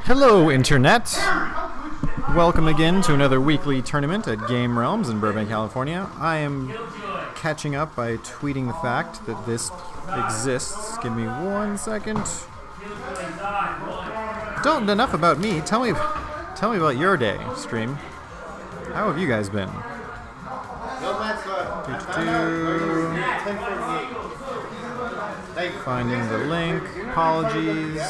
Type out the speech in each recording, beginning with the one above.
Hello, Internet. Welcome again to another weekly tournament at Game Realms in Burbank, California. I am catching up by tweeting the fact that this exists. Give me 1 second. Don't enough about me. Tell me about your day, stream. How have you guys been? Finding the link. Apologies.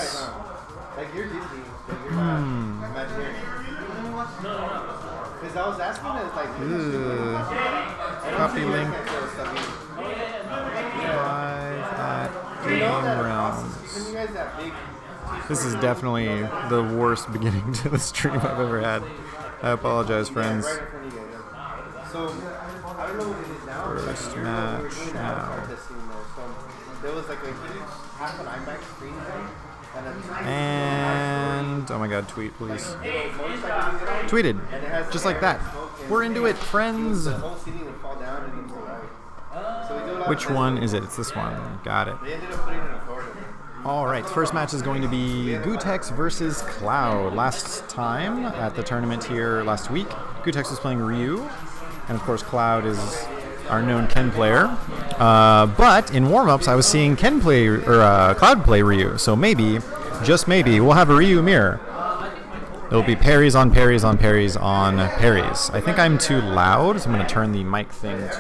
Copy link. Live at Game Realms. This is definitely the worst beginning to the stream I've ever had. I apologize, friends. First match now. And oh my god, tweet please. Tweeted. Just like that. We're into it, friends. Which one is it? It's this one. Got it. Alright, first match is going to be Gutex versus Cloud. Last time at the tournament here last week, Gutex was playing Ryu. And of course Cloud is our known Ken player. But in warm-ups I was seeing Ken play, or Cloud play Ryu. So maybe, just maybe, we'll have a Ryu mirror. It'll be parries on parries on parries on parries. I think I'm too loud, so I'm going to turn the mic thing to 2.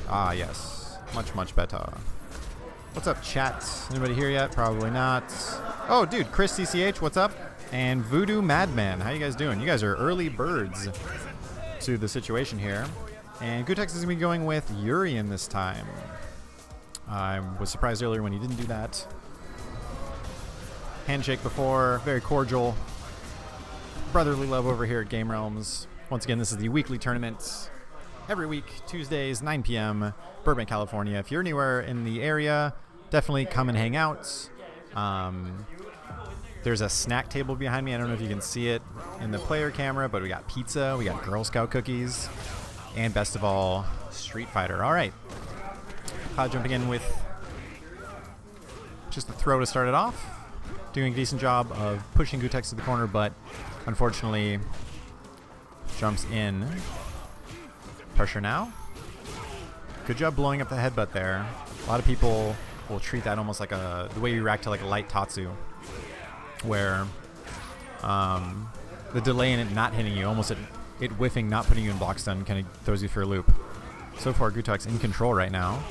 Ah, yes. Much better. What's up, chat? Anybody here yet? Probably not. Oh, dude, Chris CCH, what's up? And Voodoo Madman, how you guys doing? You guys are early birds to the situation here. And Gutex is going to be going with Urian this time. I was surprised earlier when he didn't do that. Handshake before, very cordial. Brotherly love over here at Game Realms. Once again, this is the weekly tournament. Every week, Tuesdays, 9 p.m., Burbank, California. If you're anywhere in the area, definitely come and hang out. There's a snack table behind me. I don't know if you can see it in the player camera, but we got pizza, we got Girl Scout cookies, and best of all, Street Fighter. All right. Jumping in with just a throw to start it off. Doing a decent job of pushing Gutex to the corner, but unfortunately jumps in. Pressure now. Good job blowing up the headbutt there. A lot of people will treat that almost like the way you react to like a light Tatsu, where the delay in it not hitting you, almost it whiffing, not putting you in block stun, kind of throws you for a loop. So far, Gutex in control right now.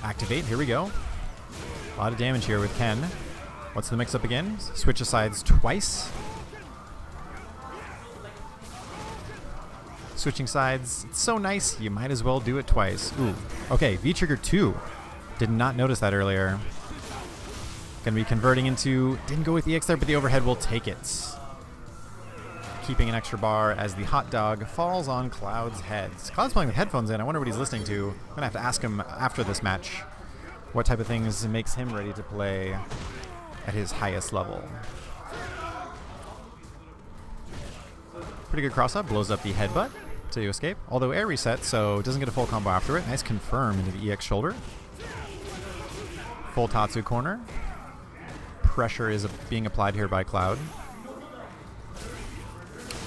Activate, here we go. A lot of damage here with Ken. What's the mix-up again? Switch asides twice. Switching sides, it's so nice, you might as well do it twice. Ooh, okay, V-trigger 2. Did not notice that earlier. Gonna be converting into, didn't go with EX there, but the overhead will take it. Keeping an extra bar as the hot dog falls on Cloud's head. Cloud's playing with headphones in, I wonder what he's listening to. I'm gonna have to ask him after this match what type of things makes him ready to play at his highest level. Pretty good cross-up, blows up the headbutt to escape. Although air reset, so doesn't get a full combo after it. Nice confirm into the EX shoulder. Full Tatsu corner. Pressure is being applied here by Cloud.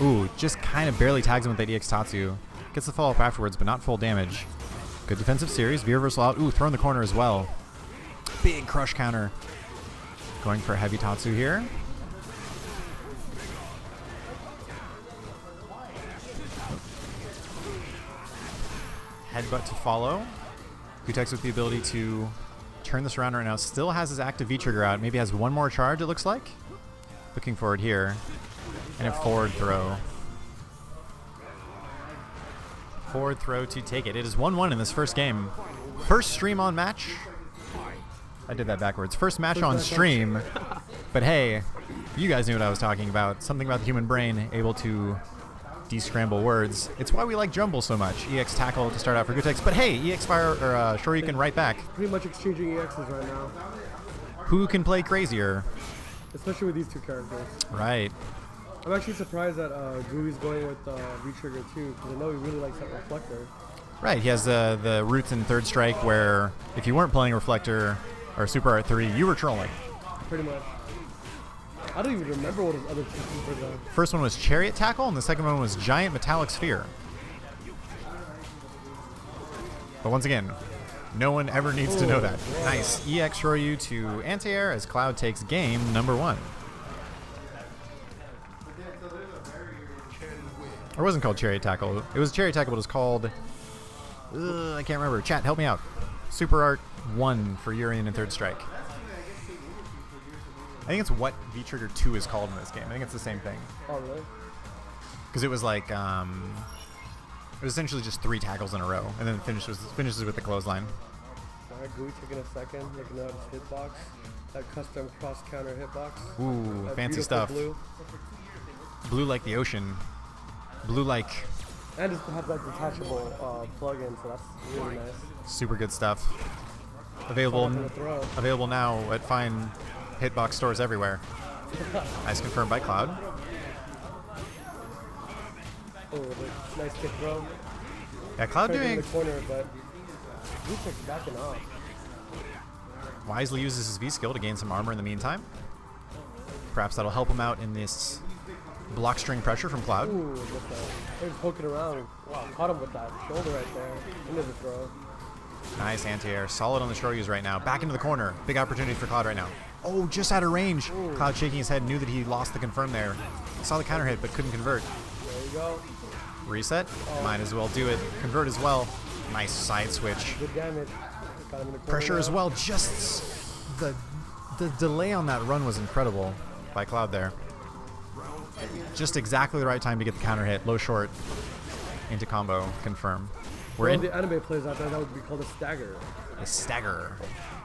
Ooh, just kind of barely tags him with that EX Tatsu. Gets the follow-up afterwards, but not full damage. Good defensive series. V reversal out. Ooh, throw in the corner as well. Big crush counter. Going for a heavy Tatsu here. Headbutt to follow. Gutex with the ability to turn this around right now. Still has his active V-trigger out. Maybe has one more charge, it looks like. Looking forward here. And a forward throw. Forward throw to take it. It is 1-1 in this first game. First stream on match. I did that backwards. First match on stream. But hey, you guys knew what I was talking about. Something about the human brain able to de-scramble words. It's why we like Jumble so much. EX tackle to start out for Gutex. But hey, EX fire or Shoryuken right back. Pretty much exchanging EXs right now. Who can play crazier? Especially with these two characters. Right. I'm actually surprised that Gooey's going with V-Trigger too, because I know he really likes that reflector. Right, he has the roots in Third Strike where if you weren't playing Reflector or Super Art 3, you were trolling. Pretty much. I don't even remember what his other two were though. First one was Chariot Tackle, and the second one was Giant Metallic Sphere. But once again, no one ever needs to know that. Yeah. Nice. EX Ryu to anti-air as Cloud takes game number 1. It wasn't called Chariot Tackle. It was Chariot Tackle, but it was called... I can't remember. Chat, help me out. Super Art 1 for Urian and Third Strike. I think it's what V-Trigger 2 is called in this game. I think it's the same thing. Oh, really? Because it was like... it was essentially just 3 tackles in a row, and then finishes with the clothesline. Alright, Gooey taking a second, looking at his hitbox. That custom cross-counter hitbox. Ooh, That fancy beautiful stuff. Blue. Blue like the ocean. Blue like... And just have that detachable plug-in, so that's really nice. Super good stuff. Available now at fine hitbox stores everywhere. Nice confirmed by Cloud. Oh, the nice kick throw. Yeah, Cloud Tried to doing... in the corner, but Gooey's backing off. Wisely uses his V-skill to gain some armor in the meantime. Perhaps that'll help him out in this block string pressure from Cloud. Ooh, look at that. They're just poking around. Wow, caught him with that shoulder right there. Into the throw. Nice anti-air. Solid on the Shoryus right now. Back into the corner. Big opportunity for Cloud right now. Oh, just out of range. Ooh. Cloud shaking his head, knew that he lost the confirm there. Saw the counter hit, but couldn't convert. There you go. Reset. Might as well do it. Convert as well. Nice side switch. Good damage. Got him in the corner Pressure now. as well. Just the delay on that run was incredible by Cloud there. Just exactly the right time to get the counter hit. Low short into combo. Confirm. We're For all in the anime players out there, that would be called a stagger. a stagger.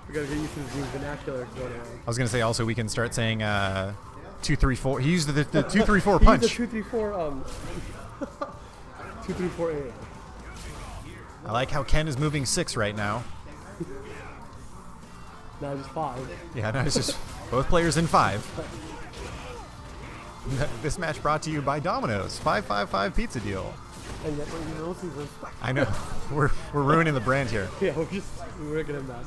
We gotta get used to this new vernacular going on. I was gonna say also we can start saying 2 3 4. He used the 2 3 4 punch. He's the 2 3 4 2 3 4 8. I like how Ken is moving 6 right now. Now just 5. Yeah, no, it's just both players in 5. This match brought to you by Domino's 555 pizza deal. And yet we're losing this. I know we're ruining the brand here. Yeah, we're making a mess.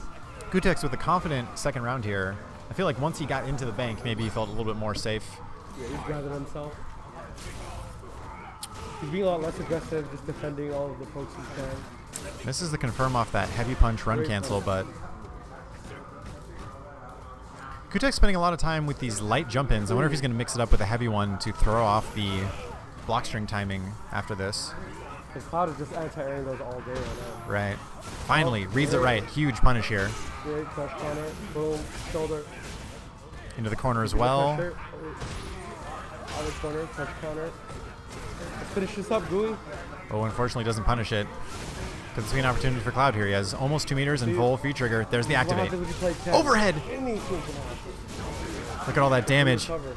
Gutex with a confident second round here. I feel like once he got into the bank, maybe he felt a little bit more safe. Yeah, he's grabbing himself. He's being a lot less aggressive, just defending all of the pokes he can. This is the confirm off that heavy punch run Great cancel, punch. but Gutex spending a lot of time with these light jump-ins. I wonder if he's going to mix it up with a heavy one to throw off the block string timing after this. Because Cloud is just anti-airing those all day right now. Right. Finally, reads it right. Huge punish here. Great crush counter, boom, shoulder. Into the corner as well. Pressure. Other corner, crush counter. Let's finish this up, Gooey. Oh, unfortunately doesn't punish it. Could this be an opportunity for Cloud here? He has almost 2 meters and full free trigger. There's the What activate. happens if you play 10? Overhead! Anything can happen. Look at all that damage. Recover.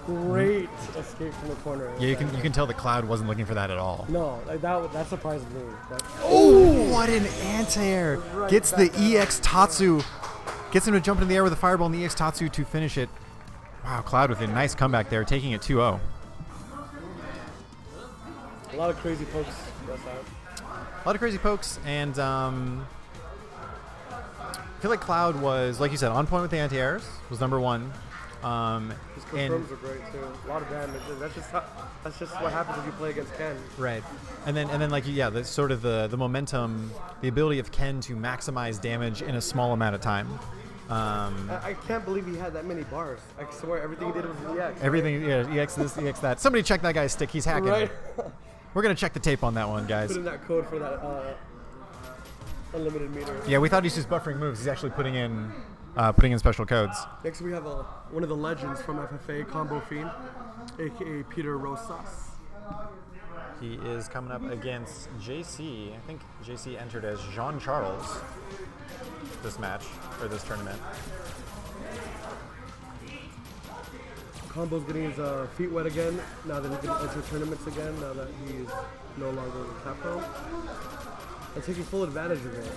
Great escape from the corner. Yeah, you can tell the Cloud wasn't looking for that at all. No, like that surprised me. Like, Oh, what an anti-air. Right Gets the back. EX Tatsu. Gets him to jump in the air with a fireball and the EX Tatsu to finish it. Wow, Cloud with a nice comeback there, taking it 2-0. a lot of crazy pokes. That's out. A lot of crazy pokes, and I feel like Cloud was, like you said, on point with the anti-airs, was number 1. His confirms are great too. A lot of damage. And that's just what happens if you play against Ken. Right, and then like yeah, the sort of the momentum, the ability of Ken to maximize damage in a small amount of time. I can't believe he had that many bars. I swear everything he did was EX. Everything, yeah, EX this, EX that. Somebody check that guy's stick. He's hacking. Right. We're gonna check the tape on that one, guys. Put in that code for that unlimited meter. Yeah, we thought he was just buffering moves. He's actually putting in special codes. Next we have one of the legends from FFA, Combo Fiend, aka Peter Rosas. He is coming up against JC. I think JC entered as Jean Charles this match or this tournament. Combo's getting his feet wet again now that he can enter tournaments again, now that he's no longer with Capcom. And taking full advantage of it.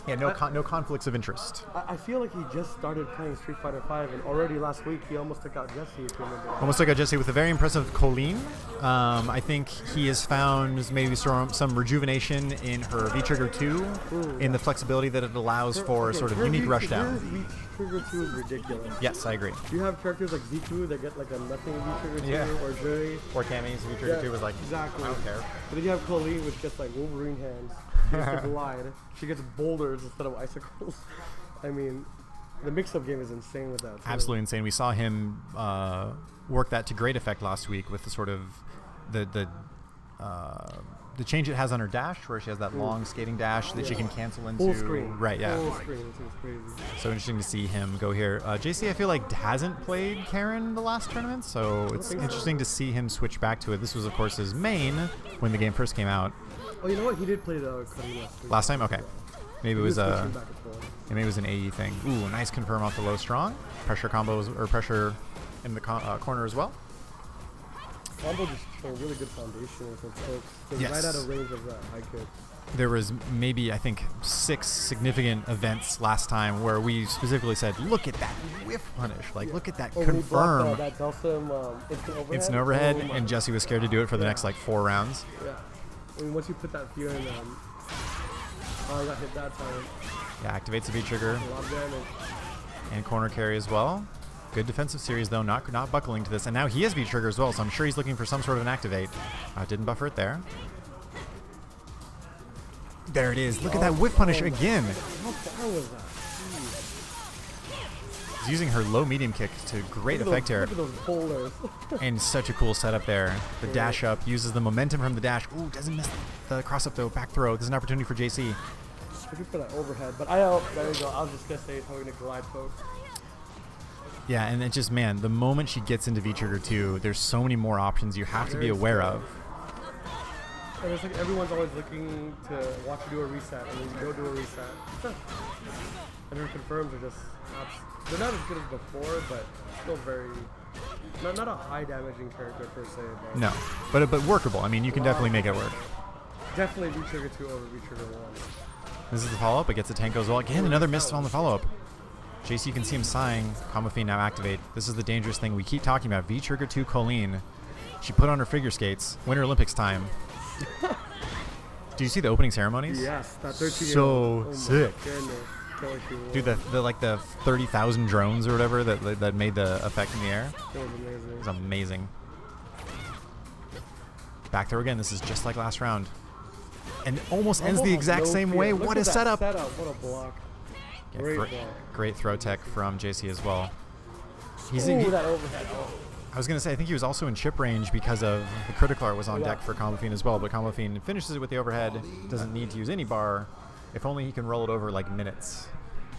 Yeah, no conflicts of interest. I feel like he just started playing Street Fighter V, and already last week he almost took out Jesse, if you remember. Almost took out Jesse with a very impressive Colleen. I think he has found maybe some rejuvenation in her V-Trigger 2, in the flexibility that it allows for sort of unique rushdown. V-Trigger 2 is ridiculous. Yes, I agree. You have characters like Ziku that get like a nothing V-Trigger 2, or Jury. Or Tammy's V-Trigger 2 was like, exactly. I don't care. But then you have Colleen, which gets like Wolverine hands. She gets to glide. She gets boulders instead of icicles. I mean, the mix-up game is insane with that. Too. Absolutely insane. We saw him work that to great effect last week with the sort of the change it has on her dash, where she has that long skating dash that she can cancel into. Full screen. Right, yeah. Full screen. It's crazy. So interesting to see him go here. JC, I feel like, hasn't played Karen the last tournament, so it's interesting to see him switch back to it. This was, of course, his main when the game first came out. Oh, you know what? He did play the Cuddy last time. Okay, maybe it was maybe it was an AE thing. Ooh, nice confirm off the low strong. Pressure combos or pressure in the corner as well. Combo just showing really good foundation with his hooks. Yes. Right out of range of that high kick. There was maybe, I think, 6 significant events last time where we specifically said, look at that whiff punish. Like, look at that confirm. That tells him instant overhead. Instant overhead, and Jesse was scared to do it for the next, like, 4 rounds. Yeah. I mean, once you put that fear in, I got hit that time. Yeah, activates the V-trigger. A lot of damage. And corner carry as well. Good defensive series, though, not buckling to this. And now he has V-trigger as well, so I'm sure he's looking for some sort of an activate. Didn't buffer it there. There it is. Look at that whiff punish again. How far was that? He's using her low medium kick to great effect here. Look at those bowlers. And such a cool setup there. The dash up uses the momentum from the dash. Ooh, doesn't miss the cross up though. Back throw. This is an opportunity for JC. Looking for that overhead, but there you go. I was just gonna say throwing a glide poke. Yeah, and it just, man, the moment she gets into V-Trigger 2, there's so many more options you have to be aware of. And it's like everyone's always looking to watch you do a reset, and then you go do a reset. And her confirms are just, they're not as good as before, but still very, not a high damaging character per se. But no, but workable. I mean, you can definitely make it work. Definitely V-Trigger 2 over V-Trigger 1. This is the follow-up. It gets a tank as well. Again, another miss on the follow-up. JC, you can see him sighing. Combo Fiend now activate. This is the dangerous thing we keep talking about. V-Trigger 2 Colleen. She put on her figure skates. Winter Olympics time. Do you see the opening ceremonies? Yes, that 13 So sick. Dude, the 30,000 drones or whatever that made the effect in the air. It was amazing. It was amazing. Back there again. This is just like last round. And almost ends the exact same way. What a setup. What a block. Yeah, great throw tech from JC as well. That overhead. I was going to say, I think he was also in chip range because of the critical art was on deck for Combo Fiend as well, but Combo Fiend finishes it with the overhead, doesn't need to use any bar. If only he can roll it over like minutes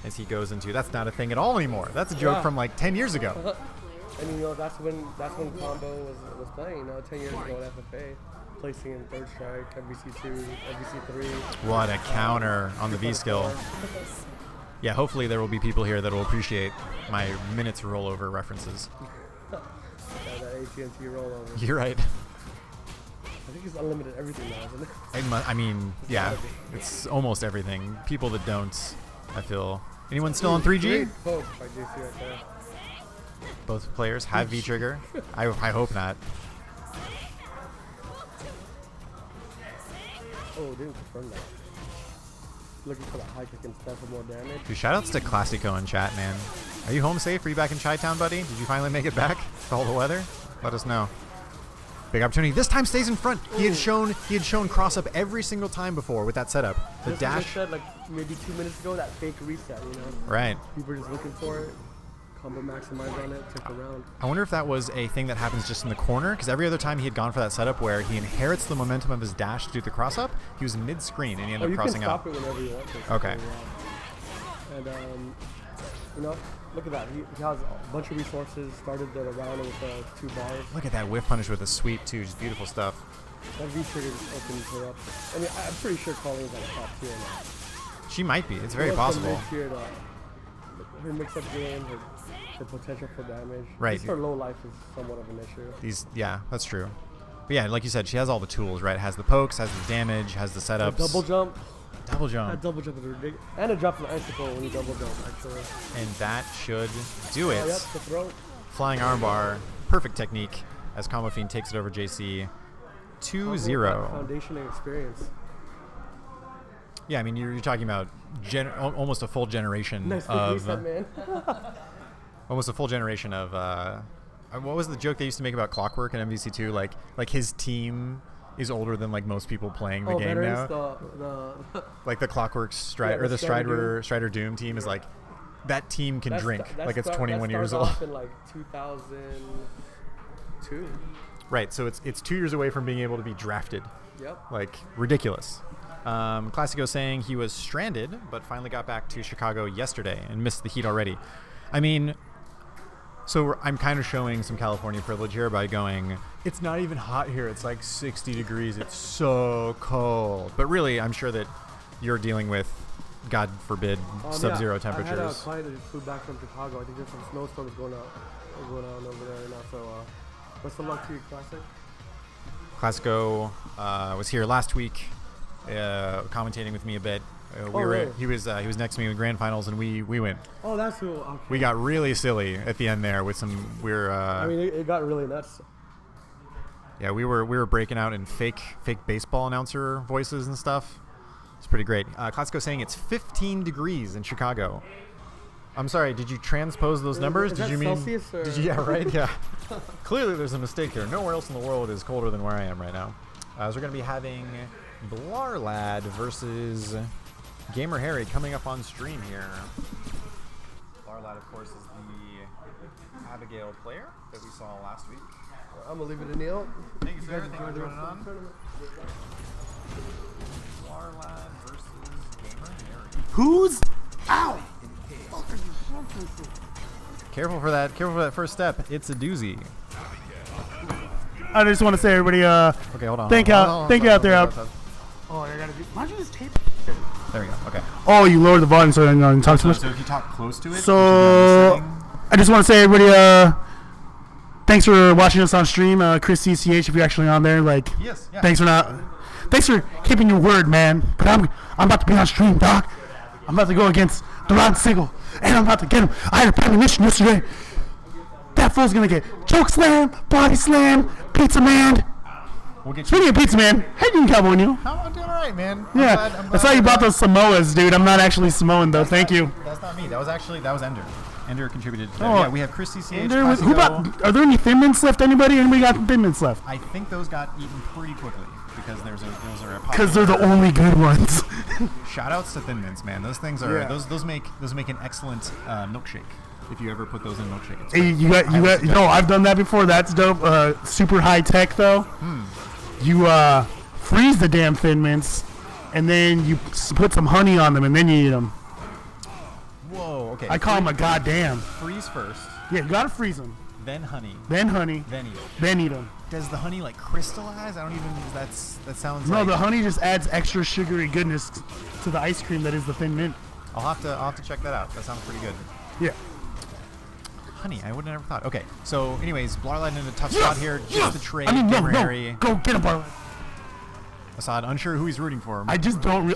as he goes into. That's not a thing at all anymore. That's a joke from like 10 years ago. And you know, that's when Combo was playing, 10 years ago at FFA. Placing in third strike, MVC2, MVC3. What a counter on the V skill. Yeah, hopefully there will be people here that will appreciate my minutes rollover references. That AT&T rollover. You're right. I think it's unlimited everything now, isn't it? I mean, yeah, it's almost everything. People that don't, I feel. Anyone still on 3G? Great poke by JC right there. Both players have V-Trigger. I hope not. Oh, didn't confirm that. Looking for that high kick instead for more damage. Dude, shoutouts to Classico in chat, man. Are you home safe? Are you back in Chi-Town, buddy? Did you finally make it back with all the weather? Let us know. Big opportunity. This time stays in front. He had shown cross up every single time before with that setup. The just dash. Said, like maybe 2 minutes ago, that fake reset, you know. Right. People were just looking for it. Combo maximize on it, took the round. I wonder if that was a thing that happens just in the corner, because every other time he had gone for that setup where he inherits the momentum of his dash to do the cross up, he was mid-screen and he ended up crossing up. You can stop it whenever you want to. Okay. And, you know, look at that. He has a bunch of resources, started the round with 2 bars. Look at that whiff punish with a sweep, too. Just beautiful stuff. That V-trigger just opens her up. I mean, I'm pretty sure Colleen's like top tier now. She might be. It's very possible. Her mix-up game, her potential for damage. Right. Just her low life is somewhat of an issue. Yeah, that's true. But yeah, like you said, she has all the tools, right? Has the pokes, has the damage, has the setups. The double jump. Double jump. That double jump is ridiculous. And it drops an icicle when you double jump, actually. And that should do it. Oh, yep, the throw. Flying armbar. Perfect technique as Combo Fiend takes it over JC. 2-0. Foundation and experience. Yeah, I mean, you're talking about almost a full generation Nice of... reset, man. almost a full generation of... what was the joke they used to make about Clockwork in MVC2? Like his team is older than like most people playing the game now. Like the Clockwork Strider, or the Strider Doom team is like, that team can drink like it's 21 years old. In like 2002. Right, so it's 2 years away from being able to be drafted. Yep. Like, ridiculous. Classico saying he was stranded, but finally got back to Chicago yesterday and missed the heat already. I mean, so I'm kind of showing some California privilege here by going, it's not even hot here. It's like 60 degrees. It's so cold. But really, I'm sure that you're dealing with, God forbid, sub-zero temperatures. I had a client that flew back from Chicago. I think there's some snowstorms going on over there right now. So, best of luck to you, Classic. Classico was here last week, commentating with me a bit. Really? He was next to me in grand finals, and we went. Oh, that's cool. Okay. We got really silly at the end there with some I mean, it got really nuts. Yeah, we were breaking out in fake baseball announcer voices and stuff. It's pretty great. Classico saying it's 15 degrees in Chicago. I'm sorry, did you transpose those numbers? Did you mean Celsius or? Yeah, right. Yeah. Clearly, there's a mistake there. Nowhere else in the world is colder than where I am right now. So we're going to be having Blarlad versus Gamer Harry coming up on stream here. Blarlad, of course, is the Abigail player that we saw last week. I'm going to leave it to Neil. Thank you, sir. Thank you for joining on. Blarlad versus Gamer Harry. Who's? Ow! Careful for that first step. It's a doozy. I just want to say, everybody, Okay, hold on. thank you out there. Oh, I got to do. Why'd you just tape? There we go. Okay. Oh, you lowered the volume so I didn't talk too much. So if you talk close to it, So, I just want to say, everybody, thanks for watching us on stream. Chris CCH, if you're actually on there, like, yes, yeah. thanks for keeping your word, man. But I'm about to be on stream, Doc. I'm about to go against Duran Sigel, and I'm about to get him. I had a premonition yesterday. That fool's gonna get choke slam, body slam, pizza man. We'll get Speaking of pizza man, how you doing, Cowboy Neil? I'm doing all right, man. Yeah, I saw you bought those Samoas, dude. I'm not actually Samoan though. Thank you. That's not me. That was Ender. Ender contributed to that. Oh, Yeah, we have Chris CCH. Who bought? Are there any Thin Mints left? Anybody got Thin Mints left? I think those got eaten pretty quickly because those are Because they're the only good ones. Shout outs to Thin Mints, man. Those things are those make an excellent milkshake. If you ever put those in a milkshake, it's Hey, you got. No, I've done that before. That's dope. Super high tech though. You freeze the damn Thin Mints, and then you put some honey on them, and then you eat them. Whoa. Okay. I call them a goddamn. Freeze first, Yeah, you gotta freeze them. then honey, Then honey. then eat it. Then eat them. Does the honey like crystallize? I don't even. That sounds. No, like, the honey just adds extra sugary goodness to the ice cream that is the Thin Mint. I'll have to check that out. That sounds pretty good. Yeah. Honey, I would have never thought. Okay, so anyways, Blarlad in a tough spot here. Just the trade. I mean, no. Harry. Go get him, Barlett. Assad, unsure who he's rooting for. I just don't.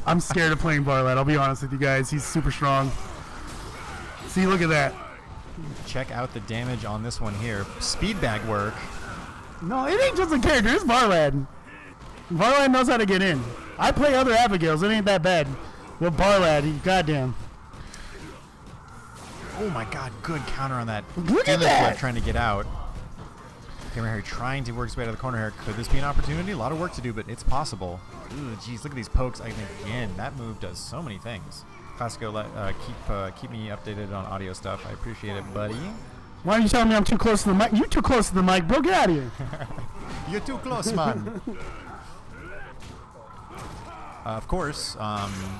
I'm scared of playing Barlett. I'll be honest with you guys. He's super strong. See, look at that. Check out the damage on this one here. Speed bag work. No, it ain't just a character. It's Barlad. Barlad knows how to get in. I play other Abigails. It ain't that bad. But Barlad, goddamn. Oh my god, good counter on that. Look at Damage that. flip trying to get out. Gamer Harry trying to work his way to the corner here. Could this be an opportunity? A lot of work to do, but it's possible. Ooh, geez, look at these pokes. Again, that move does so many things. Classico, keep me updated on audio stuff. I appreciate it, buddy. Why are you telling me I'm too close to the mic? You too close to the mic, bro. Get out of here. You're too close, man. Of course,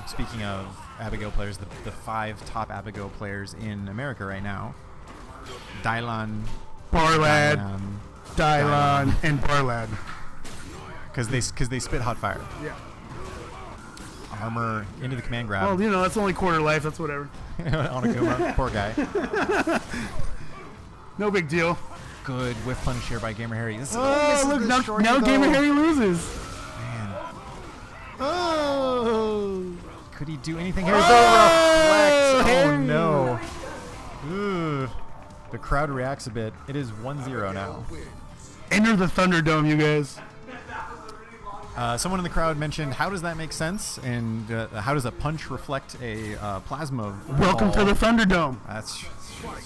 speaking of Abigail players, the 5 top Abigail players in America right now. Dylan, Barlad, Dylon, and Barlad. Because they spit hot fire. Yeah. Armor into the command grab. Well, you know, that's only quarter life. That's whatever. On Akuma, poor guy. No big deal. Good whiff punish here by Gamer Harry. This Oh, look, now Gamer Harry loses. Man. Oh! Oh. Could he do anything here? The reflect. Oh Harry. no. Ooh. The crowd reacts a bit. It is 1-0 now. Enter the Thunderdome, you guys. Someone in the crowd mentioned, how does that make sense? And how does a punch reflect a plasma Welcome ball? to the Thunderdome. That's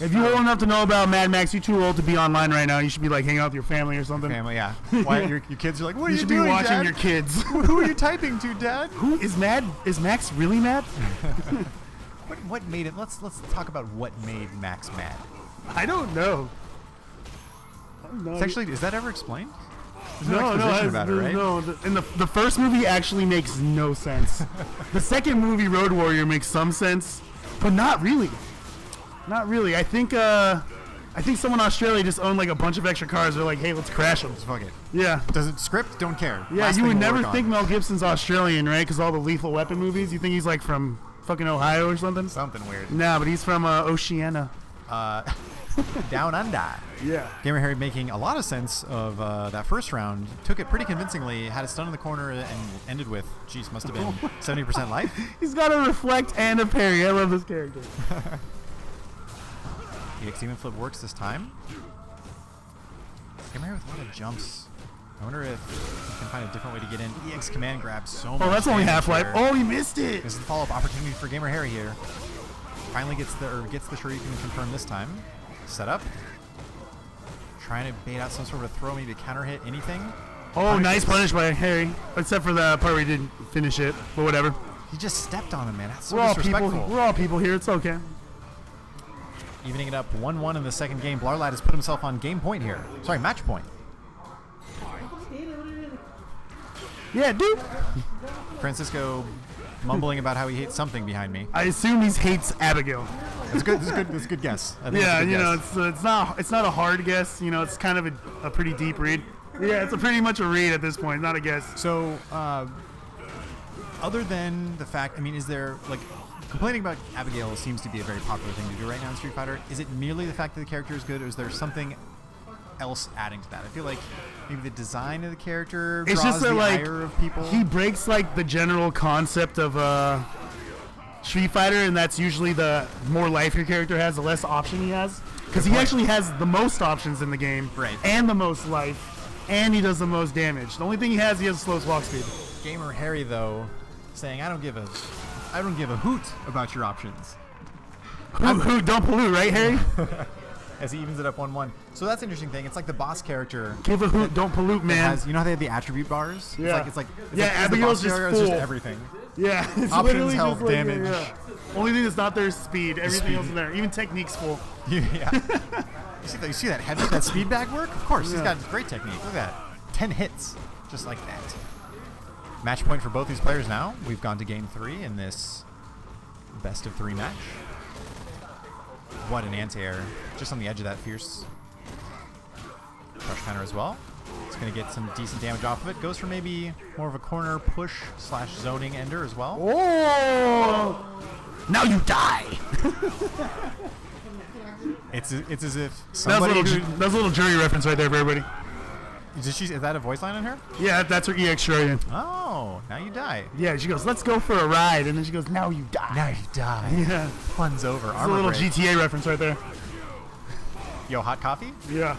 If you're old enough to know about Mad Max, you're too old to be online right now. You should be like hanging out with your family or something. family, yeah. Why your kids are like, what are You you should doing, be watching Dad? your kids. Who are you typing to, Dad? Who is mad? Is Max really mad? What made it? Let's talk about what made Max mad. I don't know. It's actually, is that ever explained? There's No, exposition about it, right? no. The first movie actually makes no sense. The second movie, Road Warrior, makes some sense, but not really. Not really. I think someone in Australia just owned like a bunch of extra cars. They're like, hey, let's crash them. Just fuck it. Yeah. Does it script? Don't care. Yeah, Last you thing would we'll never work think on. Mel Gibson's Australian, right? Because all the Lethal Weapon movies, you think he's like from fucking Ohio or something? Something weird. Nah, but he's from Oceania. Down under. Yeah. Gamer Harry making a lot of sense of that first round. Took it pretty convincingly. Had a stun in the corner and ended with, geez, must have been 70% life. He's got a reflect and a parry. I love this character. EX even flip works this time. Gamer Harry with a lot of jumps. I wonder if he can find a different way to get in. EX command grabs so much. Oh, that's only damage half-life. there. Oh, he missed it. This is the follow-up opportunity for Gamer Harry here. Finally gets the Shuriken confirmed this time. Set up. Trying to bait out some sort of throw, maybe a counter hit, anything. Oh, nice punish by Harry. Except for the part where he didn't finish it, but whatever. He just stepped on him, man. That's so We're all people. disrespectful. We're all people here. It's okay. Evening it up 1-1 in the second game. Blarlad has put himself on game point here. Sorry, match point. Yeah, dude. Francisco mumbling about how he hates something behind me. I assume he hates Abigail. That's good. That's a good guess. I think Yeah, that's a good guess. it's not a hard guess. You know, it's kind of a pretty deep read. Yeah, it's pretty much a read at this point, not a guess. So, other than the fact, I mean, is there, like, complaining about Abigail seems to be a very popular thing to do right now in Street Fighter. Is it merely the fact that the character is good, or is there something else adding to that? I feel like maybe the design of the character It's draws just that, the like, ire of people. he breaks like the general concept of Street Fighter, and that's usually the more life your character has, the less option he has. Because he actually has the most options in the game, Right. and the most life, and he does the most damage. The only thing he has the slowest walk speed. Gamer Harry, though, saying, I don't give a hoot about your options. Who don't pollute, right, Harry? As he evens it up 1-1. So that's an interesting thing. It's like the boss character. Give a hoot, don't pollute, man. Has, you know how they have the attribute bars? Yeah. It's like Yeah, the Abigail's boss just character is just full. everything. Yeah, it's Options, literally health, just like, damage. yeah. Only thing that's not there is speed. Everything speed. else is there. Even technique's full. Yeah. You see that head, that speed bag work? Of course, he's Yeah. got great technique. Look at that. 10 hits, just like that. Match point for both these players now. We've gone to game 3 in this best of 3 match. What an anti-air. Just on the edge of that fierce crush counter as well. It's going to get some decent damage off of it. Goes for maybe more of a corner push / zoning ender as well. Oh! Now you die. It's as if That somebody was a little jury reference right there for everybody. is that a voice line in her? Yeah, that's her EX Xrd. Oh, now you die. Yeah, she goes, let's go for a ride. And then she goes, now you die. Now you die. Yeah. Fun's over. That's a little break. GTA reference right there. Yo, hot coffee? Yeah.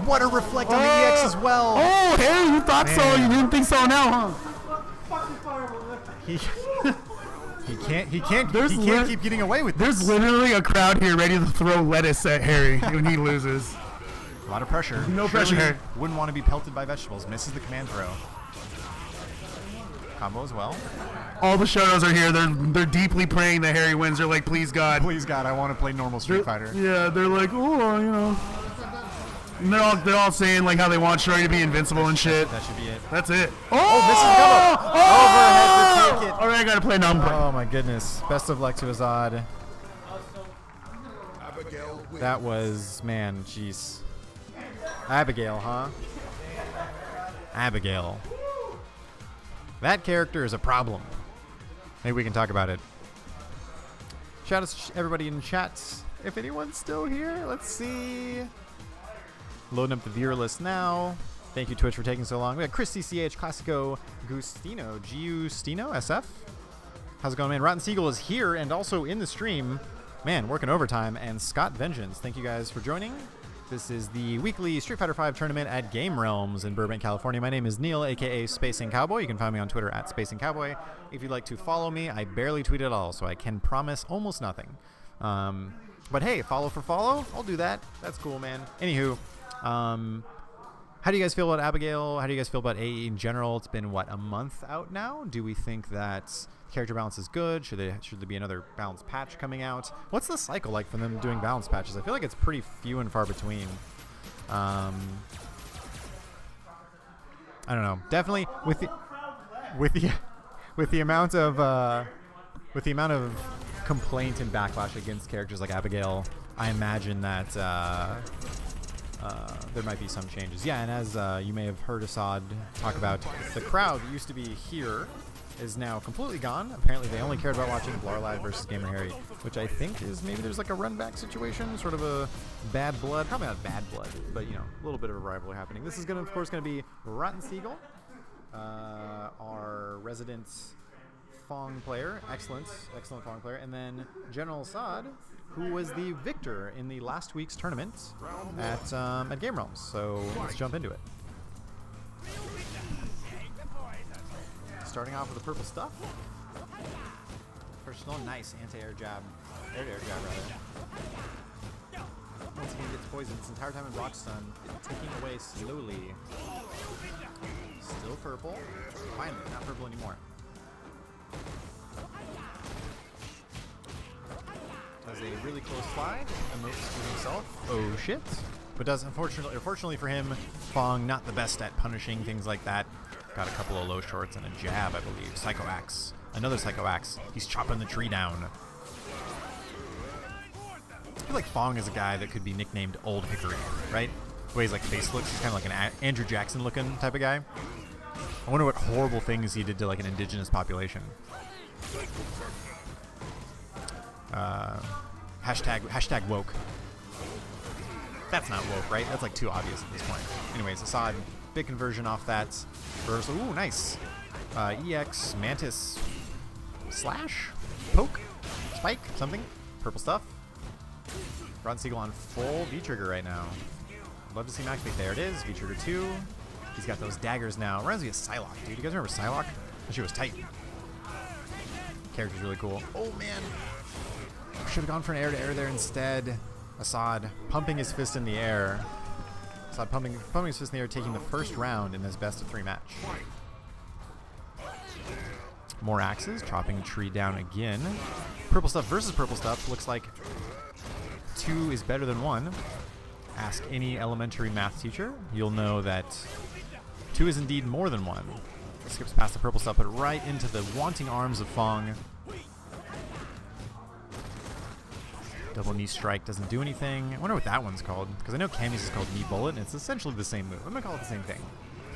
What a reflect on the EX as well. Oh, hey, you thought so. Man. You didn't think so now, huh? He can't There's keep getting away with this. There's literally a crowd here ready to throw lettuce at Harry when he loses. A lot of pressure. No pressure, Surely Harry. Wouldn't want to be pelted by vegetables. Misses the command throw. Combo as well. All the shoutouts are here. They're deeply praying that Harry wins. They're like, please God. Please God, I want to play normal Street Fighter. Yeah, they're like, oh, you know. And they're all saying like how they want Shuri to be invincible and shit. That should be it. That's it. Oh, misses the combo. Overhead to take it. All right, I gotta play number. Oh my goodness. Best of luck to Azad. That was, man, jeez. Abigail, huh? Abigail. That character is a problem. Maybe we can talk about it. Shout out to everybody in chat. If anyone's still here, let's see. Loading up the viewer list now. Thank you, Twitch, for taking so long. We got Chris CCH, Classico, Gustino, Giustino, SF. How's it going, man? Rotten Seagull is here and also in the stream. Man, working overtime. And Scott Vengeance. Thank you guys for joining. This is the weekly Street Fighter V tournament at Game Realms in Burbank, California. My name is Neil, a.k.a. Spacing Cowboy. You can find me on Twitter at Spacing Cowboy. If you'd like to follow me, I barely tweet at all, so I can promise almost nothing. But hey, follow for follow, I'll do that. That's cool, man. Anywho, how do you guys feel about Abigail? How do you guys feel about AE in general? It's been, what, a month out now? Do we think that character balance is good? Should there be another balance patch coming out? What's the cycle like for them doing balance patches? I feel like it's pretty few and far between. I don't know. Definitely with the amount of complaint and backlash against characters like Abigail, I imagine that there might be some changes. Yeah, and as you may have heard Assad talk about, the crowd that used to be here is now completely gone. Apparently they only cared about watching Blarlad versus Gamer Harry, which I think is maybe there's like a run back situation, sort of a bad blood, probably not bad blood, but you know, a little bit of a rivalry happening. This is gonna, of course, gonna be Rotten Seagull, our resident Fong player, excellent Fong player, and then General Assad, who was the victor in the last week's tournament at Game Realms. So let's jump into it. Starting off with the purple stuff. Personal, nice anti-air jab. Air-to-air jab, rather. Once again, gets poisoned this entire time in block stun. Taking away slowly. Still purple. Finally, not purple anymore. Does a really close slide. Emotes to himself. Oh shit. But does, unfortunately for him, Fong not the best at punishing things like that. Got a couple of low shorts and a jab, I believe. Psycho Axe. Another Psycho Axe. He's chopping the tree down. I feel like Fong is a guy that could be nicknamed Old Hickory, right? The way his like face looks, he's kind of like an Andrew Jackson looking type of guy. I wonder what horrible things he did to like an indigenous population. Hashtag woke. That's not woke, right? That's like too obvious at this point. Anyways, Assad, big conversion off that. Reversal. Ooh, nice. EX, Mantis, Slash, Poke, Spike, something. Purple stuff. Rotten Seagull on full V-Trigger right now. Love to see him activate. There it is. V-Trigger 2. He's got those daggers now. Reminds me of Psylocke, dude. You guys remember Psylocke? She was tight. Character's really cool. Oh, man. Should have gone for an air-to-air there instead. Assad pumping his fist in the air. Assad pumping his fist in the air, taking the first round in this best-of-3 match. More axes, chopping tree down again. Purple stuff versus purple stuff. Looks like 2 is better than 1. Ask any elementary math teacher. You'll know that 2 is indeed more than 1. Skips past the purple stuff, but right into the wanting arms of Fong. Double knee strike doesn't do anything. I wonder what that one's called, because I know Cammy's is called knee bullet, and it's essentially the same move. I'm going to call it the same thing.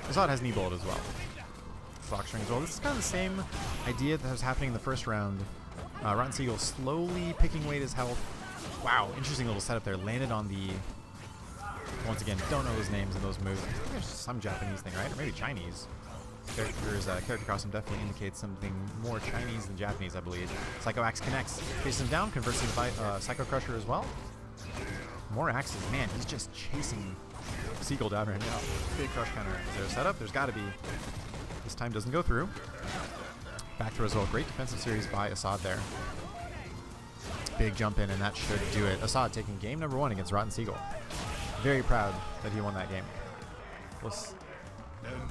Assad has knee bullet as well. Flock string as well. This is kind of the same idea that was happening in the first round. Rotten Seagull slowly picking away at his health. Wow, interesting little setup there. Landed on the... Once again, don't know those names and those moves. I think there's some Japanese thing, right? Or maybe Chinese. Character costume definitely indicates something more Chinese than Japanese, I believe. Psycho Axe connects, faces him down, converts him by Psycho Crusher as well. More axes. Man, he's just chasing Seagull down right now. Big crush counter. Is there a setup? There's got to be. This time doesn't go through. Back throw as well. Great defensive series by Assad there. Big jump in, and that should do it. Assad taking game number 1 against Rotten Seagull. Very proud that he won that game.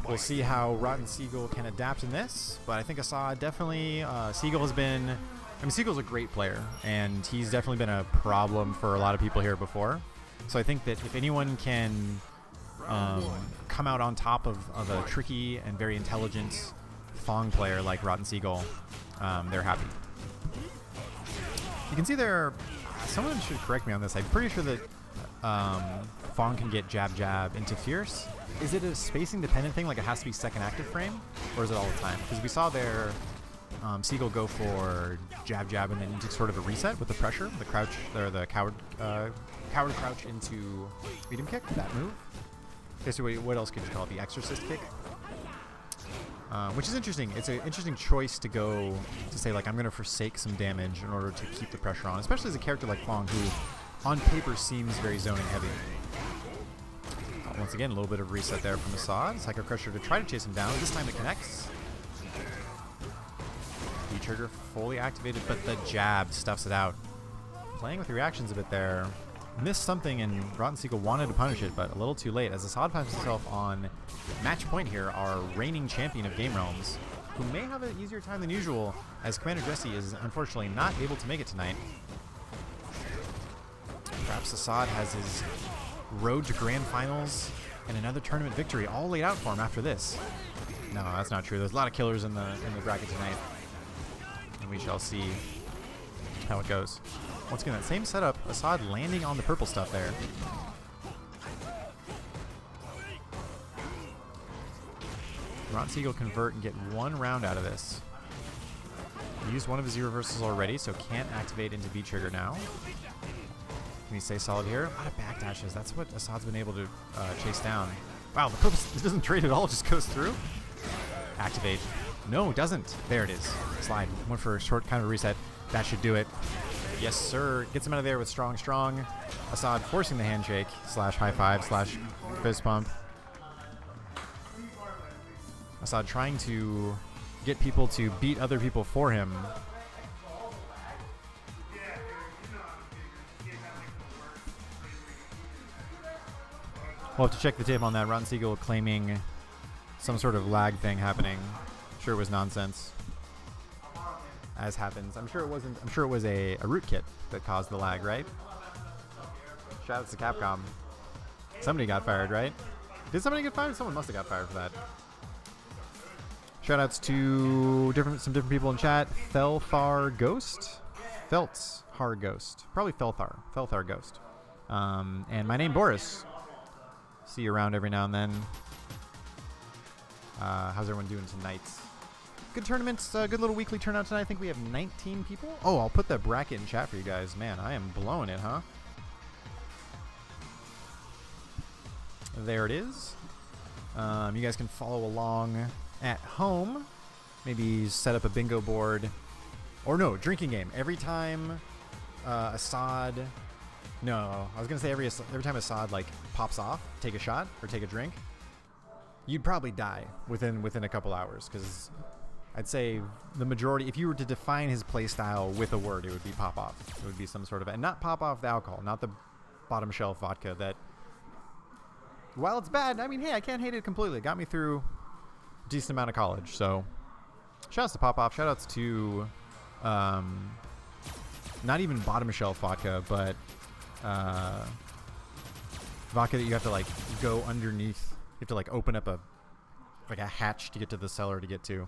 We'll see how Rotten Seagull can adapt in this, but I think Assad definitely, Seagull has been, I mean, Seagull's a great player, and he's definitely been a problem for a lot of people here before. So I think that if anyone can come out on top of a tricky and very intelligent Fong player like Rotten Seagull, they're happy. You can see there, someone should correct me on this, I'm pretty sure that Fong can get jab into Fierce. Is it a spacing dependent thing, like it has to be second active frame, or is it all the time? Because we saw there Seagull go for jab and then into sort of a reset with the pressure, the crouch, or the coward crouch into medium kick, that move. Basically, what else could you call it? The Exorcist kick? Which is interesting. It's an interesting choice to go to say, like, I'm going to forsake some damage in order to keep the pressure on, especially as a character like Fong, who on paper seems very zoning heavy. Once again, a little bit of reset there from Assad. Psycho Crusher to try to chase him down. This time it connects. V-trigger fully activated, but the jab stuffs it out. Playing with reactions a bit there. Missed something, and Rotten Seagull wanted to punish it, but a little too late, as Assad finds himself on match point here, our reigning champion of Game Realms, who may have an easier time than usual, as Commander Jesse is unfortunately not able to make it tonight. Perhaps Assad has his road to grand finals and another tournament victory all laid out for him after this. No, that's not true. There's a lot of killers in the bracket tonight, and we shall see how it goes. Once again, that same setup, Assad landing on the purple stuff there. Rotten Seagull convert and get one round out of this. Used one of his reversals already, so can't activate into V-trigger now. Can he stay solid here? A lot of backdashes. That's what Assad's been able to chase down. Wow, the purple doesn't trade at all, just goes through. Activate. No, it doesn't. There it is. Slide. Went for a short kind of reset. That should do it. Yes, sir. Gets him out of there with strong. Assad forcing the handshake / high five / fist pump. Assad trying to get people to beat other people for him. We'll have to check the tape on that. Rotten Seagull claiming some sort of lag thing happening. Sure, it was nonsense. As happens. I'm sure it wasn't. I'm sure it was a rootkit that caused the lag, right? Shoutouts to Capcom. Somebody got fired, right? Did somebody get fired? Someone must have got fired for that. Shoutouts to some different people in chat. Felthar Ghost? Felthar Ghost. Probably Felthar. Felthar Ghost. And my name, Boris. See you around every now and then. How's everyone doing tonight? Good tournaments. Good little weekly turnout tonight. I think we have 19 people. Oh, I'll put the bracket in chat for you guys. Man, I am blowing it, huh? There it is. You guys can follow along at home. Maybe set up a bingo board. Or no, drinking game. Every time Assad... No, I was going to say every time Assad like pops off, take a shot or take a drink, you'd probably die within a couple hours, because I'd say the majority, if you were to define his play style with a word, it would be pop off. It would be some sort of, and not pop off the alcohol, not the bottom shelf vodka that, while it's bad, I mean, hey, I can't hate it completely. It got me through a decent amount of college. So shoutouts to pop off. Shoutouts to not even bottom shelf vodka, but vodka that you have to like go underneath. You have to like open up a hatch to get to the cellar to get to.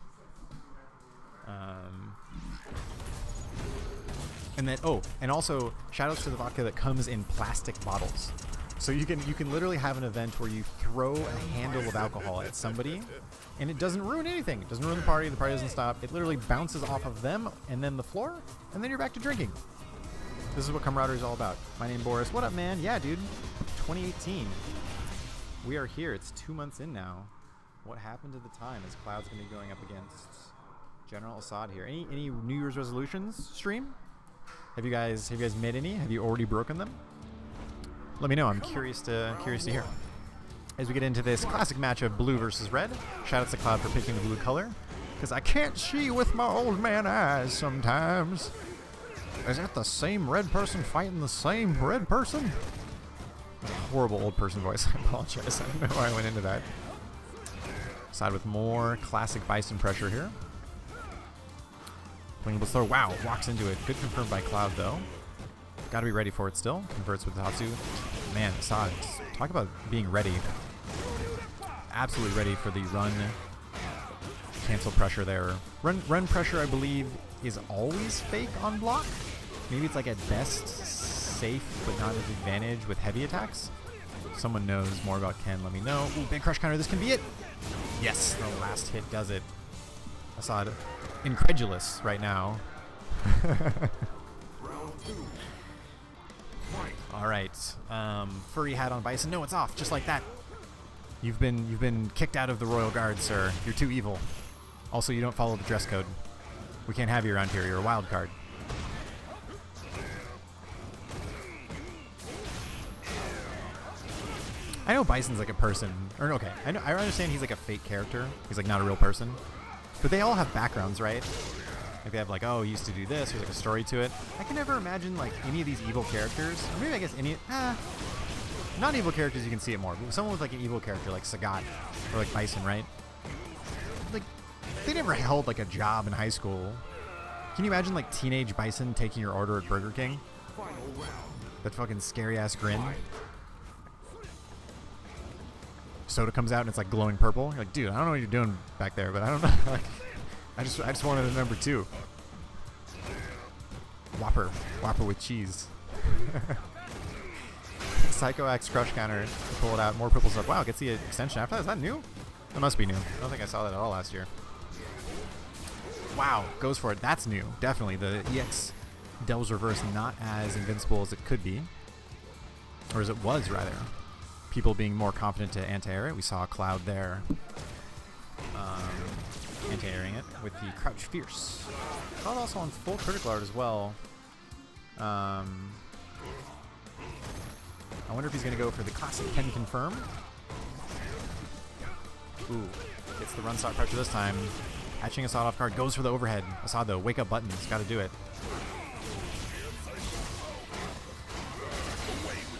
And then and also shoutouts to the vodka that comes in plastic bottles. So you can literally have an event where you throw a handle of alcohol at somebody, and it doesn't ruin anything. It doesn't ruin the party doesn't stop. It literally bounces off of them and then the floor, and then you're back to drinking. This is what camaraderie is all about. My name, Boris. What up, man? Yeah, dude. 2018. We are here. It's 2 months in now. What happened to the time? As Cloud's going to be going up against General Assad here. Any New Year's resolutions stream? Have you guys made any? Have you already broken them? Let me know. I'm curious to hear. As we get into this classic match of blue versus red, shoutouts to Cloud for picking the blue color, because I can't see with my old man eyes sometimes. Is that the same red person fighting the same red person? Horrible old person voice. I apologize. I don't know why I went into that. Side with more classic Bison pressure here. Playing with throw. Wow, walks into it. Good confirmed by Cloud though. Got to be ready for it still. Converts with Tatsu. Man, Assad, talk about being ready. Absolutely ready for the run. Cancel pressure there. Run pressure, I believe, is always fake on block. Maybe it's like at best safe, but not an advantage with heavy attacks. If someone knows more about Ken, let me know. Ooh, big crush counter. This can be it. Yes, the last hit does it. Assad, incredulous right now. All right, furry hat on Bison. No, it's off, just like that. You've been kicked out of the Royal Guard, sir. You're too evil. Also, you don't follow the dress code. We can't have you around here. You're a wild card. I know Bison's like a person. Or okay, I understand he's like a fake character. He's like not a real person. But they all have backgrounds, right? Like they have like, oh, he used to do this. There's like a story to it. I can never imagine like any of these evil characters. Or maybe I guess any non-evil characters you can see it more. But someone with like an evil character like Sagat or like Bison, right? Like they never held like a job in high school. Can you imagine like teenage Bison taking your order at Burger King? That fucking scary ass grin. Soda comes out and it's like glowing purple. You're like, dude, I don't know what you're doing back there, but I don't know. Like, I just wanted a number 2. Whopper with cheese. Psycho Axe crush counter. Pull it out. More purple stuff. Wow, gets the extension after that. Is that new? That must be new. I don't think I saw that at all last year. Wow, goes for it. That's new. Definitely. The EX Devil's Reverse not as invincible as it could be. Or as it was, rather. People being more confident to anti-air it. We saw a Cloud there. Anti-airing it with the Crouch Fierce. Cloud also on full critical art as well. I wonder if he's going to go for the classic Ken Confirm. Ooh, gets the run stock pressure this time. Hatching Assad off guard, goes for the overhead. Assad though, wake up buttons, got to do it.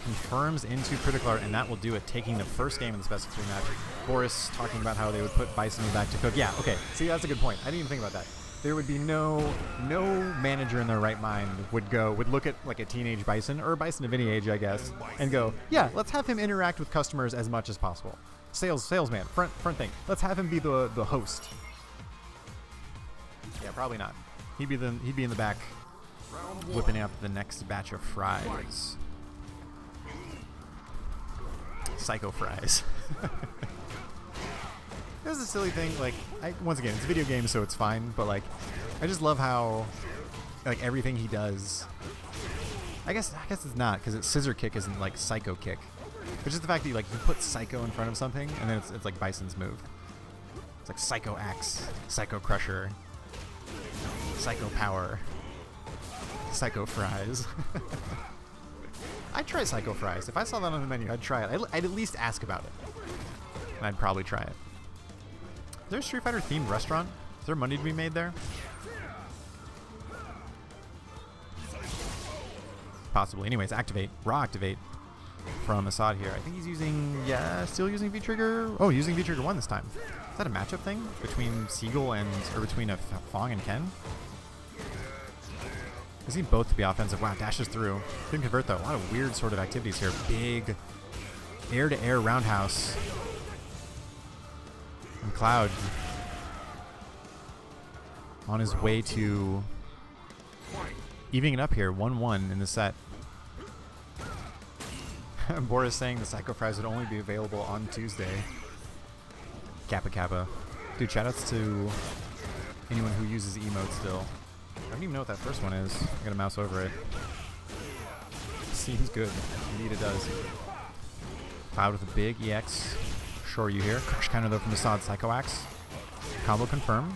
Confirms into critical art, and that will do it, taking the first game in this best of 3 match. Boris talking about how they would put Bison back to cook. Yeah, okay. See, that's a good point. I didn't even think about that. There would be no manager in their right mind would look at like a teenage Bison or a Bison of any age, I guess, and go, yeah, let's have him interact with customers as much as possible. Salesman, front thing. Let's have him be the host. Yeah, probably not. He'd be in the back, whipping up the next batch of fries. Psycho fries. This is a silly thing. Like, once again, it's a video game, so it's fine. But like, I just love how like everything he does. I guess it's not, because it's scissor kick isn't like psycho kick. But just the fact that you put psycho in front of something, and then it's like Bison's move. It's like psycho axe, psycho crusher, psycho power, psycho fries. I'd try Psycho Fries. If I saw that on the menu, I'd try it. I'd at least ask about it. And I'd probably try it. Is there a Street Fighter themed restaurant? Is there money to be made there? Possibly. Anyways, activate. Raw activate from Assad here. I think he's using, still using V-Trigger. Oh, using V-Trigger 1 this time. Is that a matchup thing? Between Siegel or between a Fong and Ken? I see both to be offensive. Wow, dashes through. Didn't convert though. A lot of weird sort of activities here. Big air-to-air roundhouse. And Cloud on his way to evening it up here. 1-1 in the set. Boris saying the Psycho Fries would only be available on Tuesday. Kappa Kappa. Dude, shoutouts to anyone who uses emotes still. I don't even know what that first one is. I'm gonna mouse over it. Seems good. Indeed it does. Cloud with a big EX. Sure you here. Crush counter though from Assad. Psycho Axe. Combo confirm.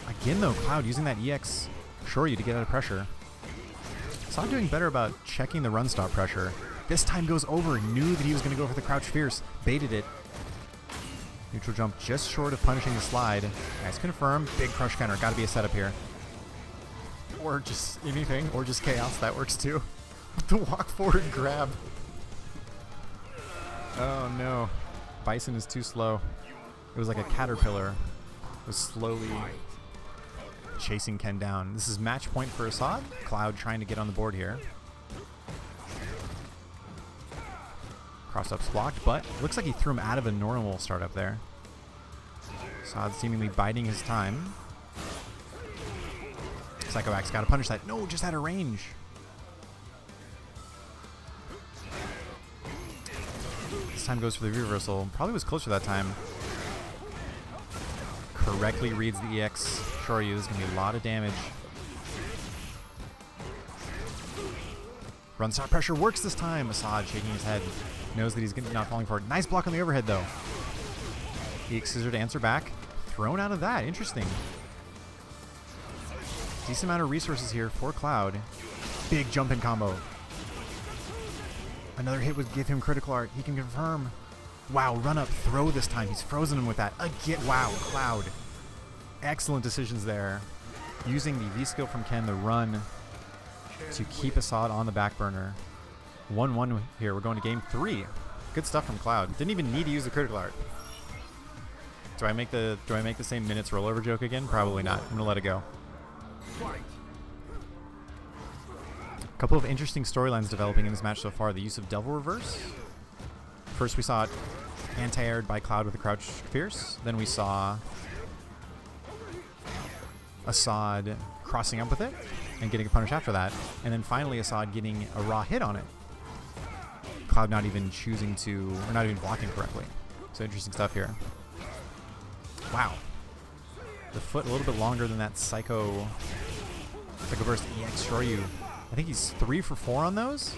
Again though, Cloud using that EX. Sure you to get out of pressure. Assad doing better about checking the run stop pressure. This time goes over. Knew that he was gonna go for the Crouch Fierce. Baited it. Neutral jump just short of punishing the slide. Nice confirm. Big crush counter. Gotta be a setup here. Or just anything, or just chaos, that works too. The walk forward grab. Oh no. Bison is too slow. It was like a caterpillar. It was slowly chasing Ken down. This is match point for Assad. Cloud trying to get on the board here. Cross up's blocked, but looks like he threw him out of a normal startup there. Assad seemingly biding his time. Psycho Axe gotta punish that. No, just out of range. This time goes for the reversal. Probably was closer that time. Correctly reads the EX. Sure you, there's gonna be a lot of damage. Run start pressure works this time. Assad shaking his head. Knows that he's not falling forward. Nice block on the overhead though. EX Scissor to answer back. Thrown out of that. Interesting. Decent amount of resources here for Cloud. Big jump in combo. Another hit would give him critical art. He can confirm. Wow, run up, throw this time. He's frozen him with that. Again, wow, Cloud. Excellent decisions there. Using the V-skill from Ken, the run, to keep Assad on the back burner. 1-1 here. We're going to game 3. Good stuff from Cloud. Didn't even need to use the critical art. Do I make the same minutes rollover joke again? Probably not. I'm gonna let it go. A couple of interesting storylines developing in this match so far. The use of Devil Reverse. First we saw it anti-aired by Cloud with a Crouch Fierce. Then we saw Assad crossing up with it and getting a punish after that. And then finally Assad getting a raw hit on it. Cloud not even choosing to, or not even blocking correctly. So interesting stuff here. Wow. The foot a little bit longer than that Psycho Burst EX Shoryu. I think he's 3 for 4 on those.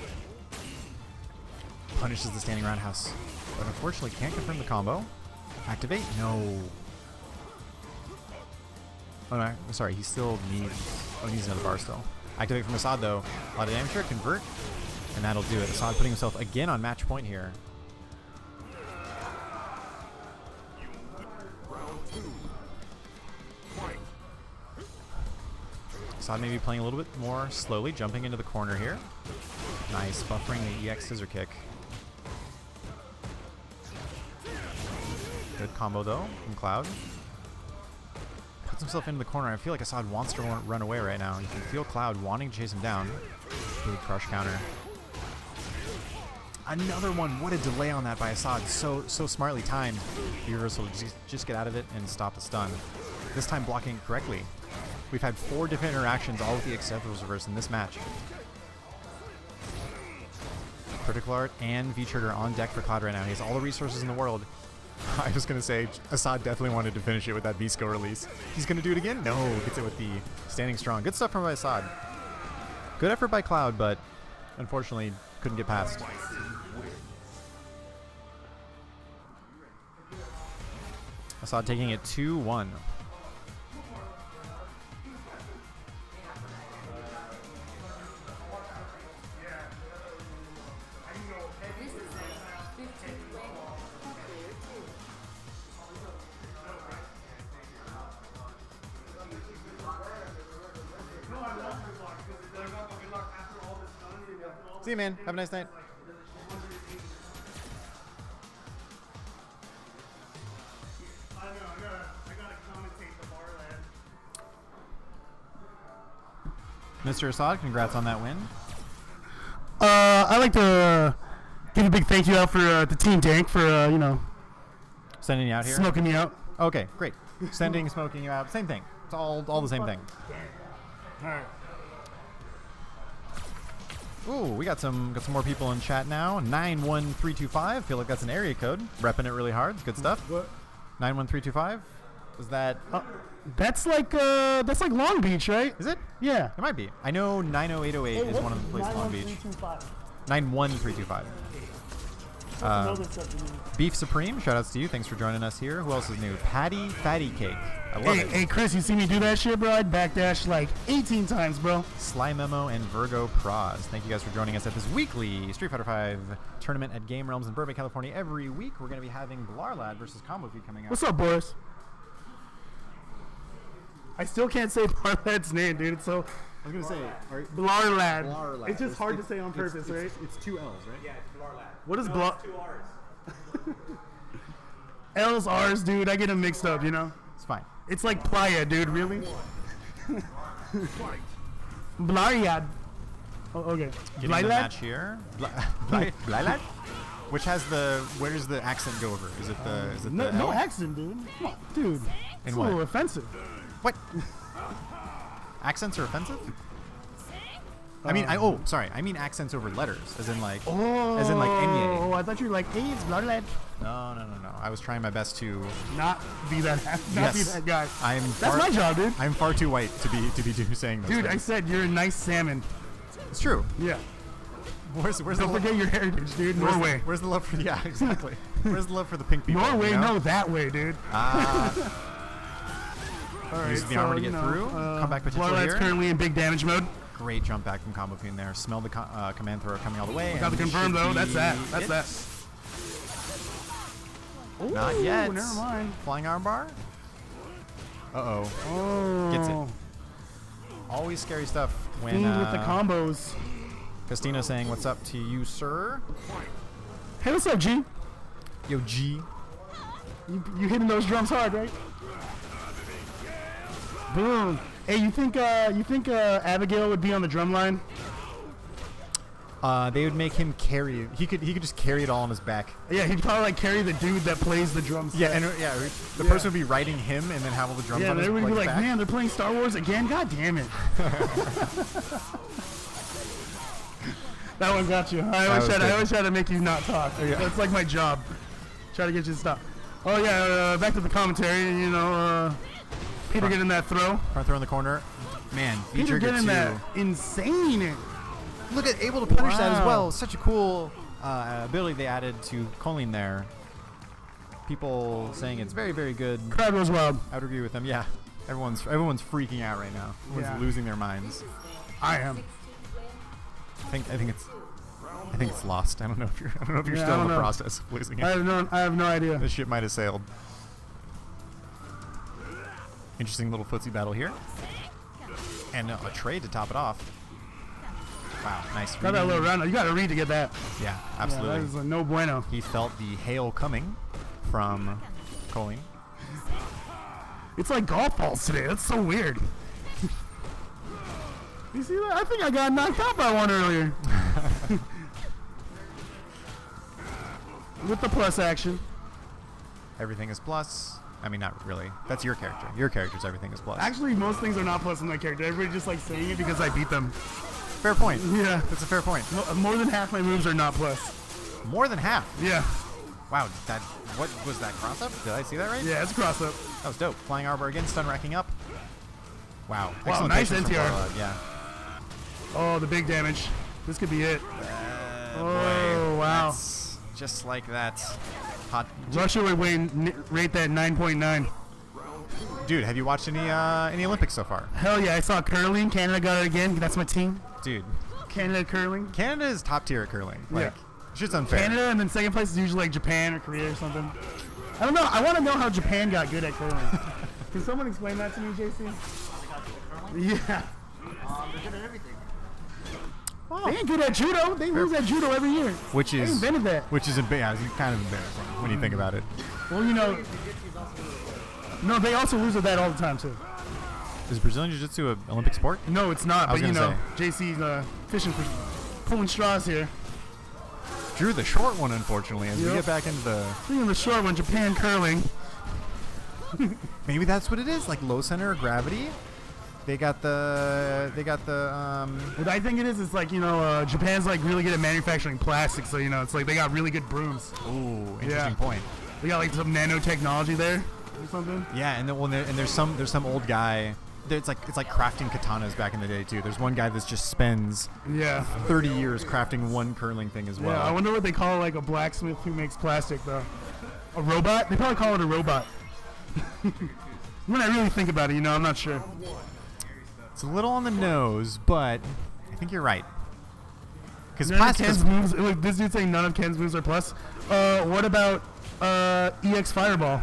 Punishes the standing roundhouse. But unfortunately can't confirm the combo. Activate? No. Oh no, sorry, he still needs, he needs another bar still. Activate from Assad though. A lot of damage here, convert. And that'll do it. Assad putting himself again on match point here. Assad maybe playing a little bit more slowly, jumping into the corner here. Nice, buffering the EX scissor kick. Good combo though from Cloud. Puts himself into the corner. I feel like Assad wants to run away right now. You can feel Cloud wanting to chase him down. Big crush counter. Another one. What a delay on that by Assad. So smartly timed. The reversal just get out of it and stop the stun. This time blocking correctly. We've had 4 different interactions, all with the Exceptionals reverse in this match. Critical art and V-trigger on deck for Cloud right now. He has all the resources in the world. I was going to say, Assad definitely wanted to finish it with that V-skill release. He's going to do it again? No, gets it with the standing strong. Good stuff from Assad. Good effort by Cloud, but unfortunately couldn't get past. Assad taking it 2-1. See you, man. Have a nice night. Mr. Assad, congrats on that win. I'd like to give a big thank you out for the Team Dank for, Sending you out here? smoking me out. Okay, great. Sending, smoking you out. Same thing. It's all the same thing. All right. Ooh, we got some more people in chat now. 91325. Feel like that's an area code. Repping it really hard. It's good stuff. What? 91325. Is that? That's like Long Beach, right? Is it? Yeah. It might be. I know 90808 is one of the places in Long Beach. 91325. Beef Supreme, shoutouts to you. Thanks for joining us here. Who else is new? Patty Fatty Cake. I love it. Hey, Chris, you see me do that shit, bro? I'd backdash like 18 times, bro. Sly Memo and Virgo Praz. Thank you guys for joining us at this weekly Street Fighter V tournament at Game Realms in Burbank, California. Every week we're going to be having Blarlad versus Combo Feud coming up. What's up, Boris? I still can't say Blarlad's name, dude. It's so I was going to say, Blarlad. Blarlad. It's just hard to say on purpose, right? It's 2 L's, right? Yeah, it's Blarlad. What is no, Blar? it's 2 R's. L's, R's, dude. I get them mixed up, you know? It's fine. It's like playa, dude. Really? Blarlad. Oh, okay. Getting the match here. Blarlad? Which has where does the accent go over? Is it the No L? accent, dude. Come on, dude. It's a what? little offensive. What? Accents are offensive? I mean, I mean accents over letters, as in like enye. Oh, I thought you were like, hey, it's Blarlad. No. I was trying my best to Not be that guy. That's my job, dude. I'm far too white to be saying those Dude, I things. said you're a nice salmon. It's true. Yeah. Where's Don't the forget your heritage, dude. Norway. Where's the love for yeah, exactly. Where's the love for the pink people? Norway, you know? no, that way, dude. All right, Use the armor to get through. Comeback potential Bloodlight's here. currently in big damage mode. Great jump back from Combo Fiend there. Smell the command thrower coming all the way. Got the confirm though. That's that. That's that. Ooh, Not yet. Never mind. Flying armbar. Uh-oh. Oh. Gets it. Always scary stuff when Fiend with the combos. Castina saying, "What's up to you, sir?" Hey, what's up, G? Yo, G. You hitting those drums hard, right? Boom. Hey, you think Abigail would be on the drum line? They would make him carry. He could just carry it all on his back. Yeah, he'd probably like carry the dude that plays the drums. Yeah, and the person would be riding him and then have all the drums on his they would be like, back. man, they're playing Star Wars again. God damn it. That one got you. I always try to make you not talk. Yeah. That's like my job. Try to get you to stop. Oh yeah, back to the commentary. You know, Peter getting that throw. Front throw in the corner. Man, Peter V-trigger getting too. that insane. Look at able to punish that as Wow. well. Such a cool ability they added to Colleen there. People saying it's very, very good. Crowd goes wild. I would agree with them. Yeah, everyone's freaking out right now. Everyone's Yeah. losing their minds. I am. I think it's lost. I don't know if you're Yeah, still I in don't the know. process of losing it. I have no idea. This ship might have sailed. Interesting little footsie battle here. And a trade to top it off. Wow, nice Got that reading. little round. You got to read to get that. Yeah, Yeah, absolutely. that is a no bueno. He felt the hail coming from Colleen. It's like golf balls today. That's so weird. You see that? I think I got knocked out by one earlier. With the plus action. Everything is plus. I mean, not really. That's your character. Your character's everything is plus. Actually, most things are not plus in my character. Everybody just like saying it because I beat them. Fair point. Yeah. That's a fair point. More than half my moves are not plus. More than half. Yeah. Wow, what was that cross up? Did I see that right? Yeah, it's a cross up. That was dope. Flying arbor again, stun racking up. Wow. Wow, Excellent nice patience from NTR. Bloodlight, yeah. Oh, the big damage. This could be it. Boy, Oh, wow. that's just like that. Hot. Russia would rate that 9.9. Dude, have you watched any Olympics so far? Hell yeah, I saw curling. Canada got it again. That's my team. Dude, Canada curling. Canada is top tier at curling. Like, Yeah. shit's unfair. Canada, and then second place is usually like Japan or Korea or something. I don't know. I want to know how Japan got good at curling. Can someone explain that to me, JC? Yeah. They're good at everything. They ain't good at judo. They lose at judo every year. Which They is invented that. which is kind of embarrassing when you think about it. Well, you know. No, they also lose at that all the time too. Is Brazilian Jiu-Jitsu an Olympic sport? No, it's not. I was But you know, gonna JC's fishing for pulling straws here. Drew the short one, unfortunately, as we Yep. get back into the. Speaking of the short one, Japan curling. Maybe that's what it is, like low center of gravity. They got the. What I think it is like, you know, Japan's like really good at manufacturing plastic, so you know, it's like they got really good brooms. Ooh, interesting Yeah. point. They got like some nanotechnology there or something. Yeah, and there's some old guy. It's like crafting katanas back in the day too. There's one guy that just spends Yeah. 30 years crafting one curling thing as well. Yeah, I wonder what they call like a blacksmith who makes plastic though. A robot? They probably call it a robot. When I really think about it, you know, I'm not sure. It's a little on the nose, but I think you're right. Because None of plastic Ken's is moves. Look, this dude's saying none of Ken's moves are plus. What about EX Fireball?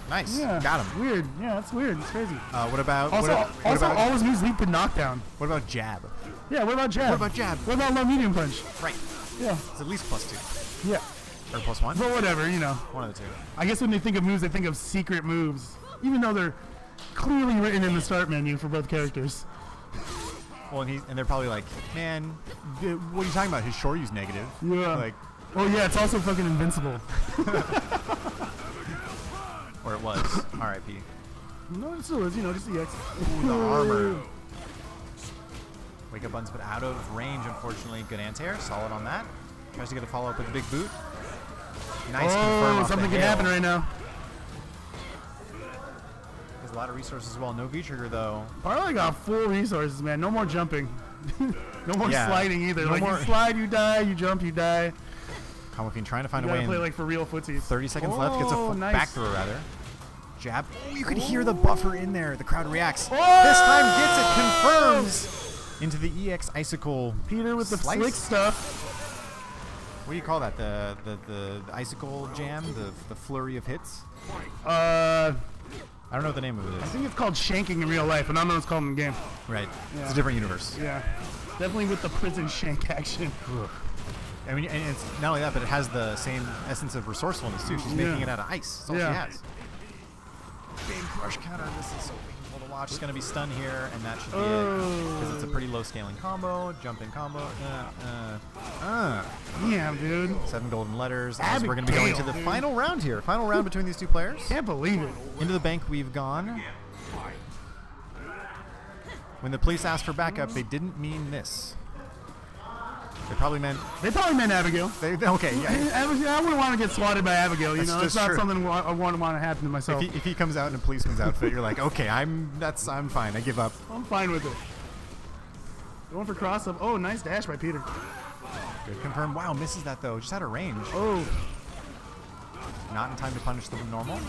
nice. Yeah, Got him. Weird. Yeah, that's weird. It's crazy. What about Also, what about all his moves lead to knockdown. what about jab? Yeah. What about jab? What about jab? What about low medium punch? Right. Yeah. It's at least +2 Yeah. or +1. But whatever, you know. One of the two. I guess when they think of moves, they think of secret moves, even though they're clearly written in the start menu for both characters. Well, and they're probably like, man, what are you talking about? His Shoryu's negative. Yeah. Like, Oh yeah, it's also fucking invincible. or it was. R.I.P. No, it still is, you know, just EX. Ooh, the armor. Wake up buttons, but out of range, unfortunately. Good anti-air, solid on that. Tries to get a follow-up with a big boot. Nice confirm Oh, off something the can hail. happen right now. There's a lot of resources as well. No V-trigger, though. Parlay got full resources, man. No more jumping. No more Yeah. sliding either. No Like more- you slide, you die. You jump, you die. Combo Fiend trying to find You a way gotta play in like for real footsies. 30 seconds left. Gets a nice. back throw rather. Jab. Oh, you can hear the buffer in there. The crowd reacts. This time gets it. Confirms into the EX Icicle. Peter with the slice. slick stuff. What do you call that? The Icicle Jam? The flurry of hits? I I don't know what the name of it is. think it's called shanking in real life, but I don't know what it's called in the game. Right. Yeah. It's a different universe. Yeah. Definitely with the prison shank action. I mean, and it's not only that, but it has the same essence of resourcefulness too. She's making it out of ice. That's all she has. Big crush counter. This is so painful to watch. It's going to be stun here, and that should be it. Because it's a pretty low scaling combo. Jump in combo. Yeah, dude. 7 golden letters. As we're going to be going to the dude. final round here. Final round between these two players. Can't believe it. Into the bank we've gone. When the police asked for backup, they didn't mean this. They probably meant... Abigail. Okay, yeah. I wouldn't want to get swatted by Abigail. You That's know, it's just not true. something I wouldn't want to happen to myself. If he comes out in a policeman's outfit, you're like, okay, I'm fine. I give up. I'm fine with it. Going for cross up. Oh, nice dash by Peter. Good confirm. Wow, misses that though. Just out of range. Oh, Not in time to punish the normal.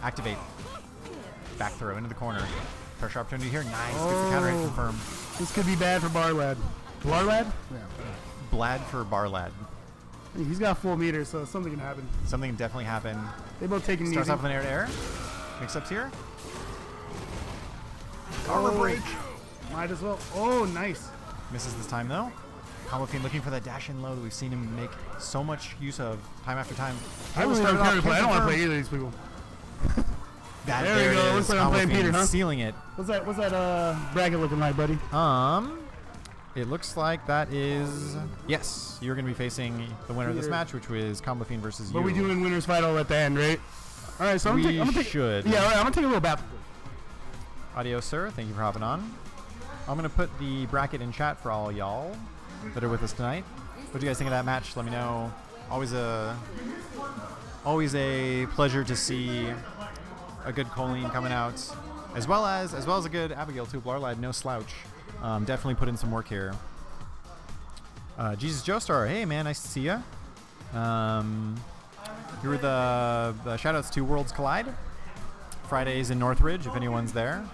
Activate. Back throw into the corner. Pressure opportunity here. Nice. Gets the counter hit confirm. this could be bad for Barlad. Barlad? Yeah. Blad for Barlad. He's got full meter, so something can happen. Something definitely happened. They both taking it Starts easy. off with an air-to-air. Mix-ups here. Armor break. Might as well. Oh, nice. Misses this time though. Combo Fiend looking for that dash in low that we've seen him make so much use of time after time. I really don't care to play. I don't want to play either of these people. There we it go. is. Looks like I'm Combo playing Fiend Peter, huh? Sealing it. What's that bracket looking like, buddy? It looks like that is... Yes, you're going to be facing the winner of this match, which was Combo Fiend versus you. But we doing winners fight all at the end, right? All right, so I'm gonna take. should. Yeah, all right, I'm gonna take a little bath. Adios, sir. Thank you for hopping on. I'm going to put the bracket in chat for all y'all that are with us tonight. What do you guys think of that match? Let me know. Always a pleasure to see a good Colleen coming out, as well as a good Abigail too. Blarlad, no slouch. Definitely put in some work here. Jesus Joestar, hey man, nice to see ya. You were the shoutouts to Worlds Collide. Fridays in Northridge, if anyone's there.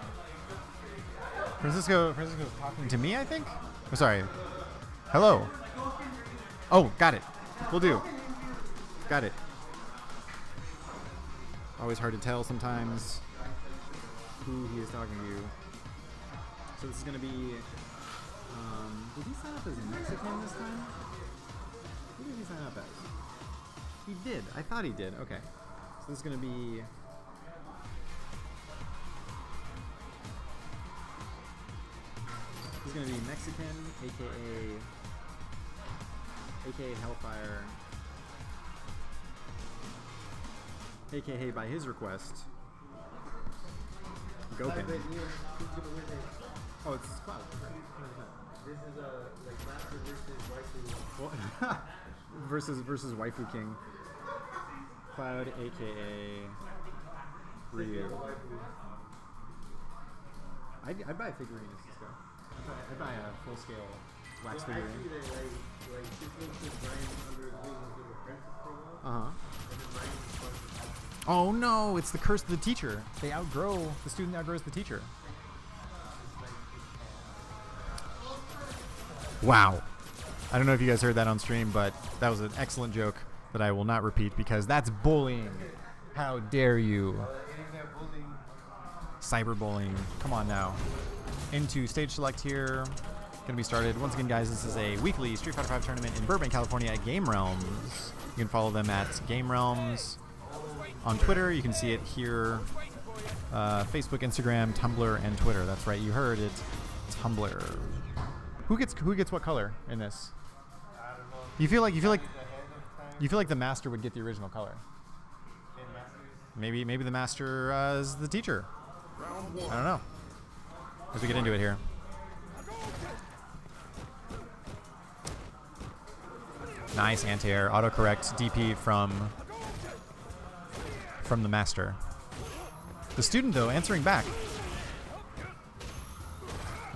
Francisco's talking to me, I think. Oh, sorry. Hello. Oh, got it. Will do. Got it. Always hard to tell sometimes who he is talking to. So this is going to be... did he sign up as Mexican this time? Who did he sign up as? He did. I thought he did. Okay. So this is going to be... He's going to be Mexican, aka Hellfire, aka by his request, Gopin. Oh, it's Cloud. This is like Master versus waifu. versus Waifu King. Cloud, aka Ryu. I'd buy a figurine of Cisco. I'd buy a full-scale wax figurine. Oh no, it's the curse of the teacher. The student outgrows the teacher. Wow. I don't know if you guys heard that on stream, but that was an excellent joke that I will not repeat because that's bullying. How dare you? Cyberbullying. Come on now. Into stage select here. Gonna be started. Once again, guys, this is a weekly Street Fighter V tournament in Burbank, California at Game Realms. You can follow them at Game Realms on Twitter. You can see it here. Facebook, Instagram, Tumblr, and Twitter. That's right, you heard it. Tumblr. Who gets what color in this? You feel like the master would get the original color. Maybe the master is the teacher. I don't know. As we get into it here. Nice anti-air, autocorrect DP from the master. The student though answering back.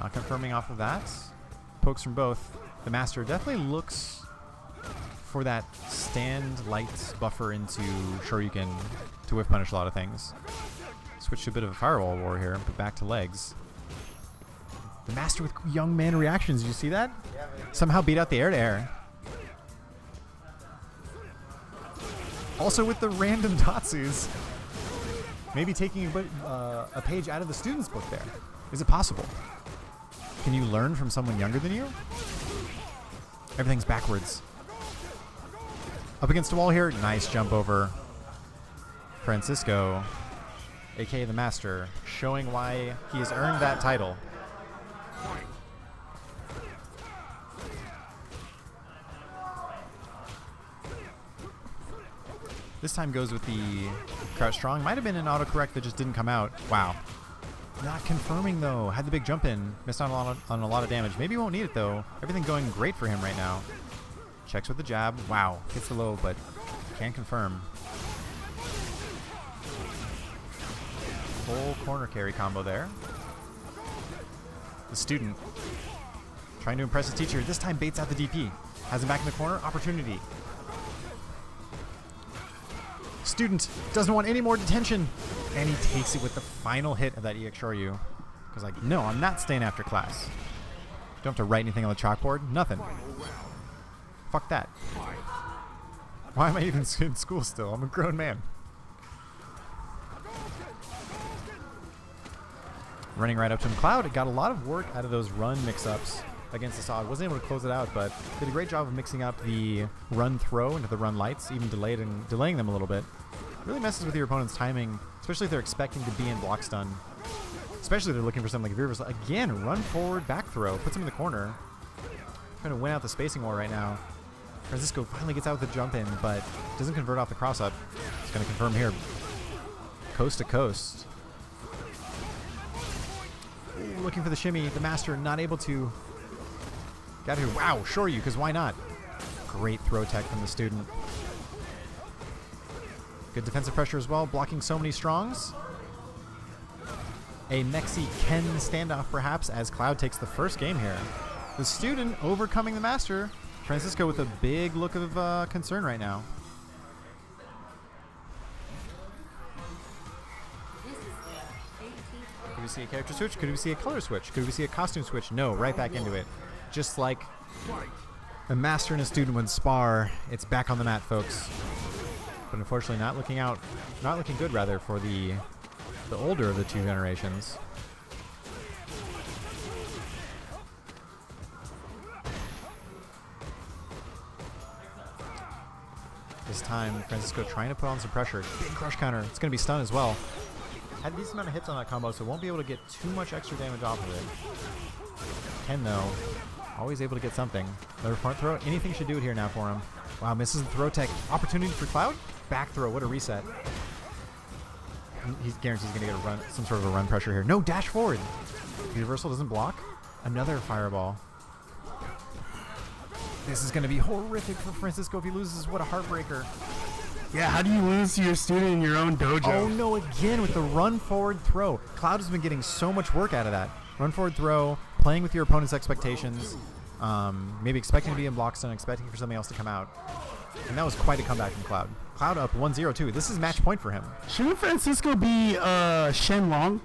Not confirming off of that. pokes from both. The Master definitely looks for that stand light buffer into Shoryuken to whiff punish a lot of things. Switch to a bit of a firewall war here, but back to legs. The Master with young man reactions. Did you see that? Somehow beat out the air to air. Also with the random Tatsus. Maybe taking a page out of the student's book there. Is it possible? Can you learn from someone younger than you? Everything's backwards. Up against the wall here. Nice jump over. Francisco, aka the Master, showing why he has earned that title. This time goes with the crouch strong. Might have been an autocorrect that just didn't come out. Wow. Not confirming though. Had the big jump in. Missed on a lot of damage. Maybe he won't need it though. Everything going great for him right now. Checks with the jab. Wow. Hits the low, but can't confirm. Full corner carry combo there. The student trying to impress his teacher. This time baits out the DP. Has him back in the corner. Opportunity. Student doesn't want any more detention. And he takes it with the final hit of that EX Shoryu. Because like, no, I'm not staying after class. Don't have to write anything on the chalkboard. Nothing. Fuck that. Why am I even in school still? I'm a grown man. Running right up to him. Cloud got a lot of work out of those run mix-ups against Assad. Wasn't able to close it out, but did a great job of mixing up the run throw into the run lights, even delaying them a little bit. Really messes with your opponent's timing, especially if they're expecting to be in block stun. Especially if they're looking for something like Gear Xrd. Again, run forward, back throw, puts him in the corner. Trying to win out the spacing war right now. Francisco finally gets out with the jump in, but doesn't convert off the cross up. It's going to confirm here. Coast to coast. Ooh, looking for the shimmy. The Master not able to. Got here. Wow, Shoryu, because why not? Great throw tech from the student. Good defensive pressure as well, blocking so many strongs. A Mexi Ken standoff perhaps as Cloud takes the first game here. The student overcoming the Master. Francisco with a big look of concern right now. Could we see a character switch? Could we see a color switch? Could we see a costume switch? No, right back into it. Just like a Master and a student would spar, it's back on the mat, folks. But unfortunately not looking good rather for the older of the two generations. This time Francisco trying to put on some pressure. Big crush counter. It's going to be stun as well. Had a decent amount of hits on that combo, so won't be able to get too much extra damage off of it. Ken though, always able to get something. Another front throw. Anything should do it here now for him. Wow, misses the throw tech. Opportunity for Cloud. Back throw. What a reset. He guarantees he's going to get a run, some sort of a run pressure here. No, dash forward. Universal doesn't block. Another fireball. This is going to be horrific for Francisco if he loses. What a heartbreaker. Yeah, how do you lose to your student in your own dojo? Oh no, again with the run forward throw. Cloud has been getting so much work out of that. Run forward throw, playing with your opponent's expectations, maybe expecting to be in block stun, expecting for something else to come out. And that was quite a comeback from Cloud. Cloud up 1-0 too. This is match point for him. Shouldn't Francisco be Shenlong?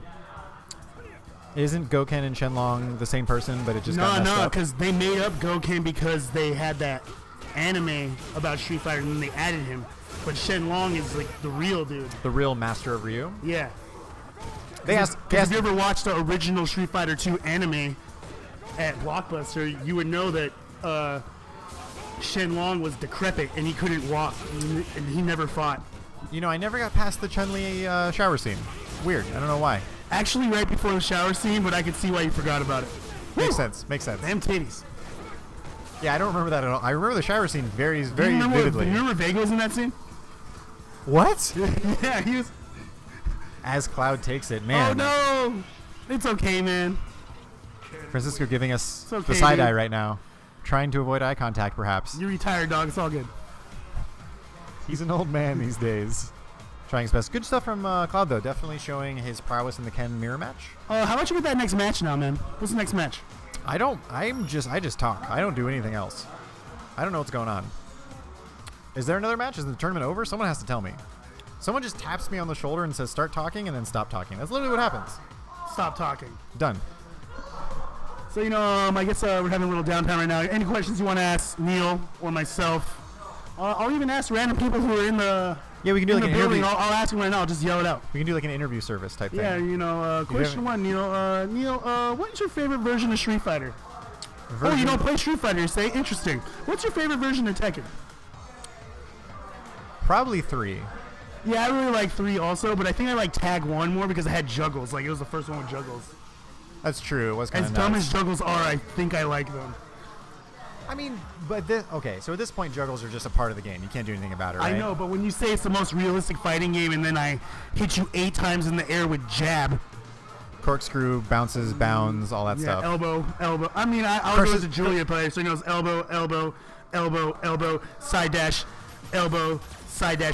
Isn't Goken and Shenlong the same person, but it just got messed up? No, because they made up Goken because they had that anime about Street Fighter and then they added him. But Shenlong is like the real dude. The real master of Ryu? Yeah. If you ever watched the original Street Fighter 2 anime at Blockbuster, you would know that Shenlong was decrepit and he couldn't walk and he never fought. You know, I never got past the Chun-Li shower scene. Weird. I don't know why. Actually, right before the shower scene, but I could see why you forgot about it. Makes sense. Makes sense. Damn titties. Yeah, I don't remember that at all. I remember the shower scene very vividly. You remember Vega was in that scene? What? Yeah, he was. As Cloud takes it, man. Oh no! It's okay, man. Francisco giving us okay, the side dude. eye right now. Trying to avoid eye contact, perhaps. You're retired, dog. It's all good. He's an old man these days. Trying his best. Good stuff from Cloud, though. Definitely showing his prowess in the Ken mirror match. How about you get that next match now, man? What's the next match? I just talk. I don't do anything else. I don't know what's going on. Is there another match? Is the tournament over? Someone has to tell me. Someone just taps me on the shoulder and says start talking and then stop talking. That's literally what happens. Stop talking. Done. So, I guess we're having a little downtime right now. Any questions you want to ask Neil or myself? I'll even ask random people who are in the Yeah, we can do like an building. interview. I'll ask them right now. I'll just yell it out. We can do like an interview service type thing. Yeah, question one, Neil. Neil, what's your favorite version of Street Fighter? Oh, you don't play Street Fighter. Say, interesting. What's your favorite version of Tekken? Probably 3. Yeah, I really like 3 also, but I think I like Tag 1 more because it had juggles. Like, it was the first one with juggles. That's true. It was kind As of dumb as juggles are, I think I like them. I mean, but okay, so at this point, juggles are just a part of the game. You can't do anything about it, right? I know, but when you say it's the most realistic fighting game and then I hit you 8 times in the air with jab. Corkscrew, bounces, bounds, all that stuff. Elbow. I mean, I'll go to Julia player, so he knows elbow, side dash,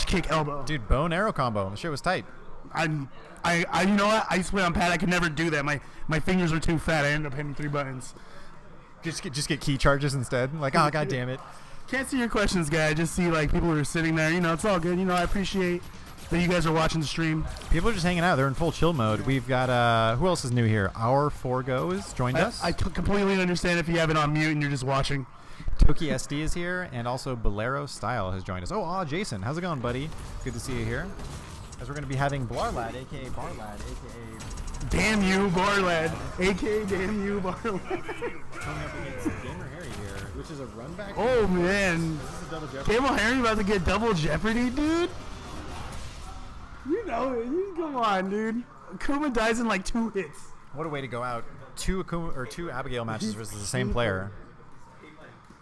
kick, elbow. Dude, bow and arrow combo. The shit was tight. I you know what? I used to play on pad. I could never do that. My fingers were too fat. I ended up hitting 3 buttons. Just get key charges instead. Like, oh, god damn it. Can't see your questions, guy. I just see like people who are sitting there. It's all good. I appreciate that you guys are watching the stream. People are just hanging out. They're in full chill mode. We've got, who else is new here? Our Forgoes joined us. I completely understand if you have it on mute and you're just watching. Toki SD is here, and also Bolero Style has joined us. Oh, Jason. How's it going, buddy? Good to see you here. As we're going to be having Blarlad, a.k.a. Barlad, a.k.a. Damn you, Barlad, a.k.a. Damn you, Barlad. Coming up against Gamer Harry here, which is a run back. Oh, man. This is a double Jeopardy. Gamer Harry about to get double Jeopardy, dude? You know it. Come on, dude. Akuma dies in like 2 hits. What a way to go out. 2 Abigail matches versus the same player.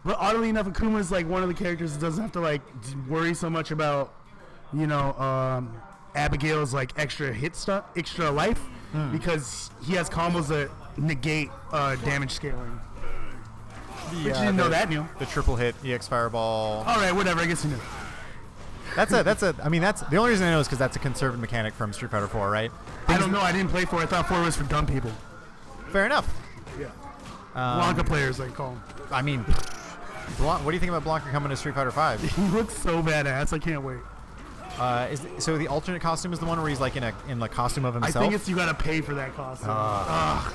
But oddly enough, Akuma is like one of the characters that doesn't have to like worry so much about, Abigail's like extra hit stuff, extra life, because he has combos that negate damage scaling. But you didn't know that, Neil. The triple hit EX Fireball. All right, whatever. I guess you knew. That's the only reason I know is because that's a conserved mechanic from Street Fighter 4, right? I don't know. I didn't play 4. I thought 4 was for dumb people. Fair enough. Yeah. Blanca players, they call him. I mean, what do you think about Blanca coming to Street Fighter 5? He looks so badass. I can't wait. So the alternate costume is the one where he's like in the costume of himself? I think it's you gotta pay for that costume.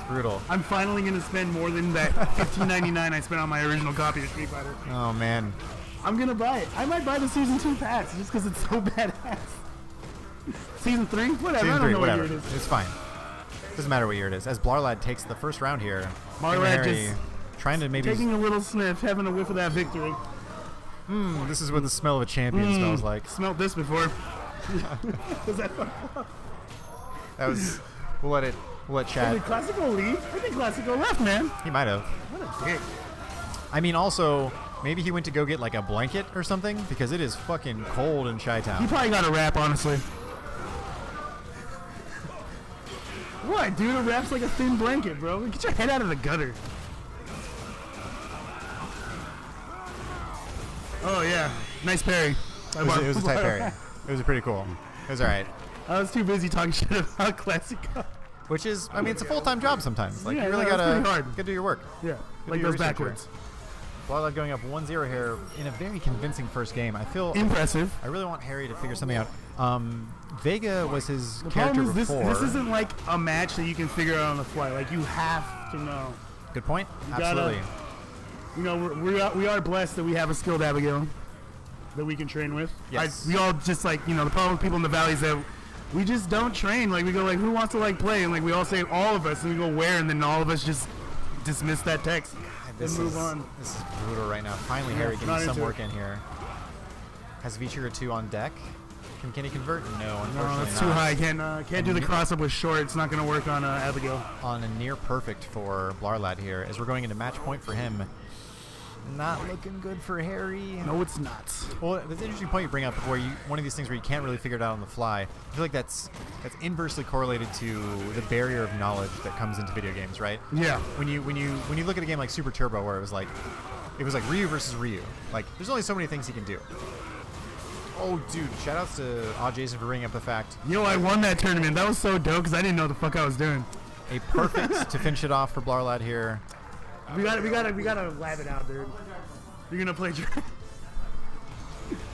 Brutal. I'm finally gonna spend more than that $15.99 I spent on my original copy of Street Fighter. Oh man. I'm gonna buy it. I might buy the Season 2 pass just because it's so badass. Season 3? Whatever. Season I don't 3, know whatever. what year it is. It's fine. Doesn't matter what year it is. As Blarlad takes the first round here. Blarlad just trying to maybe taking a little sniff, having a whiff of that victory. This is what the smell of a champion smells like. Smelled this before. Was that We'll let Chad. Did Classico leave? I think Classico left, man. He might have. What a dick. I mean, also, maybe he went to go get like a blanket or something because it is fucking cold in He Chi-Town. probably got a wrap, honestly. What, dude? A wrap's like a thin blanket, bro. Get your head out of the gutter. Oh, yeah. Nice parry. It was a tight parry. It was pretty cool. It was alright. I was too busy talking shit about Classico. Which is, I mean, it's a full-time job sometimes. Like, Yeah, you really no, it's pretty gotta hard. do your work. Yeah, do like your those research backwards. Blarlad going up 1-0 here in a very convincing first game. I feel Impressive. I really want Harry to figure something out. Vega was his The character problem is before. this isn't like a match that you can figure out on the fly. Like, you have to know. Good point. gotta- Absolutely. You know, we are blessed that we have a skilled Abigail that we can train with. Yes. We all just like, the problem with people in the valley is that we just don't train. Like, we go like, who wants to like play? And like, we all say all of us, and we go where, and then all of us just dismiss that text and move on. This is brutal right now. Finally, Yeah, Harry not getting some into work it. in here. Has V-Trigger 2 on deck. Can he convert? No, unfortunately No, that's too not. high. Can't do the cross up with short. It's not going to work on Abigail. On a near perfect for Blarlad here, as we're going into match point for him. Not looking good for Harry. No, it's not. Well, that's an interesting point you bring up, where one of these things where you can't really figure it out on the fly. I feel like that's inversely correlated to the barrier of knowledge that comes into video games, right? Yeah. When you look at a game like Super Turbo, where it was like Ryu versus Ryu. Like, there's only so many things he can do. Oh, dude! Shoutouts to Jason for bringing up the fact. Yo, I won that tournament. That was so dope because I didn't know what the fuck I was doing. A perfect to finish it off for Blarlad here. We gotta lab it out, dude. You're gonna play Dragon.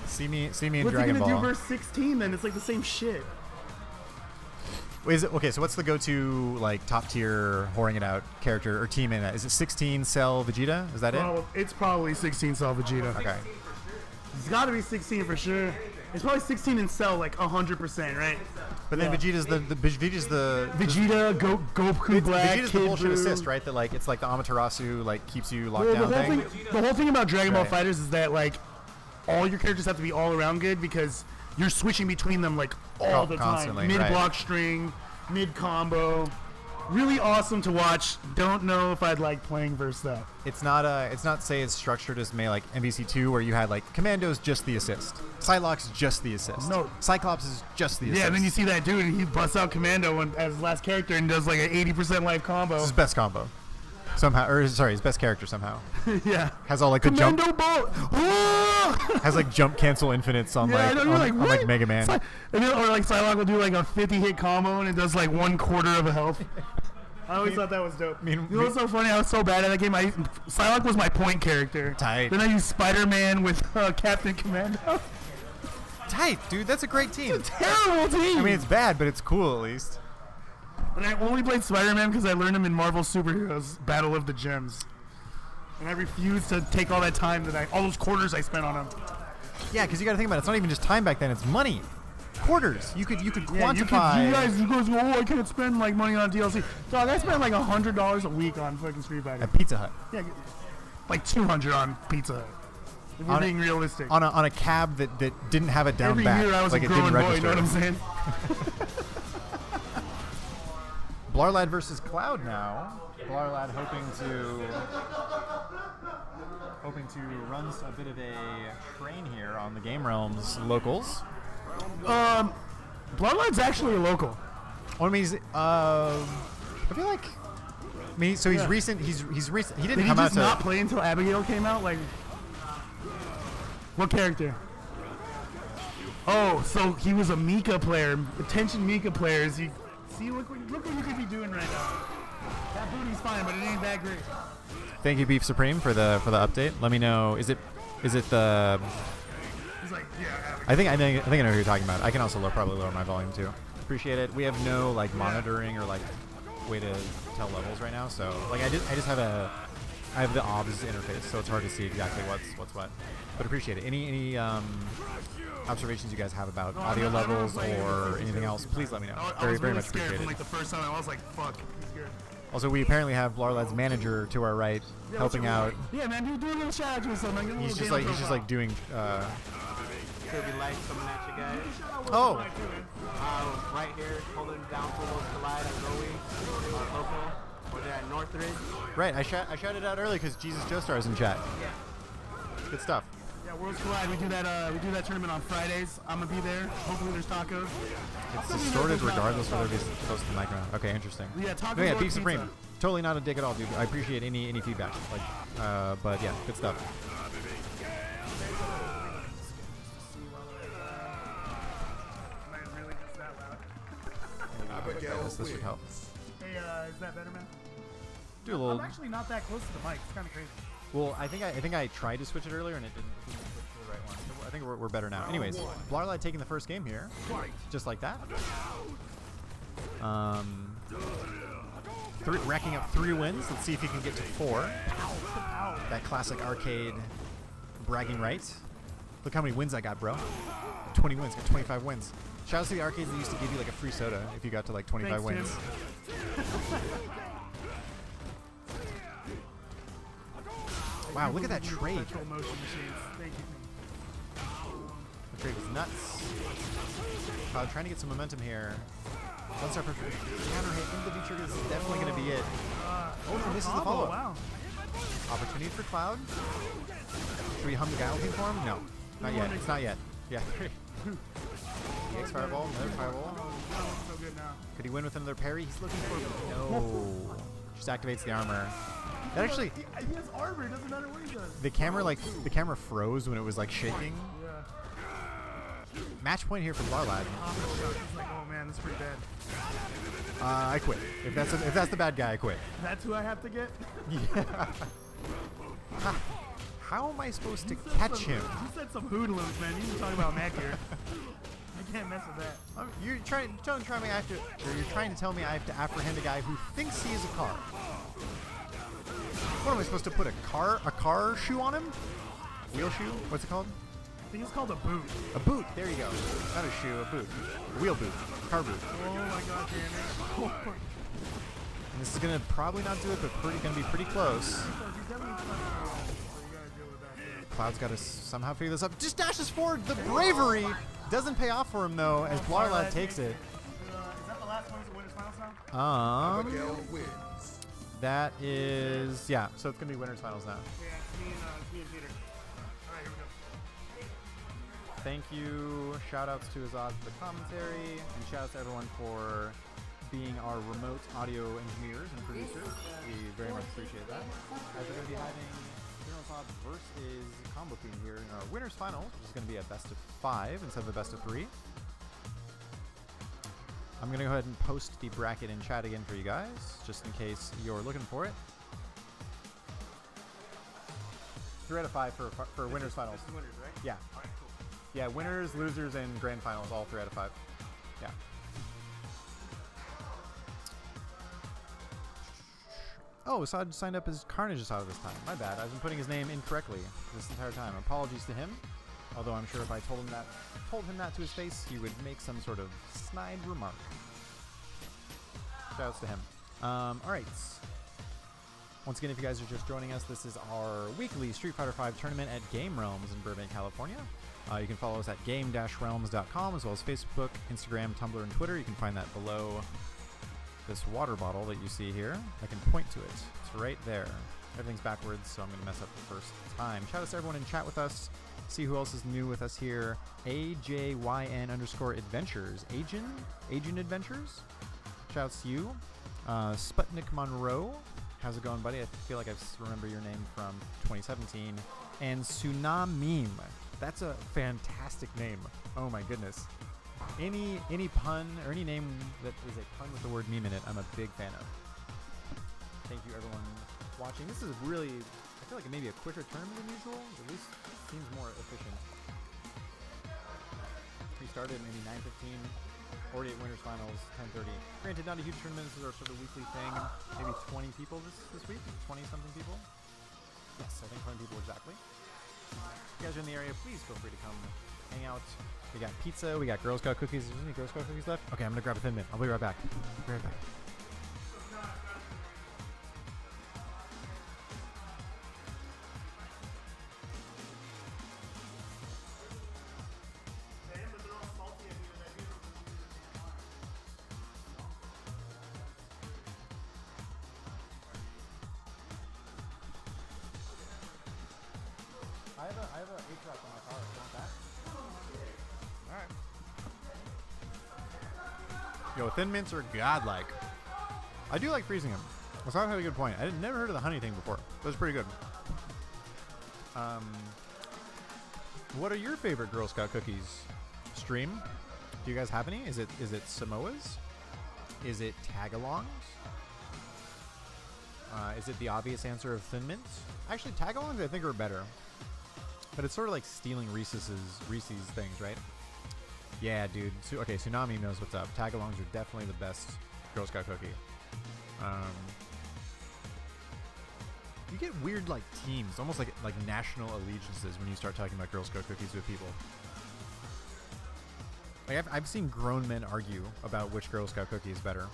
See me in What's he Dragon gonna Ball. do verse 16 then? It's like the same shit. Wait, is it okay? So what's the go-to like top tier whoring it out character or team in that? Is it 16 Cell Vegeta? Is that it? It's probably 16 Cell Vegeta. Okay. It's gotta be 16 for sure. It's probably 16 in Cell, like 100%, right? But then Vegeta's the Vegeta, Goku Black, Vegeta's the Kid bullshit Buu. assist, right? That like it's like the Amaterasu like keeps you locked down thing. The whole thing about Dragon Ball Right. Fighters is that like all your characters have to be all around good because you're switching between them like all the time. Constantly, Mid right. block string, mid combo. Really awesome to watch. Don't know if I'd like playing versus that. It's not say it's structured as like MVC2 where you had like Commando's just the assist, Psylocke's just the assist, No. Cyclops is just the assist. Yeah, and then you see that dude and he busts out Commando as his last character and does like an 80% life combo. It's his best combo somehow, or sorry, his best character somehow. Yeah. Has all like the Commando jump, ball. has like jump cancel infinites on Yeah, I know, you're on what? like Mega Man. And then, or like Psylocke will do like a 50 hit combo and it does like 1/4 of a health. I always thought that was dope. You know what's so funny? I was so bad at that game. Psylocke was my point character. Tight. Then I used Spider-Man with Captain Commando. Tight, dude. That's a great team. Terrible team. I mean, it's bad, but it's cool at least. And I only played Spider-Man because I learned him in Marvel Superheroes Battle of the Gems. And I refused to take all that time all those quarters I spent on him. Yeah, because you got to think about it. It's not even just time back then. It's money. Quarters. You could Yeah, quantify. you guys go, oh, I can't spend like money on DLC. Dog, I spent like $100 a week on fucking Street Fighter. At Pizza Hut. Yeah, like 200 on Pizza Hut. If we're being realistic. On a cab that didn't have a down Every back. year I was like a it didn't growing boy, you register. know what I'm saying? Blarlad versus Cloud now. Blarlad hoping to run a bit of a train here on the Game Realms locals. Bloodline's actually a local. Well, I mean, I feel like. I mean, so he's recent. He's recent. He didn't Did he come out just to. not play until Abigail came out? Like, what character? Oh, so he was a Mika player. Attention, Mika players. See, look what you could be doing right now. That booty's fine, but it ain't that great. Thank you, Beef Supreme, for the update. Let me know. Is it the? He's like, yeah. I think I know who you're talking about. I can also probably lower my volume too. Appreciate it. We have no like monitoring or like way to tell levels right now, so like I just have the OBS interface, so it's hard to see exactly what's what. But appreciate it. Any observations you guys have about audio levels or anything else, please let me know. Very much scared appreciate from, it. like the first time I was like, fuck. I'm scared. Also, we apparently have Blarlad's manager to our right, helping out. Yeah, man, do a little shout out to something. He's just like doing. Kirby Lights coming at you guys. Oh, Right here, holding down for those collide and Zoe, local, over there at Northridge. right. I shouted out earlier because Jesus Joestar is in chat. Good stuff. Yeah, Worlds Collide. We do that tournament on Fridays. I'm gonna be there. Hopefully there's tacos. It's distorted regardless whether it's close to the microphone. Okay, interesting. Yeah, tacos No, yeah, or Beef pizza. Supreme. Totally not a dick at all, dude. I appreciate any feedback. Like, but yeah, good stuff. This would help. Hey, is that better, man? Do a little. I'm actually not that close to the mic. It's kind of crazy. Well, I think I tried to switch it earlier and it didn't switch to the right one. So I think we're better now. Anyways, Blarlad taking the first game here, just like that. Racking up 3 wins. Let's see if he can get to 4. That classic arcade bragging rights. Look how many wins I got, bro. 20 wins. Got 25 wins. Shout out to the arcades that used to give you like a free soda if you got to like 25 wins. Wow, look at that trade. Virtual motion machines. Thank you. The trade was nuts. Trying to get some momentum here. One star pressure. Counter hit into the V-trigger. This is definitely going to be it. Oh, and this is the follow-up. Wow. Opportunity for Cloud. Should we hum the galloping for him? No. Not yet. It's not yet. Yeah. EX Fireball. Another Fireball. So good now. Could he win with another parry? He's looking for... No. Just activates the armor. That actually... He has armor. It doesn't matter what he does. The camera froze when it was like shaking. Yeah. match point here for Blarlad. He's like, oh man, this is pretty bad. I quit. If that's the bad guy, I quit. That's who I have to get? Yeah. How am I supposed to catch him? You said some hoodlums, man. You were talking about Mac here. I can't mess with that. You're trying to tell me I have to apprehend a guy who thinks he is a car. What am I supposed to put a car shoe on him? Wheel shoe? What's it called? I think it's called a boot. A boot. There you go. Not a shoe, a boot. A wheel boot. Car boot. Oh my god, damn it. And this is gonna probably not do it, but gonna be pretty close. Cloud's got to somehow figure this up. Just dashes forward. The bravery doesn't pay off for him though, as Blarlad takes it. Is that the last one? Is it winners finals now? That is, yeah. So it's gonna be winners finals now. Yeah, it's me and Peter. All right, here we go. Thank you. Shout outs to Azad for the commentary, and shout outs to everyone for being our remote audio engineers and producers. We very much appreciate that. As we're going to be having General Todd versus Combo Queen here in our winners finals, which is going to be a best of 5 instead of a best of 3. I'm going to go ahead and post the bracket in chat again for you guys, just in case you're looking for it. 3 out of 5 for winners finals. This is winners, right? Yeah. All right, cool. Yeah, winners, losers, and grand finals, all 3 out of 5. Yeah. Oh, Assad signed up as Carnage Assad this time. My bad. I've been putting his name incorrectly this entire time. Apologies to him. Although I'm sure if I told him that to his face, he would make some sort of snide remark. Shoutouts to him. All right. Once again, if you guys are just joining us, this is our weekly Street Fighter V tournament at Game Realms in Burbank, California. You can follow us at game-realms.com, as well as Facebook, Instagram, Tumblr, and Twitter. You can find that below this water bottle that you see here. I can point to it. It's right there. Everything's backwards, so I'm going to mess up the first time. Shout out to everyone in chat with us. See who else is new with us here. AJYN_adventures. Agent Adventures? Shouts to you. Sputnik Monroe. How's it going, buddy? I feel like I remember your name from 2017. And Tsunamime. That's a fantastic name. Oh my goodness. Any pun or any name that is a pun with the word meme in it, I'm a big fan of. Thank you, everyone watching. This is really, I feel like it may be a quicker tournament than usual. At least seems more efficient. We started at maybe 9:15. Already at winners finals, 10:30. Granted, not a huge tournament. This is our sort of weekly thing. Maybe 20 people this week. 20 something people. Yes, I think 20 people exactly. If you guys are in the area, please feel free to come hang out. We got pizza. We got Girl Scout cookies. Is there any Girl Scout cookies left? Okay, I'm gonna grab a Thin Mint. I'll be right back. Be right back. I have a 8-track on my car. Want that? Alright. Yo, Thin Mints are godlike. I do like freezing them. Well, had a good point. I never heard of the honey thing before. That was pretty good. What are your favorite Girl Scout cookies? Stream? Do you guys have any? Is it Samoas? Is it Tagalongs? Is it the obvious answer of Thin Mints? Actually, Tagalongs I think are better. But it's sort of like stealing Reese's things, right? Yeah, dude. Okay, Tsunami knows what's up. Tagalongs are definitely the best Girl Scout cookie. You get weird like teams, almost like national allegiances when you start talking about Girl Scout cookies with people. Like I've seen grown men argue about which Girl Scout cookie is better.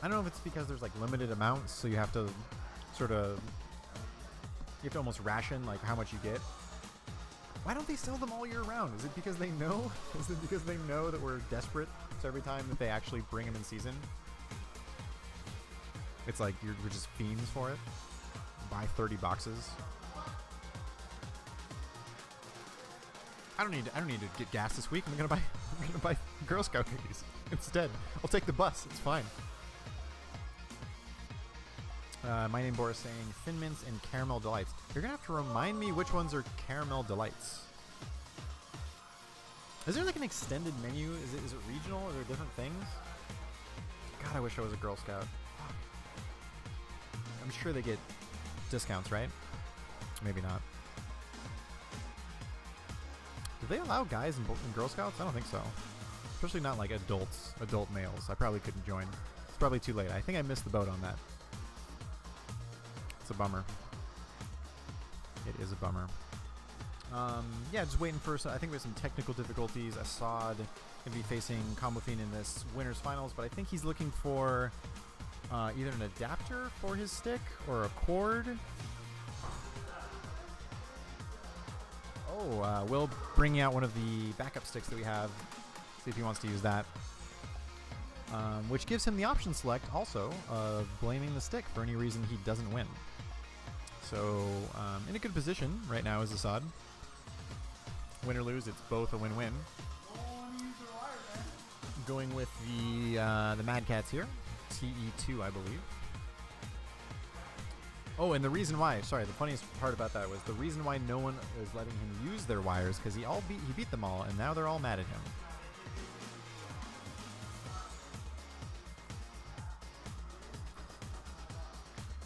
I don't know if it's because there's like limited amounts, so you have to almost ration like how much you get. Why don't they sell them all year round? Is it because they know? Is it because they know that we're desperate? So every time that they actually bring them in season, it's like we're just fiends for it. Buy 30 boxes. I don't need to get gas this week. I'm gonna buy Girl Scout cookies instead. I'll take the bus. It's fine. My name Boris saying Thin Mints and Caramel Delights. You're gonna have to remind me which ones are Caramel Delights. Is there like an extended menu? Is it regional? Are there different things? God, I wish I was a Girl Scout. I'm sure they get discounts, right? Maybe not. Do they allow guys in Girl Scouts? I don't think so. Especially not like adult males. I probably couldn't join. It's probably too late. I think I missed the boat on that. It's a bummer. It is a bummer. Yeah, just waiting for, I think with some technical difficulties. Assad going to be facing Combo Fiend in this winner's finals, but I think he's looking for either an adapter for his stick or a cord. Oh, Will bringing out one of the backup sticks that we have. See if he wants to use that. Which gives him the option select also of blaming the stick for any reason he doesn't win. So, in a good position right now is Assad. Win or lose, it's both a win-win. Going with the Mad Cats here. TE2, I believe. Oh, and the reason why, sorry, the funniest part about that was the reason why no one is letting him use their wires, because he beat them all, and now they're all mad at him.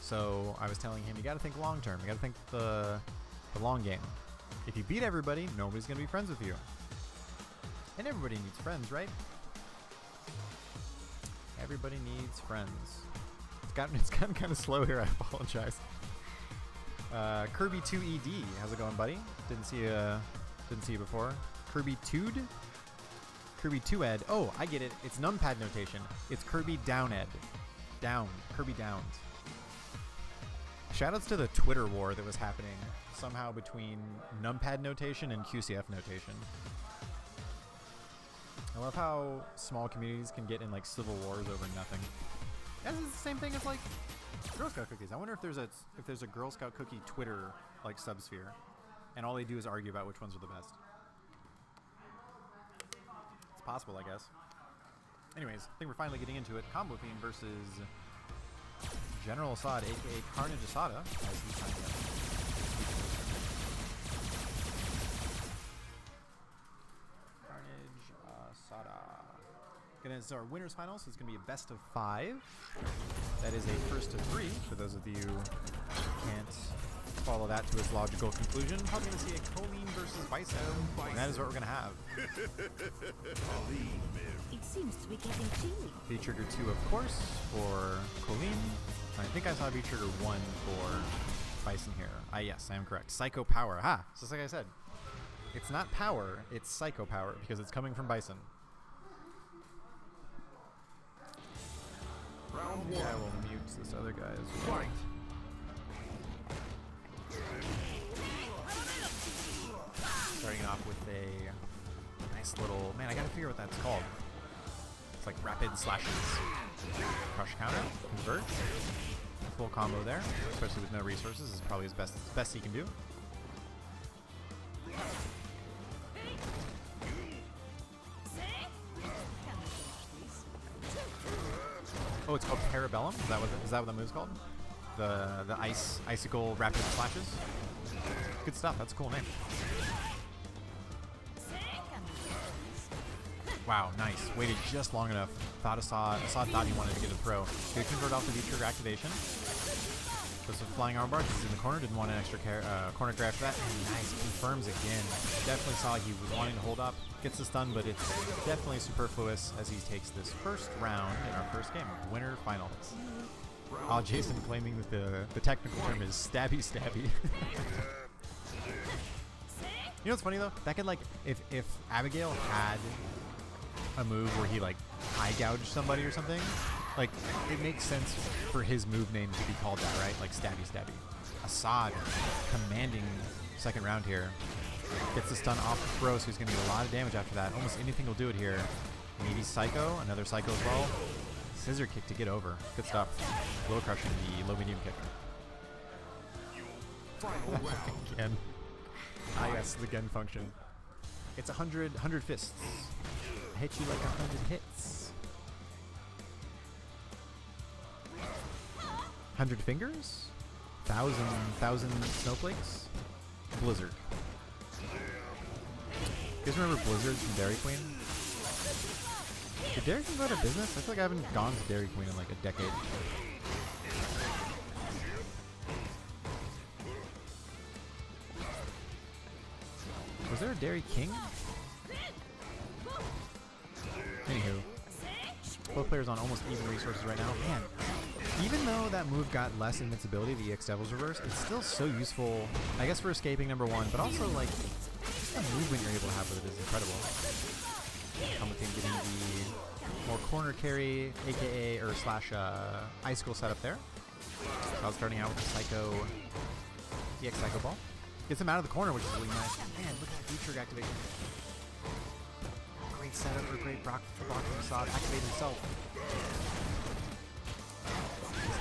So I was telling him, you got to think long term. You got to think the long game. If you beat everybody, nobody's going to be friends with you. And everybody needs friends, right? Everybody needs friends. It's gotten kind of slow here. I apologize. Kirby 2ED, how's it going, buddy? Didn't see you before. Kirby 2'd? Kirby 2ed. Oh, I get it. It's numpad notation. It's Kirby downed. Down. Kirby downed. Shoutouts to the Twitter war that was happening somehow between numpad notation and QCF notation. I love how small communities can get in like civil wars over nothing. This is the same thing as like Girl Scout cookies. I wonder if there's a Girl Scout cookie Twitter like subsphere, and all they do is argue about which ones are the best. It's possible, I guess. Anyways, I think we're finally getting into it. Combo Fiend versus General Assad, aka Carnage Asada, as he's trying to. Carnage Asada. So our winners finals is going to be a best of 5. That is a first of 3 for those of you who can't follow that to its logical conclusion. Probably going to see a Colleen versus Bison, and that is what we're going to have. It seems to be getting chilly. V-Trigger 2, of course, for Colleen. I think I saw V-Trigger 1 for Bison here. Yes, I am correct. Psycho Power. Just like I said. It's not power, it's Psycho Power, because it's coming from Bison. Round 1. I will mute this other guy as well. Fight. Starting off with a nice little... Man, I gotta figure out what that's called. It's like rapid slashes. Crush counter, convert. Full combo there, especially with no resources, is probably his best he can do. Oh, it's called Parabellum? Is that what the move's called? The icicle rapid slashes? Good stuff, that's a cool name. Wow, nice. Waited just long enough. Assad thought he wanted to get a throw. Good convert off the V-Trigger activation. Goes with flying armbar, he's in the corner, didn't want an extra corner grab for that. And nice, confirms again. Definitely saw he was wanting to hold up. Gets the stun, but it's definitely superfluous as he takes this first round in our first game of winner finals. Jason claiming that the technical term is stabby stabby. You know what's funny though? That could like, if Abigail had a move where he like eye gouged somebody or something, like it makes sense for his move name to be called that, right? Like stabby stabby. Assad commanding second round here. Gets the stun off the throw, so he's going to get a lot of damage after that. Almost anything will do it here. Maybe Psycho, another Psycho as well. Scissor kick to get over. Good stuff. Low crushing the low medium kick. Again. Yes, the again function. It's 100 fists. I hit you like 100 hits. 100 fingers? 1,000 snowflakes? Blizzard. You guys remember Blizzards from Dairy Queen? Did Dairy Queen go out of business? I feel like I haven't gone to Dairy Queen in like a decade. Was there a Dairy King? Anywho, both players on almost even resources right now. Man, even though that move got less invincibility, the EX Devil's Reverse, it's still so useful, I guess, for escaping, number one, but also, like, just the movement you're able to have with it is incredible. Combo Team getting the more corner carry, aka, or slash, Icicle setup there. So I was starting out with the Psycho, EX Psycho Ball. Gets him out of the corner, which is really nice. Man, look at that Gear Xrd activation. Great setup for great block from Assad. Activate himself.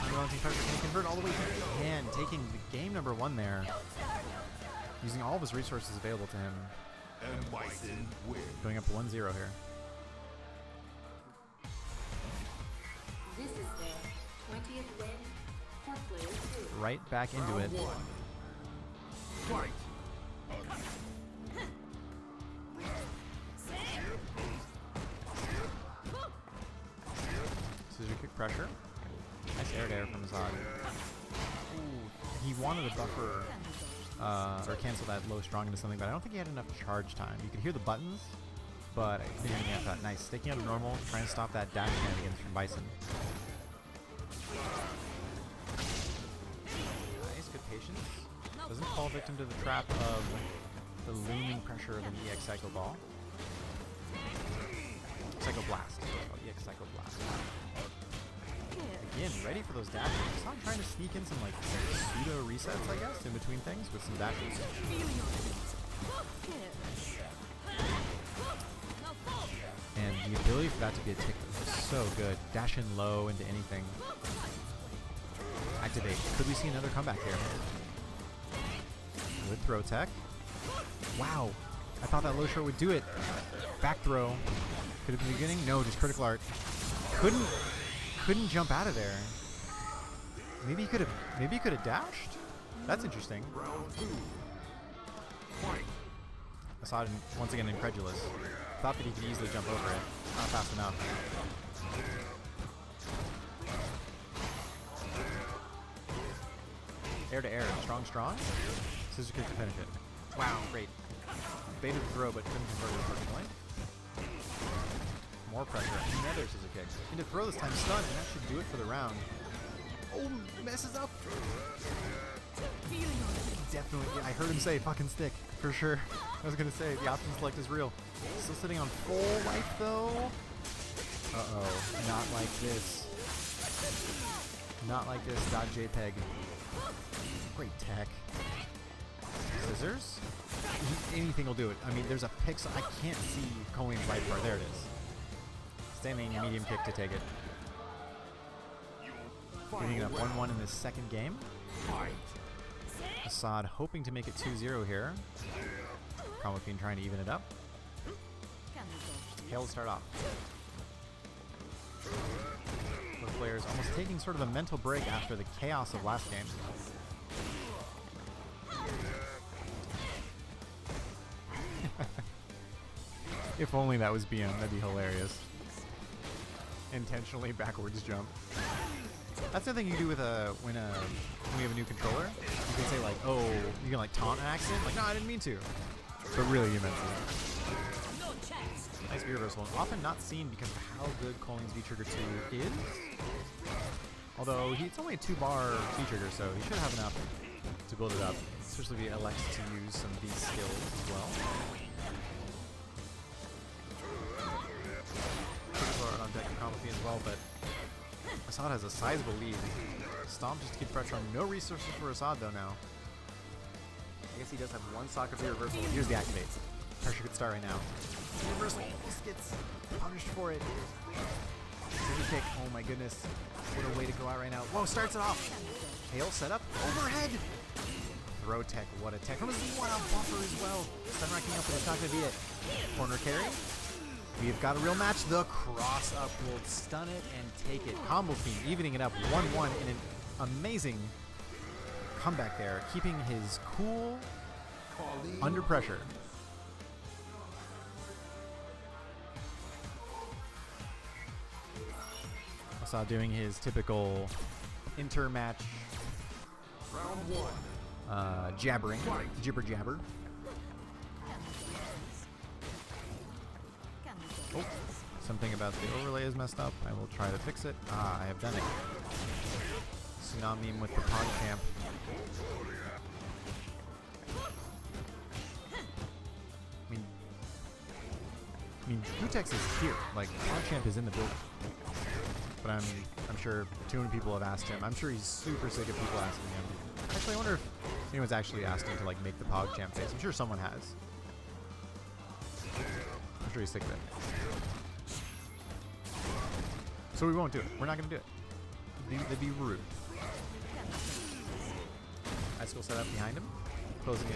Unrelenting pressure, can he convert all the way to the hand, taking the game number one there. Using all of his resources available to him. And Bison wins. Going up 1-0 here. This is their 20th win for player 2. Right back into it. Fight. Scissor kick pressure. Nice air to air from Assad. Ooh, he wanted to buffer or cancel that low strong into something, but I don't think he had enough charge time. You could hear the buttons, but I couldn't even get that. Nice. Sticking out of normal, trying to stop that dash shenanigans from Bison. Nice, good patience. Doesn't fall victim to the trap of the looming pressure of an EX Psycho Ball. Psycho Blast. EX Psycho Blast. Again, ready for those dashes. Just not trying to sneak in some like pseudo resets, I guess, in between things with some dashes. And the ability for that to be a tick is so good. Dash in low into anything. Activate. Could we see another comeback here? Good throw tech. Wow. I thought that low short would do it. Back throw. Could have been the beginning? No, just critical art. Couldn't jump out of there. Maybe he could have dashed? That's interesting. Assad once again incredulous. Thought that he could easily jump over it. Not fast enough. Air to air. Strong. Scissor kick to finish it. Wow, great. Baited the throw, but couldn't convert it to first point. More pressure. Another scissor kick. Into throw this time, stun, and that should do it for the round. Oh, messes up. Definitely, I heard him say fucking stick, for sure. I was gonna say, the option select is real. Still sitting on full life though. Uh-oh, not like this. Not like this, .jpg. Great tech. Scissors? Anything will do it. I mean, there's a pixel. I can't see Colleen's right part. There it is. Standing medium kick to take it. Getting it up 1-1 in this second game. Assad hoping to make it 2-0 here. Combo Fiend trying to even it up. Hail to start off. Both players almost taking sort of a mental break after the chaos of last game. If only that was BM, that'd be hilarious. Intentionally backwards jump. That's the thing you do with when we have a new controller. You can say like, oh, you can like taunt an accident. Like, no, I didn't mean to. But really, you meant to. Nice V reversal. Often not seen because of how good Colleen's V-Trigger 2 is. Although it's only a 2-bar V-Trigger, so he should have enough to build it up. Especially if he elects to use some of these skills as well. On deck of Combo Fiend as well, but Assad has a sizable lead. Stomp just to keep pressure on. No resources for Assad though now. I guess he does have one socket for reversal. Here's the activate. Pressure could start right now. Reversal. Just gets punished for it. Scissor kick. Oh my goodness. What a way to go out right now. Whoa, starts it off. Hail set up. Overhead. Throw tech. What a tech. From his one-out buffer as well. Stun racking up, but it's not going to be it. Corner carry. We've got a real match. The cross up will stun it and take it. Combo Fiend evening it up 1-1 in an amazing comeback there, keeping his cool under pressure. Assad doing his typical inter-match Round one. jabbering, jibber jabber. Oh, something about the overlay is messed up. I will try to fix it. Ah, I have done it. Tsunami with the PogChamp. I mean, Gutex is here. Like, PogChamp is in the building. But I'm sure too many people have asked him. I'm sure he's super sick of people asking him. Actually, I wonder if anyone's actually asked him to like make the PogChamp face. I'm sure someone has. I'm sure he's sick of it. So we won't do it. We're not going to do it. That'd be rude. Ice Skull set up behind him, closing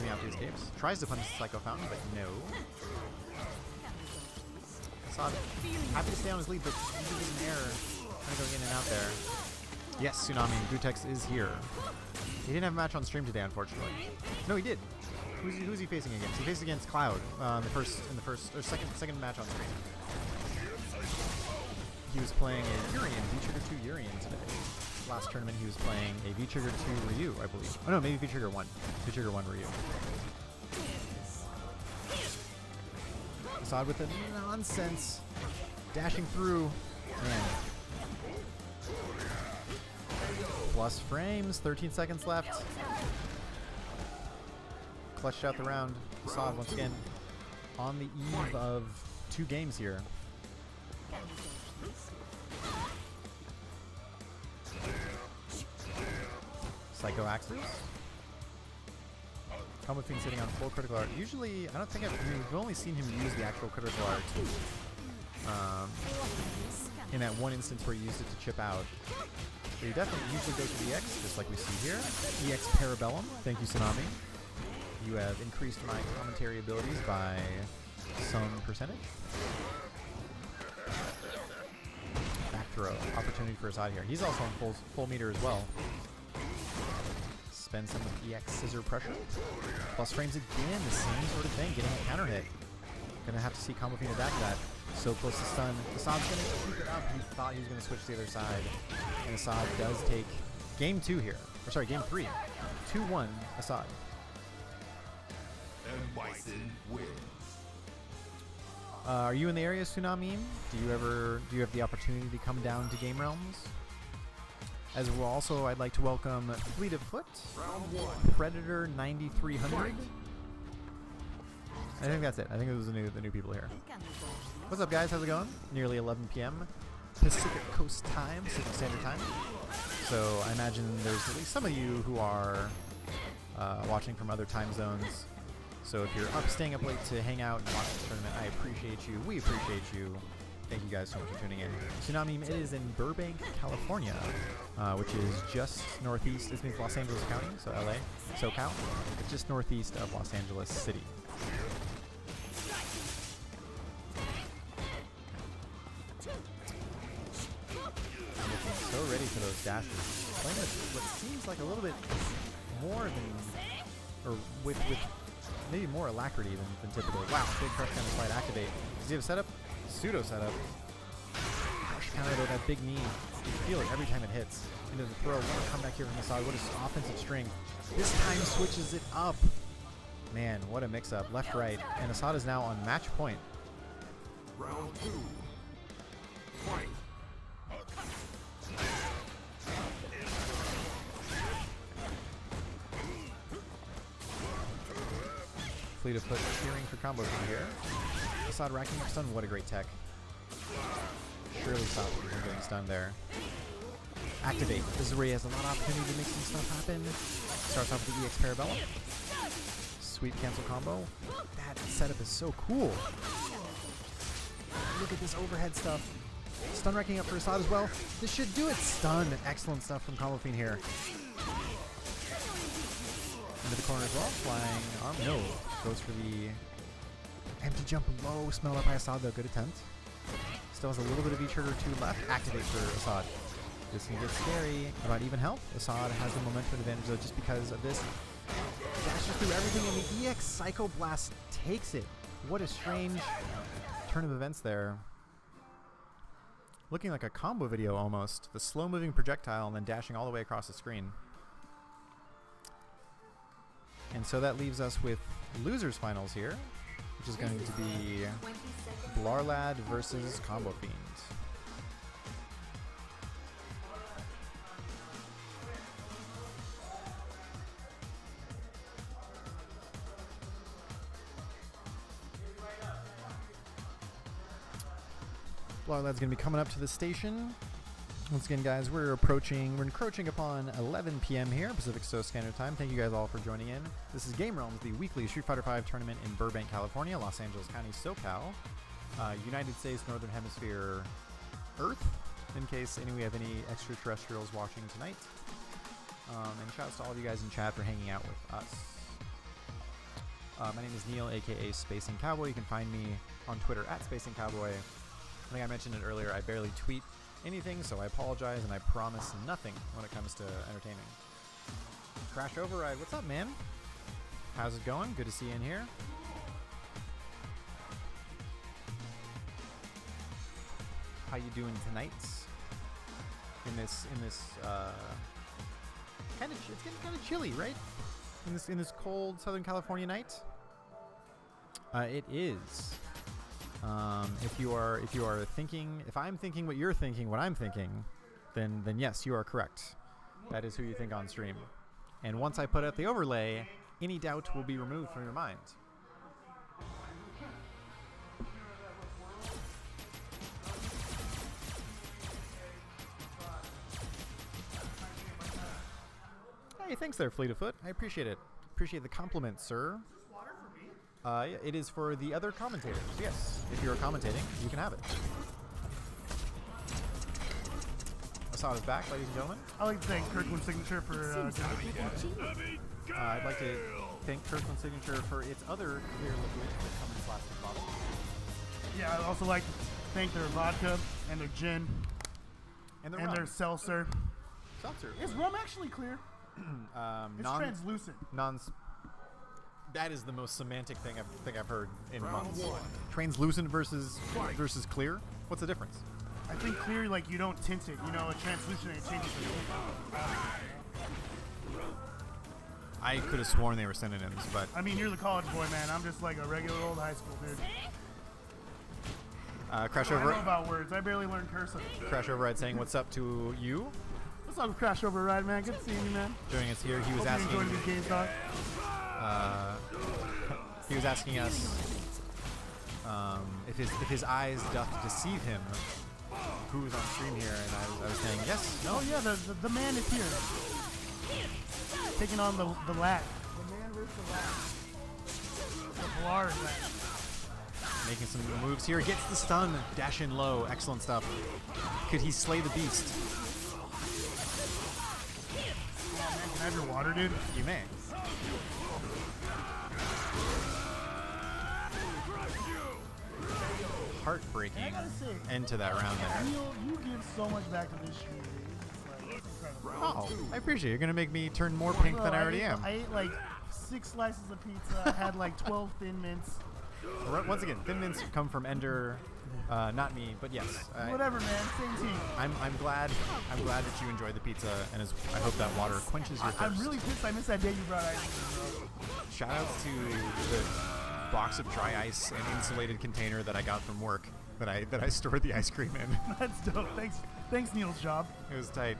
out the escapes. Tries to punish the Psycho Fountain, but no. Assad happy to stay on his lead, but he's in error. Kind of going in and out there. Yes, Tsunami. Gutex is here. He didn't have a match on stream today, unfortunately. No, he did. Who's he facing against? He faced against Cloud in the second match on stream. He was playing a Urian, V-Trigger 2 Urian today. Last tournament he was playing a V-Trigger 2 Ryu, I believe. Oh no, maybe V-Trigger 1. V-Trigger 1 Ryu. Assad with the nonsense. Dashing through. Man. Plus frames, 13 seconds left. Clutched out the round. Assad once again on the eve of 2 games here. Psycho Axes. Combo Fiend sitting on full critical art. Usually, I don't think we've only seen him use the actual critical art in that one instance where he used it to chip out. But he definitely usually goes for the EX, just like we see here. EX Parabellum. Thank you, Tsunami. You have increased my commentary abilities by some percentage. Back throw. Opportunity for Assad here. He's also on full meter as well. Spend some of EX scissor pressure. Plus frames again, the same sort of thing, getting a counter hit. Gonna have to see Combo Fiend adapt to that. So close to stun. Assad's gonna keep it up. He thought he was gonna switch to the other side. And Assad does take game 2 here. Or sorry, game 3. 2-1 Assad. And Bison wins. Are you in the area, Tsunami? Do you have the opportunity to come down to Game Realms? As well, also, I'd like to welcome Fleet of Foot, Round one. Predator 9300. I think that's it. I think those are the new people here. What's up, guys? How's it going? Nearly 11 p.m. Pacific Coast time, Pacific Standard Time. So I imagine there's at least some of you who are watching from other time zones. So if you're staying up late to hang out and watch the tournament, I appreciate you. We appreciate you. Thank you guys so much for tuning in. Tsunami, it is in Burbank, California, which is just northeast. This means Los Angeles County, so LA, SoCal. It's just northeast of Los Angeles City. I'm looking so ready for those dashes. Playing with what seems like a little bit more than, or with maybe more alacrity than typical. Wow, big crush counter slide activate. Does he have a setup? Pseudo setup. Crush counter though, that big knee. You feel it every time it hits. Into the throw. What a comeback here from Assad. What is offensive string? This time switches it up. Man, what a mix up. Left, right. And Assad is now on match point. Round 2. Fight. Fleet of Foot cheering for combos from here. Assad racking up stun. What a great tech. Surely stops him from getting stunned there. Activate. This is where he has a lot of opportunity to make some stuff happen. Starts off with the EX Parabellum. Sweet cancel combo. That setup is so cool. Look at this overhead stuff. Stun racking up for Assad as well. This should do it. Stun. Excellent stuff from Combo Fiend here. Into the corner as well. Flying arm. No. Goes for the empty jump low. Smelled up by Assad though. Good attempt. Still has a little bit of V-Trigger 2 left. Activate for Assad. This can get scary. About even health. Assad has the momentum advantage though just because of this. Dashes through everything and the EX Psycho Blast takes it. What a strange turn of events there. looking like a combo video almost. The slow-moving projectile and then dashing all the way across the screen. And so that leaves us with losers finals here, which is going to be Blarlad versus Combo Fiend. Blarlad's going to be coming up to the station. Once again, guys, we're encroaching upon 11 p.m. here, Pacific Standard Time. Thank you guys all for joining in. This is Game Realms, the weekly Street Fighter V tournament in Burbank, California, Los Angeles County, SoCal, United States, Northern Hemisphere, Earth, in case we have any extraterrestrials watching tonight. And shouts to all of you guys in chat for hanging out with us. My name is Neil, aka Spacing Cowboy. You can find me on Twitter at Spacing Cowboy. I think I mentioned it earlier, I barely tweet anything, so I apologize, and I promise nothing when it comes to entertaining. Crash Override, what's up, man? How's it going? Good to see you in here. How you doing tonight? In this kind of, it's getting kind of chilly, right? In this cold Southern California night. It is. If I'm thinking what you're thinking, what I'm thinking, then yes, you are correct. That is who you think on stream. And once I put out the overlay, any doubt will be removed from your mind. Hey, thanks there, Fleet of Foot. I appreciate it. Appreciate the compliment, sir. Yeah, it is for the other commentators. Yes, if you're commentating, you can have it. Assad is back, ladies and gentlemen. I'd like to thank Kirkland's Signature for I'd like to thank Kirkland's Signature for its other clear liquid that comes in plastic bottles. Yeah, I'd also like to thank their vodka and their gin And their seltzer. Seltzer. Is rum actually clear? It's translucent. That is the most semantic thing I've heard in months. Translucent versus clear. What's the difference? I think clear, like you don't tint it. You know, a translucent it changes the tint. I could have sworn they were synonyms, but I mean, you're the college boy, man. I'm just like a regular old high school dude. Crash I know Override. about words. I barely learned cursive. Crash Override saying what's up to you. What's up, Crash Override, man? Good seeing you, man. Joining us here, he was Hope you enjoyed these asking. games, dog. He was asking us if his eyes doth deceive him. Who's on stream here? And I was saying yes. Oh yeah, the man is here. Taking on the lat. The man versus the lat. The Blar is back. Making some moves here. Gets the stun. Dash in low. Excellent stuff. Could he slay the beast? Oh, man, can I have your water, dude? You may. Heartbreaking I gotta say, end to that round there. Neil, you give so much back to this stream, dude. It's incredible. Oh, I appreciate it. You're going to make me turn more pink than I already am. I ate like 6 slices of pizza. I had like 12 Thin Mints. Once again, Thin Mints come from Ender, not me, but yes. Whatever, man. Same team. I'm glad that you enjoyed the pizza, and I hope that water quenches your thirst. I'm really pissed I missed that day you brought ice cream, bro. Shout outs to the box of dry ice and insulated container that I got from work that I stored the ice cream in. That's dope. Thanks, Neil's job. It was tight.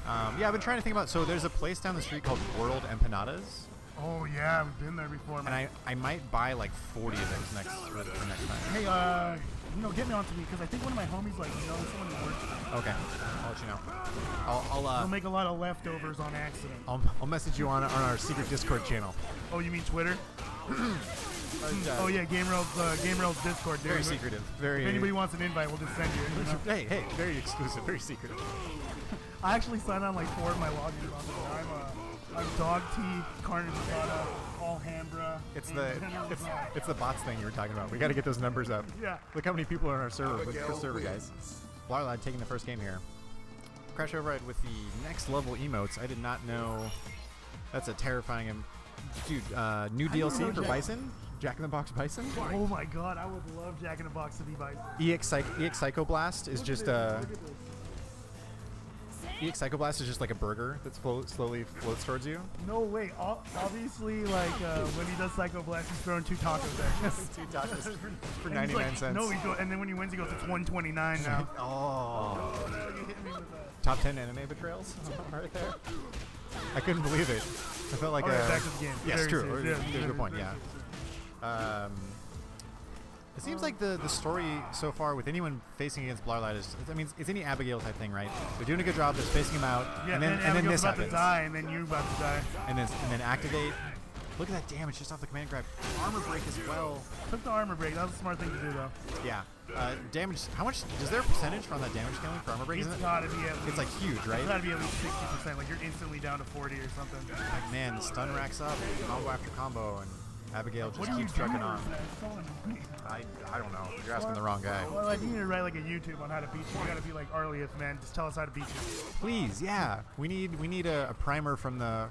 Yeah, I've been trying to think about. So there's a place down the street called World Empanadas, Oh yeah, we've been there before, man. and I might buy like 40 of those for next time. Hey, get me onto me because I think one of my homies someone who works there. Okay, I'll let you know. We'll make a lot of leftovers on accident. I'll message you on our secret Discord channel. Oh, you mean Twitter? Oh yeah, Game Rails Discord, dude. Very secretive. Very. If anybody wants an invite, we'll just send you. Hey, very exclusive. Very secretive. I actually signed on like 4 of my logins on there. I'm Dog Teeth, Carnage Butter, Alhambra. It's the bots thing you were talking about. We got to get those numbers up. Yeah. Look how many people are on our server. Look at the server, guys. Blarlad taking the first game here. Crash Override with the next level emotes. I did not know. That's a terrifying. Dude, new DLC for Bison. Jack in the Box Bison? Oh my god, I would love Jack in the Box to be Bison. EX Psychoblast is just EX Psychoblast is just like a burger that slowly floats towards you. No way. Obviously, like when he does Psycho Blast, he's throwing 2 tacos there. 2 tacos for And 99 like, cents. No, and then when he wins, he goes, it's 129 now. Oh. No, you hit me with that. Top 10 anime betrayals right there. I couldn't believe it. I felt like back to the game. Yes, Very true. serious. Yeah, There's a good point. Yeah. It seems like the story so far with anyone facing against Blarlight is, I mean, it's any Abigail type thing, right? They're doing a good job. They're spacing him out, Yeah, and then Abigail's this about happens, to die, and then you're about to die. and then activate. Look at that damage just off the command grab. Armor break as well. Took the armor break. That was a smart thing to do, though. Yeah. Damage. How much? Is there a percentage on that damage scaling for armor break? It's Isn't it? gotta be at least. It's like huge, It's right? gotta be at least 60%. Like you're instantly down to 40 or something. Like, man, the stun racks up, combo after combo, and Abigail just What do you keeps do? trucking on. That's so annoying. I don't know. You're asking the wrong guy. Well, like you need to write like a YouTube on how to beat you. You gotta be like Arlieth, man. Just tell us how to beat you. Please, yeah. We need a primer from the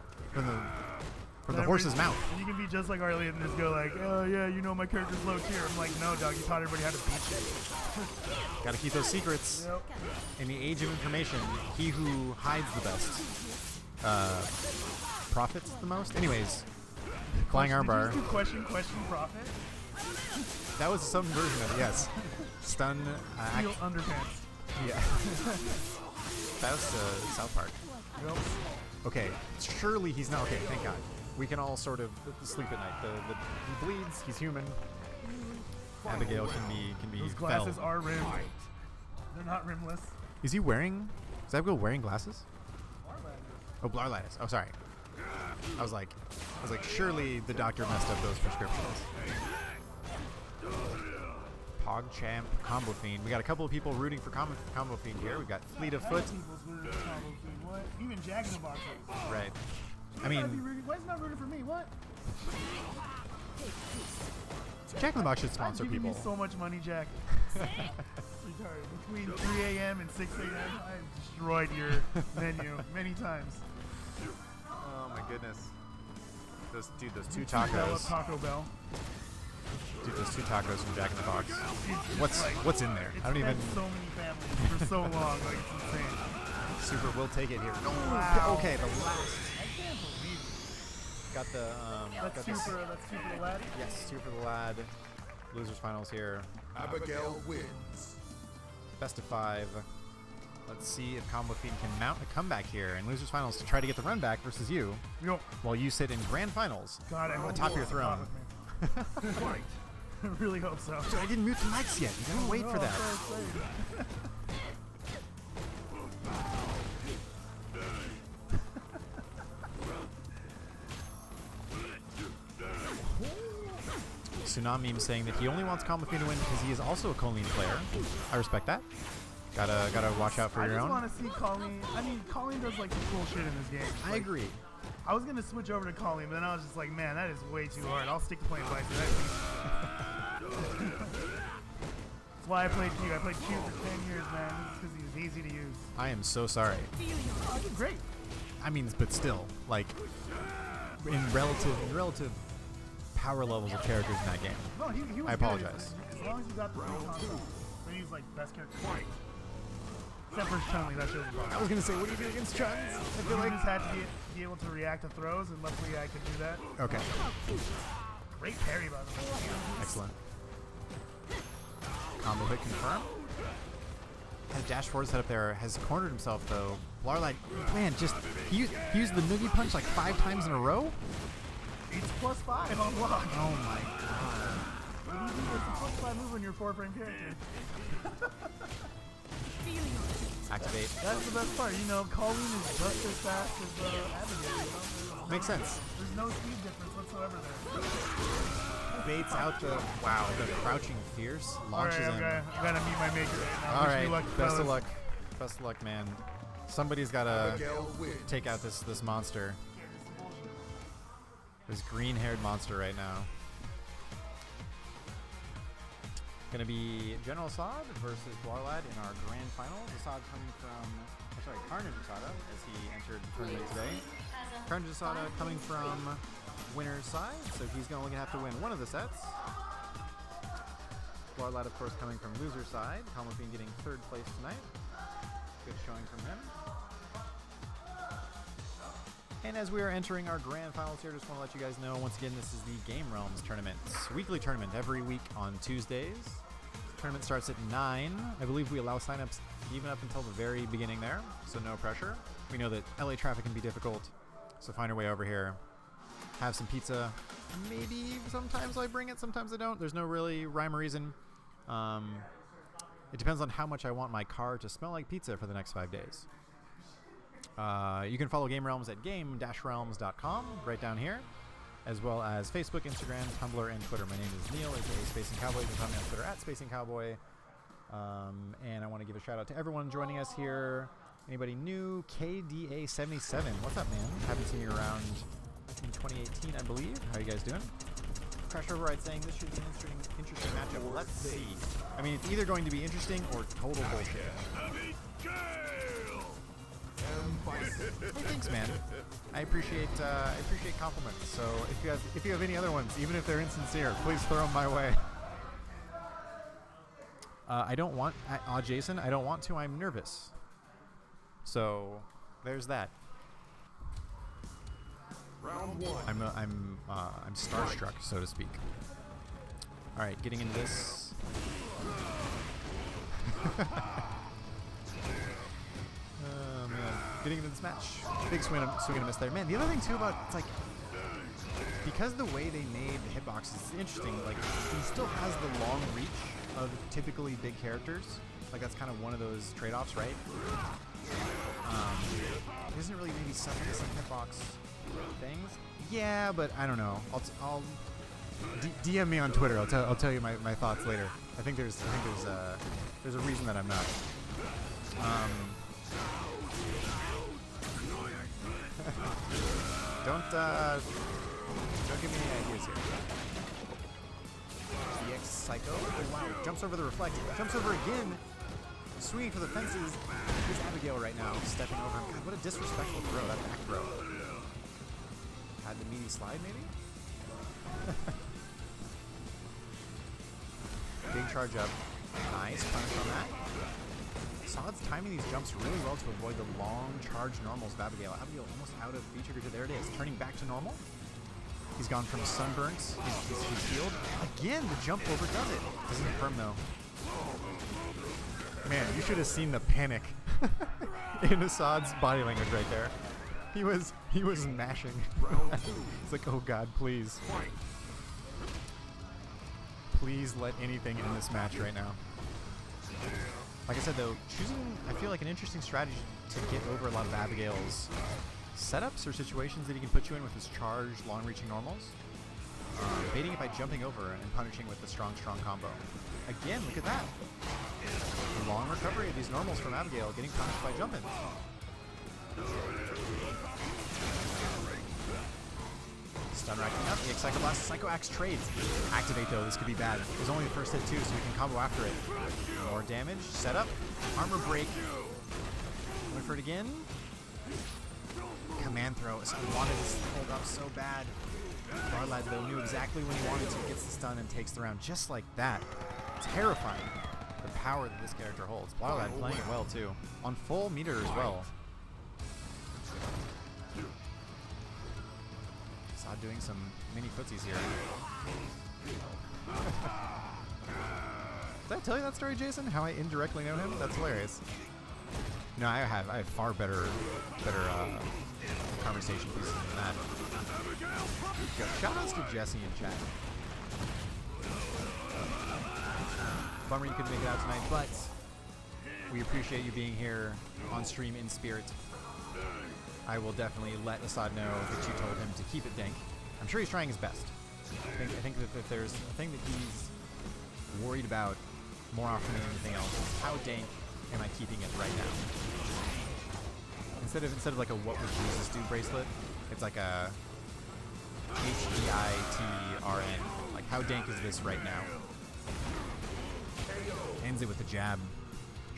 horse's mouth. And you can be just like Arlieth and just go like, oh yeah, you know my character's low tier. I'm like, no, dog. You taught everybody how to beat you. Got to keep those secrets. Yep. In the age of information, he who hides the best profits the most. Anyways, flying armbar. Did you just do question, profit? That was some version of it. Yes. Stun. Steel underpants. Yeah. That was South Park. Yep. Okay. Surely he's not. Okay. Thank God. We can all sort of sleep at night. He bleeds. He's human. Abigail can be Those glasses fell. are rimmed. They're not rimless. Is he wearing? Is Abigail wearing glasses? Oh, Blarlightus. Oh, sorry. I was like, surely the doctor messed up those prescriptions. PogChamp, Combo Fiend. We got a couple of people rooting for Combo Fiend here. We've got Fleet of Foot. What? Even Jack in the Box. Right. I Why mean, is it not rooting for me? What? Jack in the Box should I've sponsor given people. you so much money, Jack. Retarded. Between 3 a.m. and 6 a.m., I've destroyed your menu many times. Oh my goodness. Those 2 Bell at tacos. Taco Bell. Dude, those 2 tacos from Jack in the Box. It's What's in there? It's I don't even. fed so many families for so long. Like, it's insane. Super will take it here. No. Wow. Okay, the last. I can't believe it. Got the got That's this- super lad. Yes, 2 for the lad. Losers finals here. Abigail wins. Best of 5. Let's see if Combo Fiend can mount a comeback here in Losers finals to try to get the run back versus you, Yo, while you sit in grand finals God, I hope atop your you're throne. with me. Fight. I really hope so. I didn't mute the mics yet. You gotta wait for No, that. I'm so excited. Tsunami saying that he only wants Combo Fiend to win because he is also a Colleen player. I respect that. Gotta watch out for I your just own. want to see Colleen. I mean, Colleen does like some cool shit in this game. I Like, agree. I was gonna switch over to Colleen, but then I was just like, man, that is way too hard. I'll stick to playing Bison. That's why I played Q. I played Q for 10 years, man. This is because he was easy to use. I am so sorry. Oh, I did great. I mean, but still, like in relative power levels of characters in that game. No, he was I good. apologize. As long as you got the three consoles, then he's like best character. Except for Chun-Li, that show's a problem. I was gonna say, what do you do against Chuns? I feel I like. just had to be able to react to throws, and luckily I could do that. Okay, Great parry, by the way. excellent. Combo hit confirm. Has dash forward set up there. Has cornered himself though. Blarlight, man, just he used the noogie punch like 5 times in a row. It's +5 on block. Oh my god. What do you do? It's a +5 move when you're a 4-frame character. Activate. That's the best part. You know, Colleen is just as fast as Abigail. You know? Makes sense. There's no speed difference whatsoever there. Baits out the the crouching fierce. Launches Alright, him. I'm gonna meet my maker right now. All Wish me right, luck, best fellas. of luck. Best of luck, man. Somebody's gotta Abigail wins. take out this monster. This green-haired monster right now. Gonna be General Assad versus Blarlight in our grand finals. Assad coming from, Carnage Assad as he entered the tournament today. Carnage Assad coming from winner's side, so he's going to have to win one of the sets. Lad, of course, coming from loser side. Helmupine getting 3rd place tonight. Good showing from him. And as we are entering our grand finals here, just want to let you guys know, once again, this is the Game Realms tournament. Weekly tournament every week on Tuesdays. The tournament starts at 9. I believe we allow signups even up until the very beginning there, so no pressure. We know that LA traffic can be difficult, so find your way over here. Have some pizza. Maybe sometimes I bring it, sometimes I don't. There's no really rhyme or reason. It depends on how much I want my car to smell like pizza for the next 5 days. You can follow Game Realms at game-realms.com, right down here, as well as Facebook, Instagram, Tumblr, and Twitter. My name is Neil, aka Spacing Cowboy. You can find me on Twitter at Spacing Cowboy. And I want to give a shout out to everyone joining us here. Anybody new? KDA77. What's up, man? Haven't seen you around in 2018, I believe. How are you guys doing? Crash Override saying this should be an interesting matchup. Let's see. I mean, it's either going to be interesting or total bullshit. Hey, thanks, man. I appreciate compliments. So if you have any other ones, even if they're insincere, please throw them my way. I don't want, Jason. I don't want to. I'm nervous. So there's that. Round 1. I'm starstruck, so to speak. All right, getting into this. Oh man, getting into this match. Big swing and a miss there. Man, the other thing too about it's like because the way they made the hitboxes is interesting. Like he still has the long reach of typically big characters. Like that's kind of one of those trade-offs, right? He doesn't really maybe suffer some hitbox things. Yeah, but I don't know. I'll DM me on Twitter. I'll tell you my thoughts later. I think there's a reason that I'm not. Don't give me any ideas here. DX Psycho. Oh wow! Jumps over the reflect. Jumps over again. Swinging for the fences. Here's Abigail right now, stepping over him. God, what a disrespectful throw, that back throw. Had the meaty slide, maybe? Big charge up. Nice punish on that. Sod's timing these jumps really well to avoid the long charge normals of Abigail. Abigail almost out of V-trigger. There it is, turning back to normal. He's gone from sunburnt. He's healed. Again, the jump over does it. Doesn't confirm though. Man, you should have seen the panic in Assad's body language right there. He was mashing. It's like, oh god, please. Please let anything in this match right now. Like I said though, choosing, I feel like an interesting strategy to get over a lot of Abigail's setups or situations that he can put you in with his charged, long-reaching normals. Baiting it by jumping over and punishing with the strong combo. Again, look at that. The long recovery of these normals from Abigail getting punished by jumping. Stun racking up. The Psycho Blast, Psycho Axe trades. Activate though, this could be bad. It was only the first hit too, so we can combo after it. More damage. Set up. Armor break. Going for it again. Command throw. So I wanted to hold up so bad. Barlad though knew exactly when he wanted to, gets the stun and takes the round just like that. Terrifying. The power that this character holds. Barlad playing it well too. On full meter as well. Saw doing some mini footsies here. Did I tell you that story, Jason? How I indirectly know him? That's hilarious. No, I have far better conversation pieces than that. Shout outs to Jesse in chat. Bummer you couldn't make it out tonight, but we appreciate you being here on stream in spirit. I will definitely let Assad know that you told him to keep it dank. I'm sure he's trying his best. I think that if there's a thing that he's worried about more often than anything else, is how dank am I keeping it right now? Instead of like a what would Jesus do bracelet, it's like a HDITRN. Like how dank is this right now? Ends it with the jab.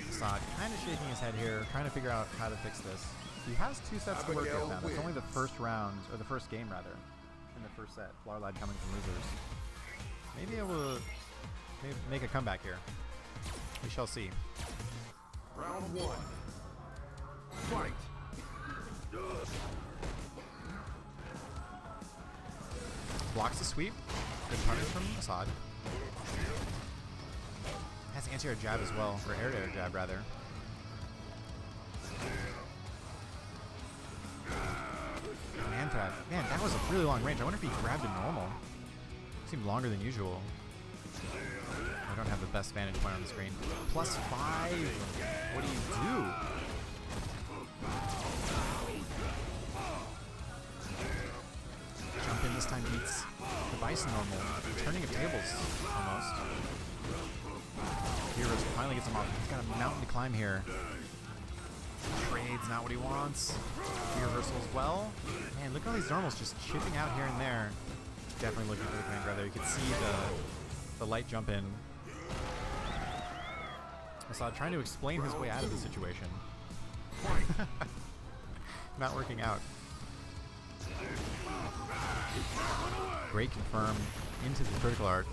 Assad kind of shaking his head here, trying to figure out how to fix this. He has 2 sets to work with now. It's only the first round, or the first game rather. in the first set. Blarlad coming from losers. Maybe it will make a comeback here. We shall see. Round one. Fight. Blocks the sweep. Good punish from Assad. Has anti-air jab as well, or air-to-air jab rather. Man trap. Man, that was a really long range. I wonder if he grabbed it normal. Seemed longer than usual. I don't have the best vantage point on the screen. +5. What do you do? Jump in this time beats the Bison normal. Turning of tables, almost. Heroes finally gets him off. He's got a mountain to climb here. Trade's not what he wants. Reversal as well. Man, look at all these normals just chipping out here and there. Definitely looking for the command grab there. You can see the light jump in. Assad trying to explain his way out of the situation. Not working out. Great confirm into the critical art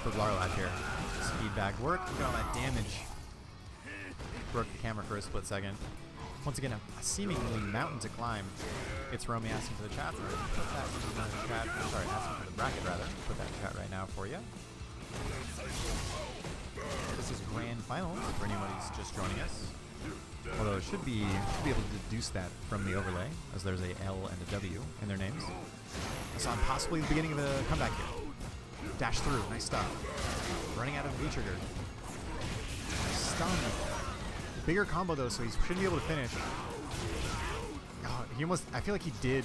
for Blarlad here. Speed back work. Look at all that damage. Broke the camera for a split second. Once again, a seemingly mountain to climb. It's Romy asking for the chat. Put that in the chat. Sorry, asking for the bracket rather. Put that in chat right now for you. This is grand finals for anyone who's just joining us. Although it should be able to deduce that from the overlay, as there's a L and a W in their names. Assad possibly the beginning of a comeback here. Dash through, nice stuff. Running out of V-trigger. Stun. Bigger combo though, so he shouldn't be able to finish. Oh, he almost, I feel like he did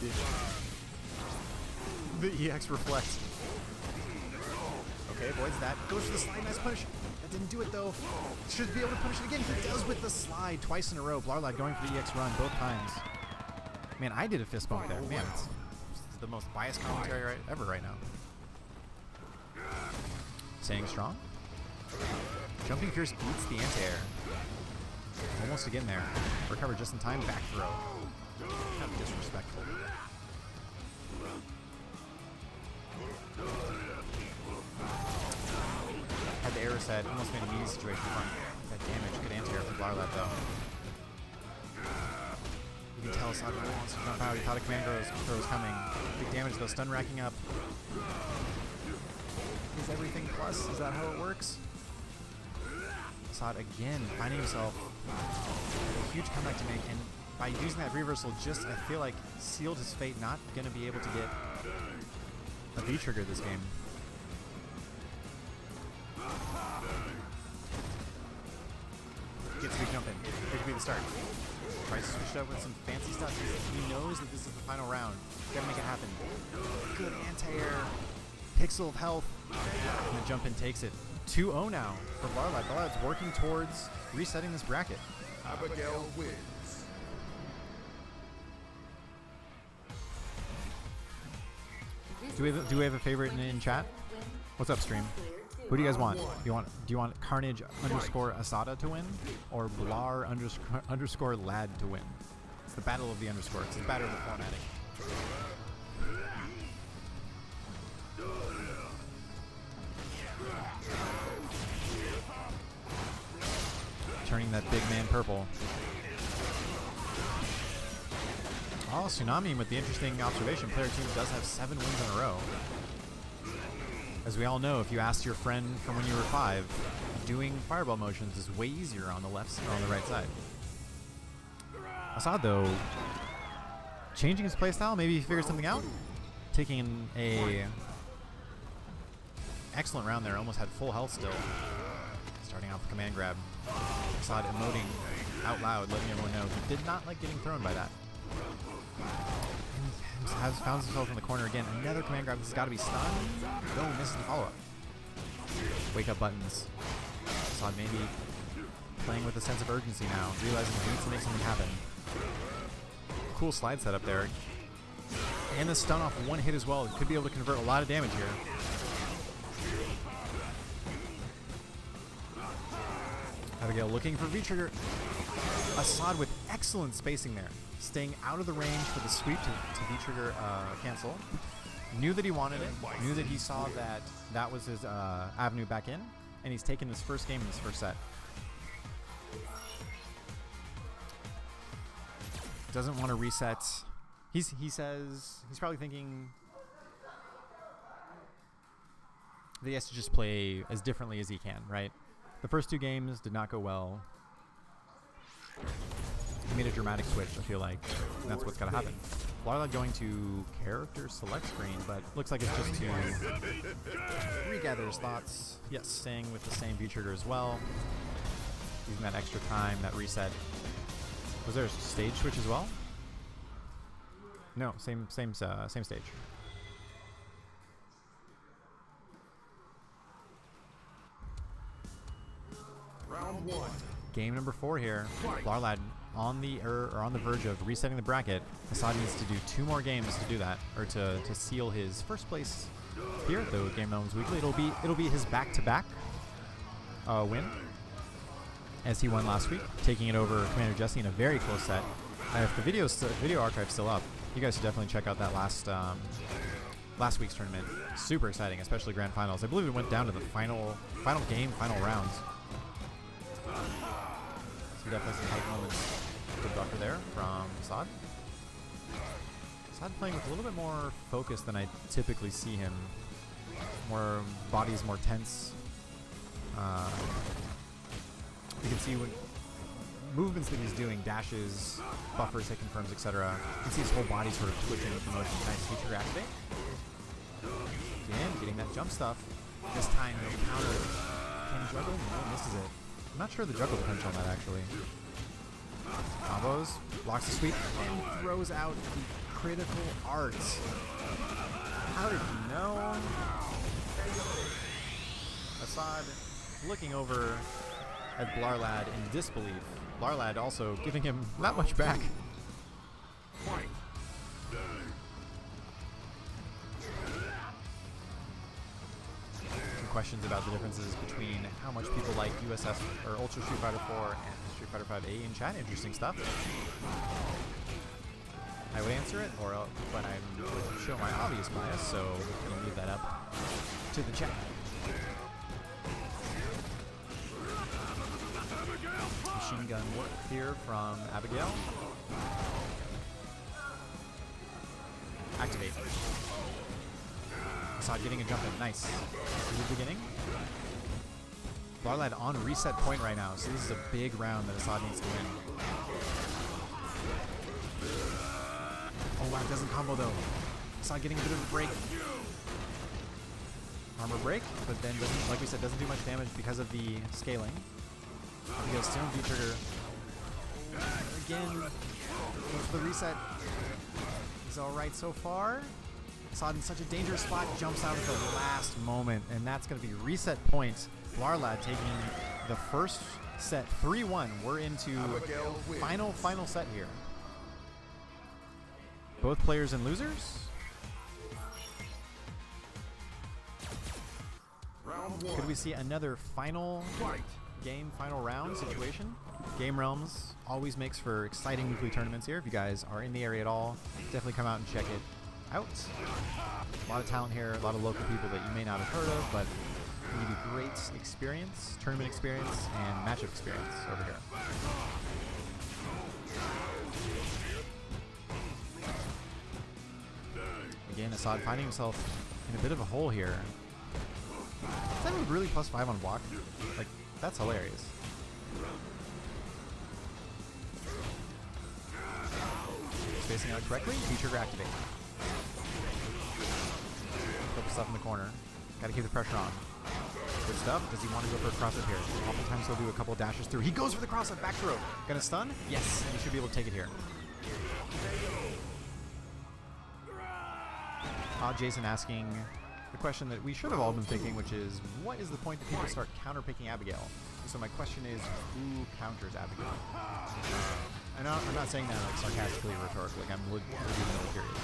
the EX reflect. Okay, avoids that. Goes for the slide, nice punish. That didn't do it though. Should be able to punish it again. He does with the slide twice in a row. Blarlad going for the EX run both times. Man, I did a fist bump there. Man, it's the most biased commentary ever right now. Staying strong. Jumping Fierce beats the anti-air. Almost again there. Recover just in time. Back throw. Kind of disrespectful. Had the arrow set. Almost made a meaty situation fun. That damage. Good anti-air for Blarlad though. You can tell Assad really wants to jump out. He thought a command throw was coming. Big damage though. Stun racking up. Is everything plus? Is that how it works? Assad again finding himself a huge comeback to make, and by using that reversal, just I feel like sealed his fate. Not going to be able to get a V trigger this game. Gets a big jump in. It could be the start. Tries to switch it up with some fancy stuff. He knows that this is the final round. Gotta make it happen. Good anti-air. Pixel of health. And the jump in takes it. 2-0 now for Blarlad. Blarlad's working towards resetting this bracket. Abigail wins. Do we have a favorite in chat? What's up, stream? Who do you guys want? Do you want Carnage underscore Asada to win, or Blar underscore Lad to win? It's the battle of the underscore. It's the battle of the formatting. Turning that big man purple. Oh, Tsunami with the interesting observation. Player 2 does have 7 wins in a row. As we all know, if you asked your friend from when you were 5, doing fireball motions is way easier on the left or on the right side. Assad, though, changing his playstyle, maybe he figured something out. Taking a excellent round there, almost had full health still. Starting off with command grab. Assad emoting out loud, letting everyone know he did not like getting thrown by that. And has found himself in the corner again. Another command grab. This has got to be stunned. No, misses the follow-up. Wake up buttons. Assad maybe playing with a sense of urgency now, realizing he needs to make something happen. Cool slide setup there. And the stun off one hit as well. Could be able to convert a lot of damage here. Abigail looking for V-trigger. Assad with excellent spacing there. Staying out of the range for the sweep to V-trigger cancel. Knew that he wanted it. Knew that he saw that that was his avenue back in, and he's taken his first game in his first set. Doesn't want to reset. He says he's probably thinking that he has to just play as differently as he can, right? The first 2 games did not go well. He made a dramatic switch, I feel like. And that's what's got to happen. Blarlad going to character select screen, but looks like it's just to regather his thoughts. Yes, staying with the same view trigger as well. Using that extra time, that reset. Was there a stage switch as well? No, same stage. Round 1. Game number 4 here. Blarlad on the verge of resetting the bracket. Assad needs to do 2 more games to do that, or to seal his first place here at the Game Elements Weekly. It'll be his back-to-back win, as he won last week, taking it over Commander Jesse in a very close set. If the video archive's still up, you guys should definitely check out that last week's tournament. Super exciting, especially grand finals. I believe it went down to the final game, final rounds. So definitely some hype moments. Good buffer there from Assad. Assad playing with a little bit more focus than I typically see him. More body's more tense. You can see when movements that he's doing, dashes, buffers, hit confirms, etc. You can see his whole body sort of twitching with motion. Nice feature activate. Again, getting that jump stuff. This time, no counter. Can he juggle? No, misses it. I'm not sure the juggle potential on that, actually. Combos, blocks the sweep, and throws out the critical art. How did he know? Assad looking over at Blarlad in disbelief. Blarlad also giving him not much back. Some questions about the differences between how much people like USS or Ultra Street Fighter 4 and Street Fighter 5A in chat. Interesting stuff. I would answer it, but I would show my obvious bias, so I'm going to leave that up to the chat. Machine gun work here from Abigail. Activate. Assad getting a jump in. Nice. In the beginning. Blarlad on reset point right now, so this is a big round that Assad needs to win. Oh wow, it doesn't combo though. Assad getting a bit of a break. Armor break, but then doesn't, like we said, doesn't do much damage because of the scaling. Abigail still in V-trigger. Again, goes for the reset. He's alright so far. Assad in such a dangerous spot, jumps out at the last moment, and that's going to be reset points. Blarlad taking the first set 3-1. We're into final set here. Both players and losers. Could we see another final game, final round situation? Game Realms always makes for exciting weekly tournaments here. If you guys are in the area at all, definitely come out and check it out. A lot of talent here, a lot of local people that you may not have heard of, but can give you great experience, tournament experience, and matchup experience over here. Again, Assad finding himself in a bit of a hole here. Is that really +5 on block? Like, that's hilarious. Spacing out correctly, V-trigger activate. Couple stuff in the corner. Gotta keep the pressure on. Good stuff. Does he want to go for a cross-up here? Oftentimes he'll do a couple dashes through. He goes for the cross-up, back throw. Gonna stun? Yes, and he should be able to take it here. Jason asking the question that we should have all been thinking, which is, what is the point that people start counter-picking Abigail? So my question is, who counters Abigail? I'm not saying that like sarcastically or rhetorically. Like, I'm legitimately curious.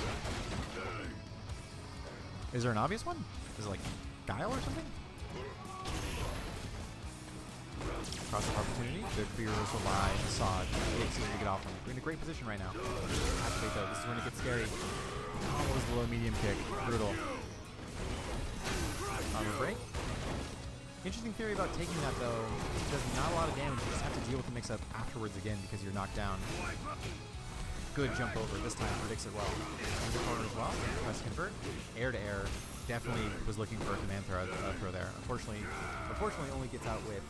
Is there an obvious one? Is it like Guile or something? Cross-up opportunity. Good for your reversal by Assad. Takes it to get off him. We're in a great position right now. Activate though. This is when it gets scary. Oh, what was the low medium kick? Brutal. Armor break. Interesting theory about taking that though. It does not a lot of damage. You just have to deal with the mix-up afterwards again because you're knocked down. Good jump over. This time predicts it well. Into the corner as well. Press convert. Air to air. Definitely was looking for a command throw there. Unfortunately only gets out with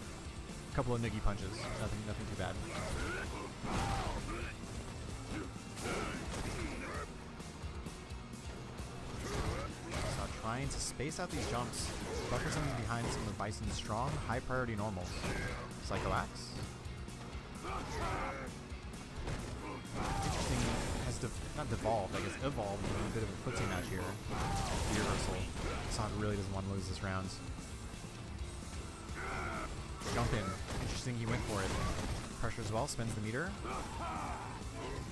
a couple of noogie punches. Nothing too bad. So trying to space out these jumps, buffer something behind some of Bison's strong, high priority normals. Psycho Axe. Interesting, has not devolved, I guess evolved into a bit of a footsie match here. The reversal. Assad really doesn't want to lose this round. Jump in. Interesting, he went for it. Pressure as well, spins the meter.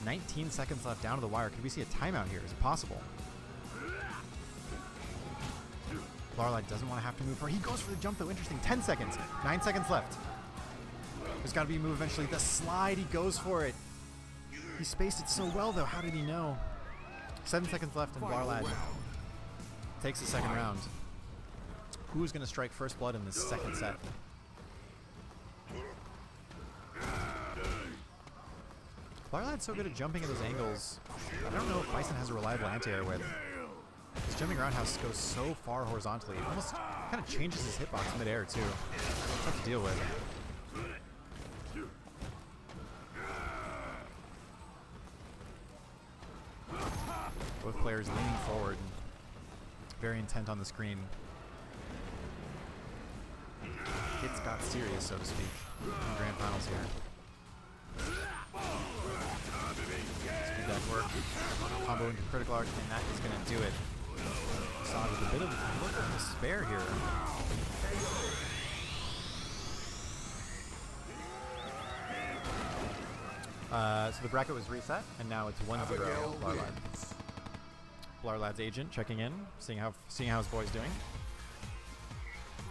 19 seconds left down to the wire. Could we see a timeout here? Is it possible? Larlight doesn't want to have to move for. He goes for the jump though. Interesting. 10 seconds. 9 seconds left. There's got to be a move eventually. The slide. He goes for it. He spaced it so well though. How did he know? 7 seconds left and Larlight takes the second round. Who's going to strike first blood in this second set? Larlight's so good at jumping at those angles. I don't know if Bison has a reliable anti-air with. His jumping roundhouse goes so far horizontally. It almost kind of changes his hitbox mid-air too. It's tough to deal with. Both players leaning forward, very intent on the screen. It's got serious, so to speak, in grand finals here. Speed deck work, combo into critical arc, and that is going to do it. Assad with a bit of look of despair here. So the bracket was reset, and now it's 1-0 Blarlad. Blarlad's agent checking in, seeing how his boy's doing.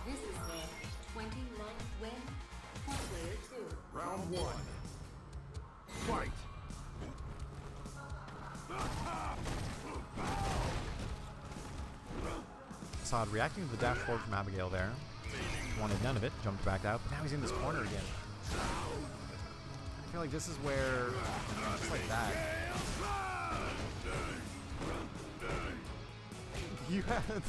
This is their 29th win for player 2. Round 1. Fight. Assad reacting to the dash forward from Abigail there. Wanted none of it, jumped back out, but now he's in this corner again. I feel like this is where, just like that.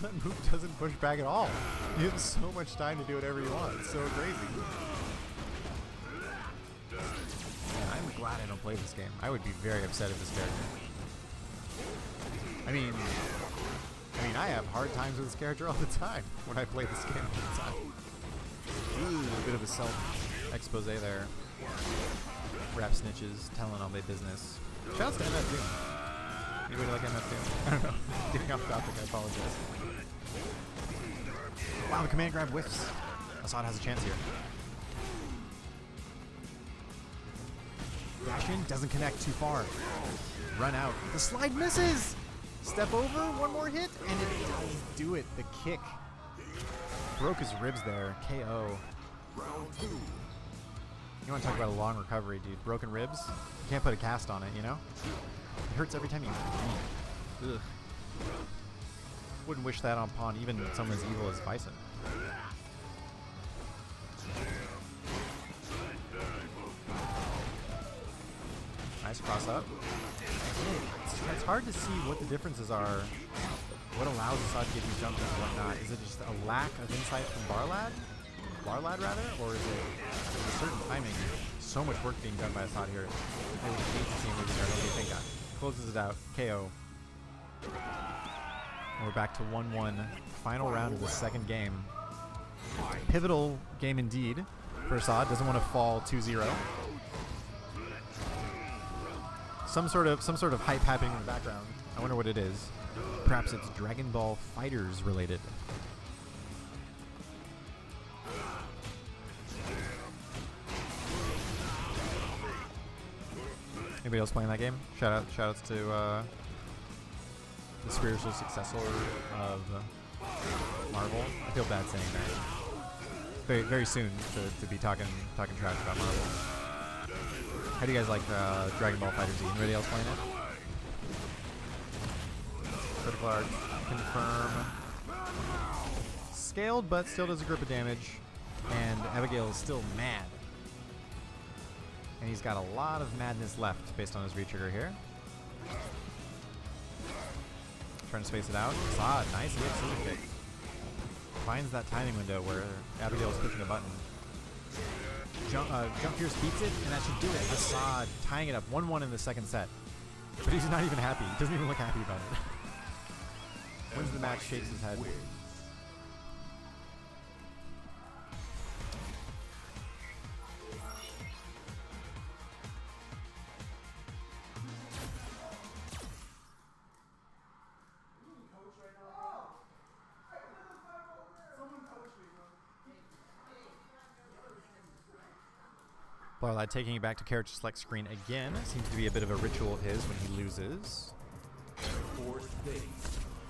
That move doesn't push back at all. You have so much time to do whatever you want. It's so crazy. Man, I'm glad I don't play this game. I would be very upset if this character. I mean, I have hard times with this character all the time when I play this game all the time. Ooh, a bit of a self-expose there. Rap snitches, telling all their business. Shouts to MF Doom. Anybody like MF Doom? I don't know. Getting off topic, I apologize. Wow, the command grab whiffs. Assad has a chance here. Dash in, doesn't connect too far. Run out. The slide misses! Step over, one more hit, and it does do it. The kick. Broke his ribs there. KO. Round 2. You want to talk about a long recovery, dude. Broken ribs? You can't put a cast on it, you know? It hurts every time you breathe. Ugh. Wouldn't wish that upon even someone as evil as Bison. Nice cross up. It's hard to see what the differences are. What allows Assad to get these jumps and whatnot. Is it just a lack of insight from Blarlad, rather? Or is it a certain timing? So much work being done by Assad here. I would hate to see him lose there. What do you think, guy? Closes it out. KO. And we're back to 1-1. Final round of the second game. Pivotal game indeed for Assad. Doesn't want to fall 2-0. Some sort of hype happening in the background. I wonder what it is. Perhaps it's Dragon Ball Fighters related. Anybody else playing that game? Shoutouts to the spiritual successor of Marvel. I feel bad saying that. Very soon to be talking trash about Marvel. How do you guys like Dragon Ball FighterZ? Anybody else playing it? critical art. Confirm. Scaled, but still does a grip of damage. And Abigail is still mad. And he's got a lot of madness left based on his retrigger here. Trying to space it out. Assad, nice hit, super kick. Finds that timing window where Abigail's pushing a button. Jump Fierce beats it, and that should do it. Assad tying it up 1-1 in the second set. But he's not even happy. He doesn't even look happy about it. Wins the match, shakes his head. Blarlad taking it back to character select screen again. Seems to be a bit of a ritual of his when he loses.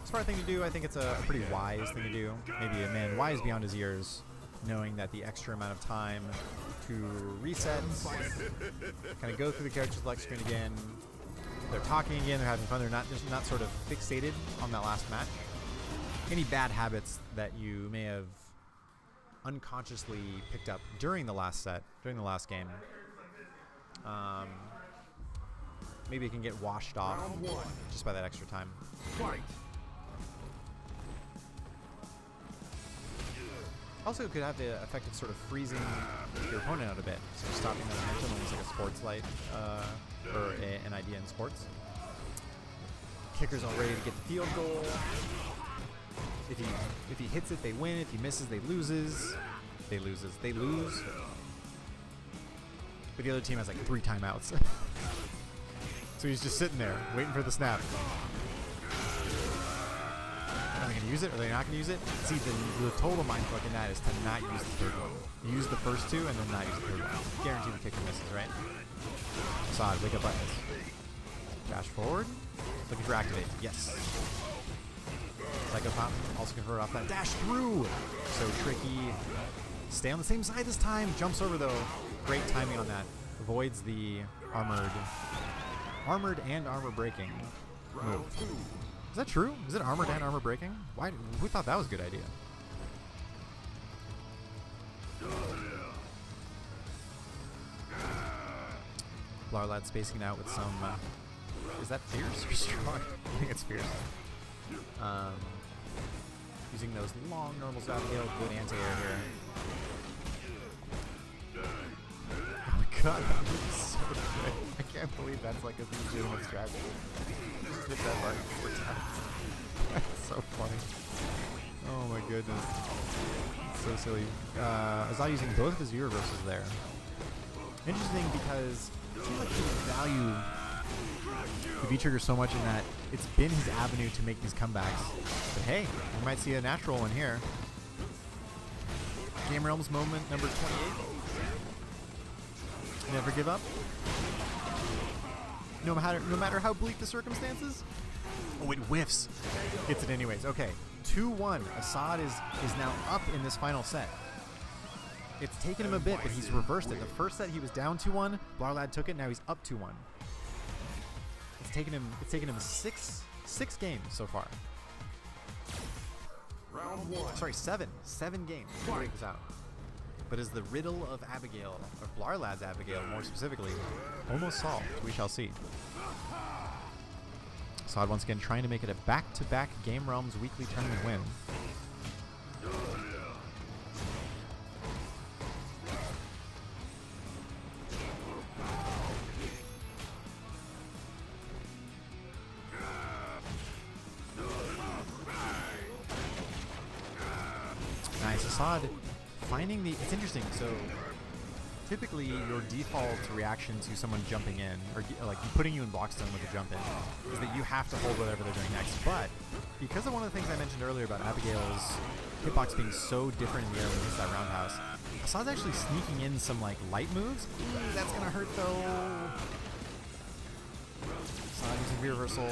Smart thing to do. I think it's a pretty wise thing to do. Maybe a man wise beyond his years, knowing that the extra amount of time to reset, kind of go through the character select screen again. They're talking again. They're having fun. They're not sort of fixated on that last match. Any bad habits that you may have unconsciously picked up during the last set, during the last game, maybe it can get washed off just by that extra time. Also, it could have the effect of sort of freezing your opponent out a bit, so stopping the momentum, almost like a sports light, or an idea in sports. Kicker's all ready to get the field goal. If he hits it, they win. If he misses, they lose. They lose. But the other team has like 3 timeouts. So he's just sitting there, waiting for the snap. Are they going to use it? Are they not going to use it? See, the total mindfuck in that is to not use the third one. You use the first 2 and then not use the third one. Guarantee the kicker misses, right? Assad, wake up buttons. Dash forward. Looking for activate. Yes. Psycho Pop also convert off that dash through. So tricky. Stay on the same side this time. Jumps over though. Great timing on that. Avoids the armored and armor breaking move. Is that true? Is it armored and armor breaking? Why? Who thought that was a good idea? Blarlad spacing out with some. Is that fierce or strong? I think it's fierce. Using those long normals out here, good anti-air here. Oh my god, that looks so good. I can't believe that's like a legitimate strategy. Just hit that button 4 times. That's so funny. Oh my goodness. It's so silly. Azad using both of his view reversals there. Interesting because it seems like he value the V-trigger so much in that it's been his avenue to make these comebacks. But hey, we might see a natural one here. Game Realms moment number 28. Never give up. No matter how bleak the circumstances. Oh, it whiffs. Gets it anyways. Okay, 2-1. Assad is now up in this final set. It's taken him a bit, but he's reversed it. The first set he was down 2-1. Blarlad took it. Now he's up 2-1. It's taken him 6 games so far. Round 1. Sorry, 7 games to break this out. But is the riddle of Abigail, or Blarlad's Abigail more specifically, almost solved? We shall see. Assad once again trying to make it a back-to-back Game Realms weekly tournament win. Nice. Assad finding the... It's interesting. So typically your default reaction to someone jumping in, or like putting you in block stun with a jump in, is that you have to hold whatever they're doing next. But because of one of the things I mentioned earlier about Abigail's hitbox being so different in the air when he hits that roundhouse, Assad's actually sneaking in some like light moves. Ooh, that's gonna hurt though. Assad using reversal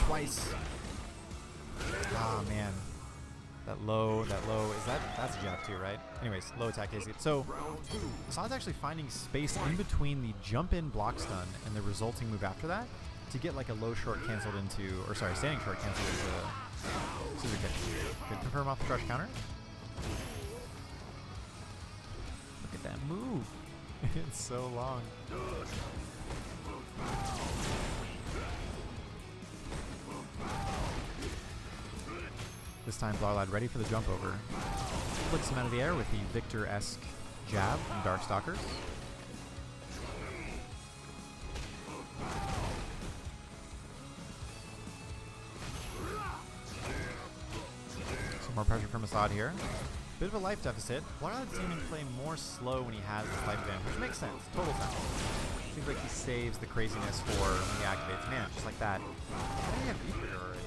twice. Ah man. That low, that's a jab too, right? Anyways, low attack case. So, Assad's actually finding space in between the jump in block stun and the resulting move after that to get like a low short canceled into, or sorry, standing short canceled into scissor kick. Good confirm off the crush counter. Look at that move. It's so long. This time Blarlad ready for the jump over. Flicks him out of the air with the Victor-esque jab from Darkstalkers. Some more pressure from Assad here. Bit of a life deficit. Blarlad seeming to play more slow when he has this life advantage, which makes sense. Total sense. Seems like he saves the craziness for when he activates. Man, just like that. Why do you have Victor already?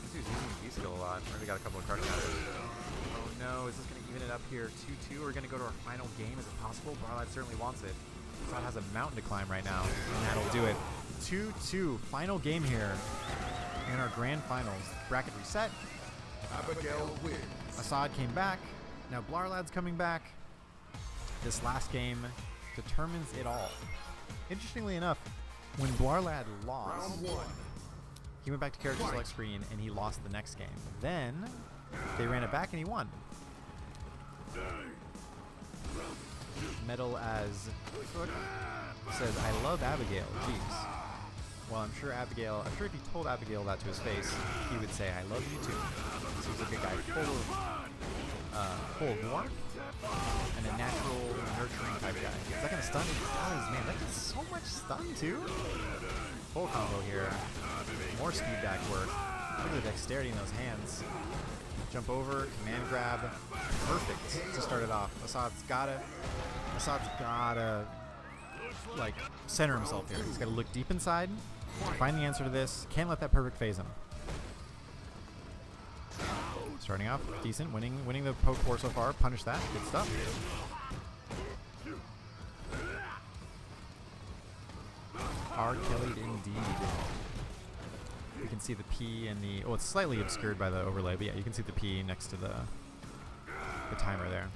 This dude's using V skill a lot. Already got a couple of crush counters. Oh no, is this going to even it up here? 2-2. We're going to go to our final game. Is it possible? Blarlad certainly wants it. Assad has a mountain to climb right now, and that'll do it. 2-2. Final game here in our grand finals. Bracket reset. Abigail wins. Assad came back. Now Blarlad's coming back. This last game determines it all. Interestingly enough, when Blarlad lost, Round 1. he went back to character select screen and he lost the next game. Then they ran it back and he won. Metal as Foot says, "I love Abigail." Jeez. Well, I'm sure if he told Abigail that to his face, he would say, "I love you too." Seems like a guy full of warmth and a natural nurturing type guy. Is that gonna stun? It does, man. That does so much stun too. Full combo here. More speed back work. Look at the dexterity in those hands. Jump over, command grab. Perfect to start it off. Assad's gotta like center himself here. He's gotta look deep inside, find the answer to this. Can't let that perfect phase him. Starting off decent, winning the poke 4 so far. Punish that, good stuff. R-Kelly'd indeed. You can see the P and the, oh, it's slightly obscured by the overlay, but yeah, you can see the P next to the timer there.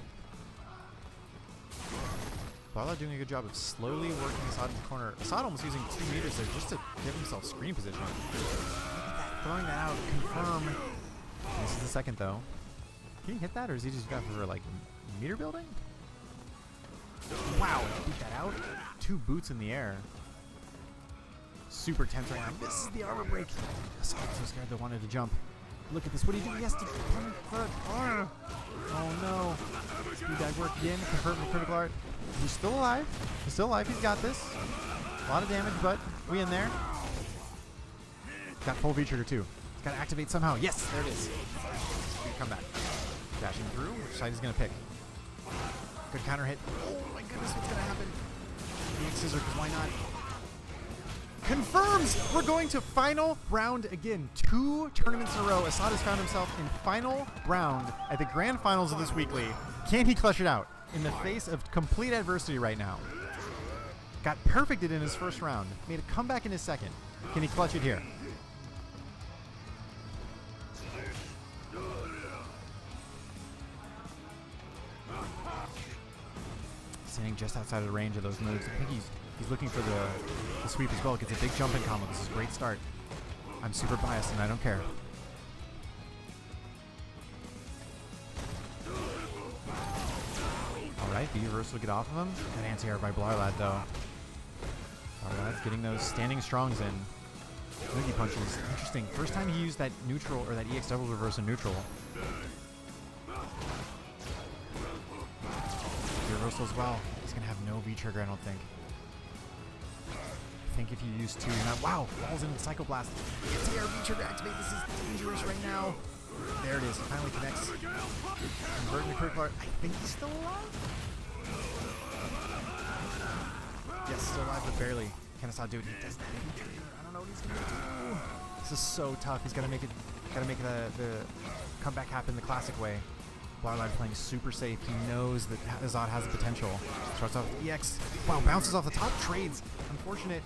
Blarlad doing a good job of slowly working Assad in the corner. Assad almost using 2 meters there just to give himself screen position. Look at that, throwing that out, confirm. This is the second though. Can he hit that, or is he just got for like meter building? Wow, beat that out. 2 boots in the air. Super tense right now. This is the armor break. Assad's so scared they wanted to jump. Look at this. What do you do? He has to oh no. Speed dive work again. Confirm the critical art. He's still alive. He's still alive. He's got this. A lot of damage, but we in there. Got full V trigger too. He's got to activate somehow. Yes, there it is. Good comeback. Dashing through. Which side he's going to pick? Good counter hit. Oh my goodness, what's going to happen? Gear Xrd, because why not? Confirms! We're going to final round again. 2 tournaments in a row. Assad has found himself in final round at the grand finals of this weekly. Can he clutch it out in the face of complete adversity right now? Got perfected in his first round. Made a comeback in his second. Can he clutch it here? Standing just outside of the range of those moves. I think he's looking for the sweep as well. Gets a big jump in combo. This is a great start. I'm super biased and I don't care. Alright, the reversal will get off of him. Good anti-air by Blarlad though. Blarlad's getting those standing strongs in. Noogie punches. Interesting. First time he used that neutral, or that EX double reverse in neutral. Reversal as well. He's gonna have no V trigger, I don't think. I think if you use 2, you're not. Wow! Falls into Psycho Blast. Anti-air V trigger activate. This is dangerous right now. There it is. He finally connects. Converting the critical art. I think he's still alive. Yes, still alive, but barely. Can Assad do it? He does that V trigger. I don't know what he's gonna do. This is so tough. He's gotta make it. Gotta make the comeback happen the classic way. Blarlad playing super safe. He knows that Assad has the potential. Starts off with EX. Wow, bounces off the top. Trades. Unfortunate.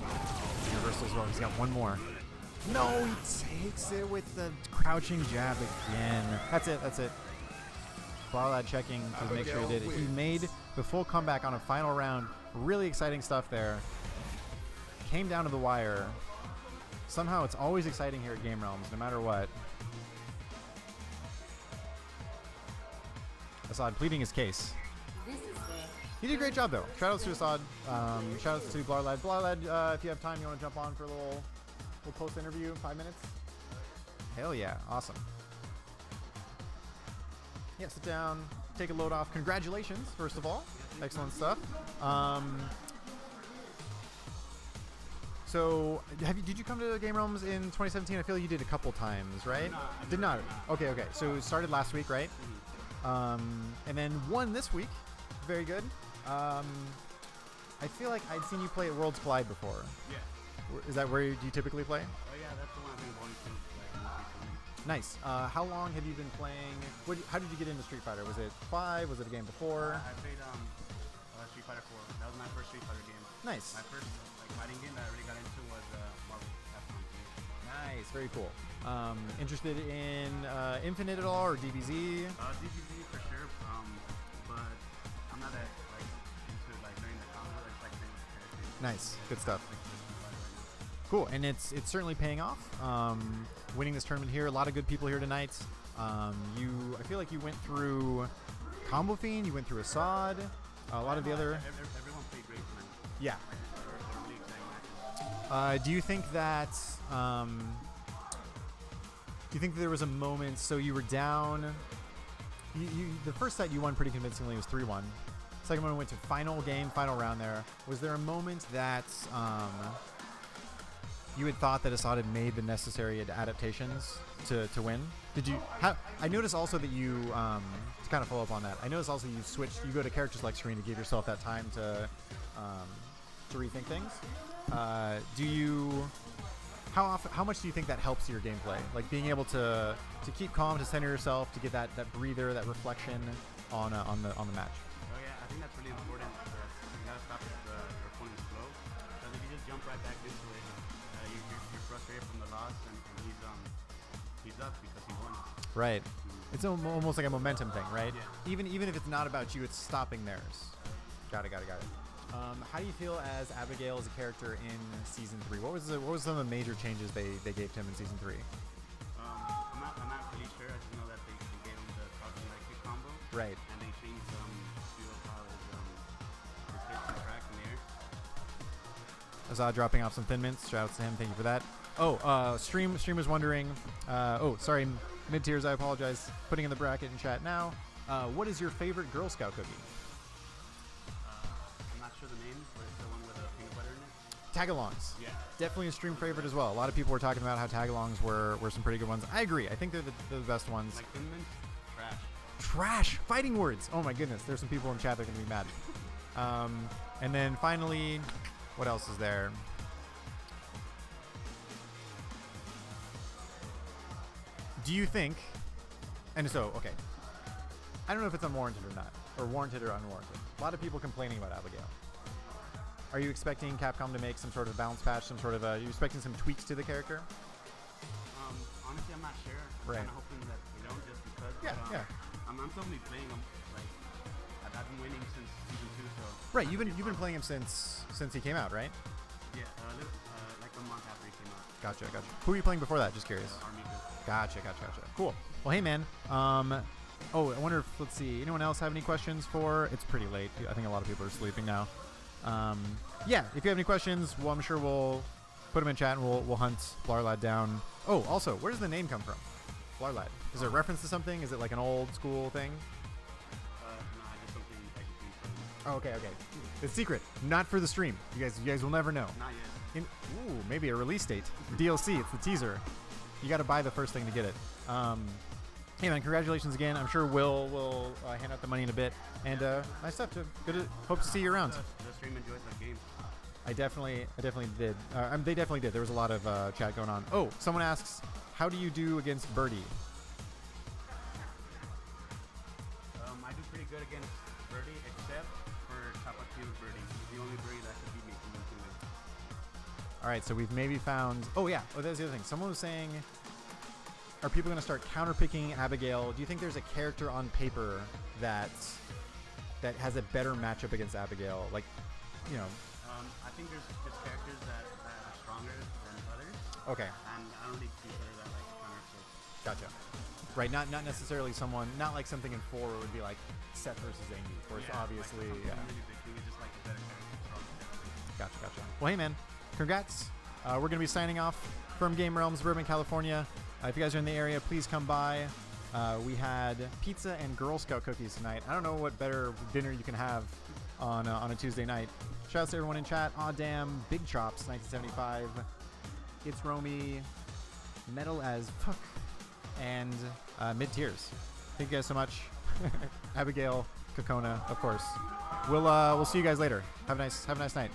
Reversal as well. He's got one more. No, he takes it with the crouching jab again. That's it. That's it. Blarlad checking to make sure he did it. He made the full comeback on a final round. Really exciting stuff there. came down to the wire. Somehow it's always exciting here at Game Realms, no matter what. Assad pleading his case. This is the He did a great job, though. Shoutouts to Assad. Shoutouts to Blarlad. Blarlad, if you have time, you want to jump on for a little post-interview, 5 minutes? Hell yeah. Awesome. Yeah, sit down, take a load off. Congratulations, first of all. Excellent stuff. So, did you come to Game Realms in 2017? I feel like you did a couple times, right? Did not. Okay. So it started last week, right? And then one this week. Very good. I feel like I'd seen you play at Worlds Collide before. Yeah. Is that where you typically play? Oh yeah, that's the one I've been going to like most recently. Nice. How long have you been playing? How did you get into Street Fighter? Was it 5? Was it a game before? I played Street Fighter 4. That was my first Street Fighter game. Nice. My first fighting game that I really got into was Marvel Capcom Infinite. Nice. Very cool. Interested in Infinite at all or DBZ? DBZ for sure, but I'm not that into learning the combo. I just like playing with characters. Nice. Good stuff. Cool, and it's certainly paying off. Winning this tournament here, a lot of good people here tonight. I feel like you went through Combo Fiend, you went through Assad, a lot of the other. Everyone played great tonight. Yeah. They're really exciting matches. Do you think that? Do you think that there was a moment? So you were down. The first set you won pretty convincingly was 3-1. Second one went to final game, final round. There was there a moment that you had thought that Assad had made the necessary adaptations to win? Did you? I noticed also that you, to kind of follow up on that, I noticed also you switched. You go to character select screen to give yourself that time to rethink things. Do you? How much do you think that helps your gameplay? Like being able to keep calm, to center yourself, to get that breather, that reflection on the match. Oh yeah, I think that's really important. You gotta stop your opponent's flow. Because if you just jump right back into it, you're frustrated from the loss, and he's up because he won. Right. It's almost like a momentum thing, right? Yeah. Even if it's not about you, it's stopping theirs. Got it. How do you feel as Abigail as a character in season 3? What was some of the major changes they gave to him in season 3? I'm not really sure. I just know that they gave him the Falcon Electric combo. Right. And they changed few of how his hits and track in the air. Azad dropping off some thin mints. Shout out to him. Thank you for that. Stream was wondering. Sorry, mid tiers. I apologize. Putting in the bracket in chat now. What is your favorite Girl Scout cookie? I'm not sure the name, but it's the one with the peanut butter in it. Tagalongs. Yeah. Definitely a stream favorite as well. A lot of people were talking about how tagalongs were some pretty good ones. I agree. I think they're the best ones. Like Thin Mints, trash. Trash! Fighting words! Oh my goodness, there's some people in chat that are going to be mad. And then finally, what else is there? Do you think, okay, I don't know if it's unwarranted or not, or warranted or unwarranted. A lot of people complaining about Abigail. Are you expecting Capcom to make some sort of balance patch, are you expecting some tweaks to the character? Honestly, I'm not sure. I'm Right. kind of hoping that they don't, just because. Yeah. I'm still gonna be playing them. I've been winning since season 2, so. Right, you've been playing him since he came out, right? Yeah, like a month after he came out. Gotcha. Who were you playing before that? Just curious. Army Group. Gotcha. Cool. Well, hey, man. I wonder if, let's see, anyone else have any questions for? It's pretty late. I think a lot of people are sleeping now. Yeah, if you have any questions, well, I'm sure we'll put them in chat and we'll hunt Blarlad down. Oh, also, where does the name come from? Blarlad. Is there a reference to something? Is it like an old school thing? No, just something like between friends. Oh, okay. It's secret. Not for the stream. You guys will never know. Not yet. Maybe a release date. DLC. It's the teaser. You got to buy the first thing to get it. Hey man, congratulations again. I'm sure will hand out the money in a bit. And nice stuff. Hope to see you around. The stream enjoys the game. I definitely did. They definitely did. There was a lot of chat going on. Oh, someone asks, how do you do against Birdie? I do pretty good against Birdie, except for Tapatio Birdie. He's the only Birdie that could beat me convincingly. All right, so we've maybe found. Oh yeah. Oh, that's the other thing. Someone was saying, are people going to start counterpicking Abigail? Do you think there's a character on paper that has a better matchup against Abigail? Like, you know. I think there's just characters that are stronger than others, Okay, and I don't really consider that like a counter. gotcha. Right, not necessarily someone, not like something in 4 where it would be like Seth versus Zangief, where it's obviously, like, yeah. really big thing. It's just like a better character, stronger character. Gotcha. Well, hey, man, congrats. We're going to be signing off from Game Realms, Burbank, California. If you guys are in the area, please come by. We had pizza and Girl Scout cookies tonight. I don't know what better dinner you can have on a Tuesday night. Shout out to everyone in chat. Aw, damn, Big Chops, 1975. It's Romy, Metal as fuck, and Mid-Tiers. Thank you guys so much. Abigail, Kokona, of course. We'll see you guys later. Have a nice night.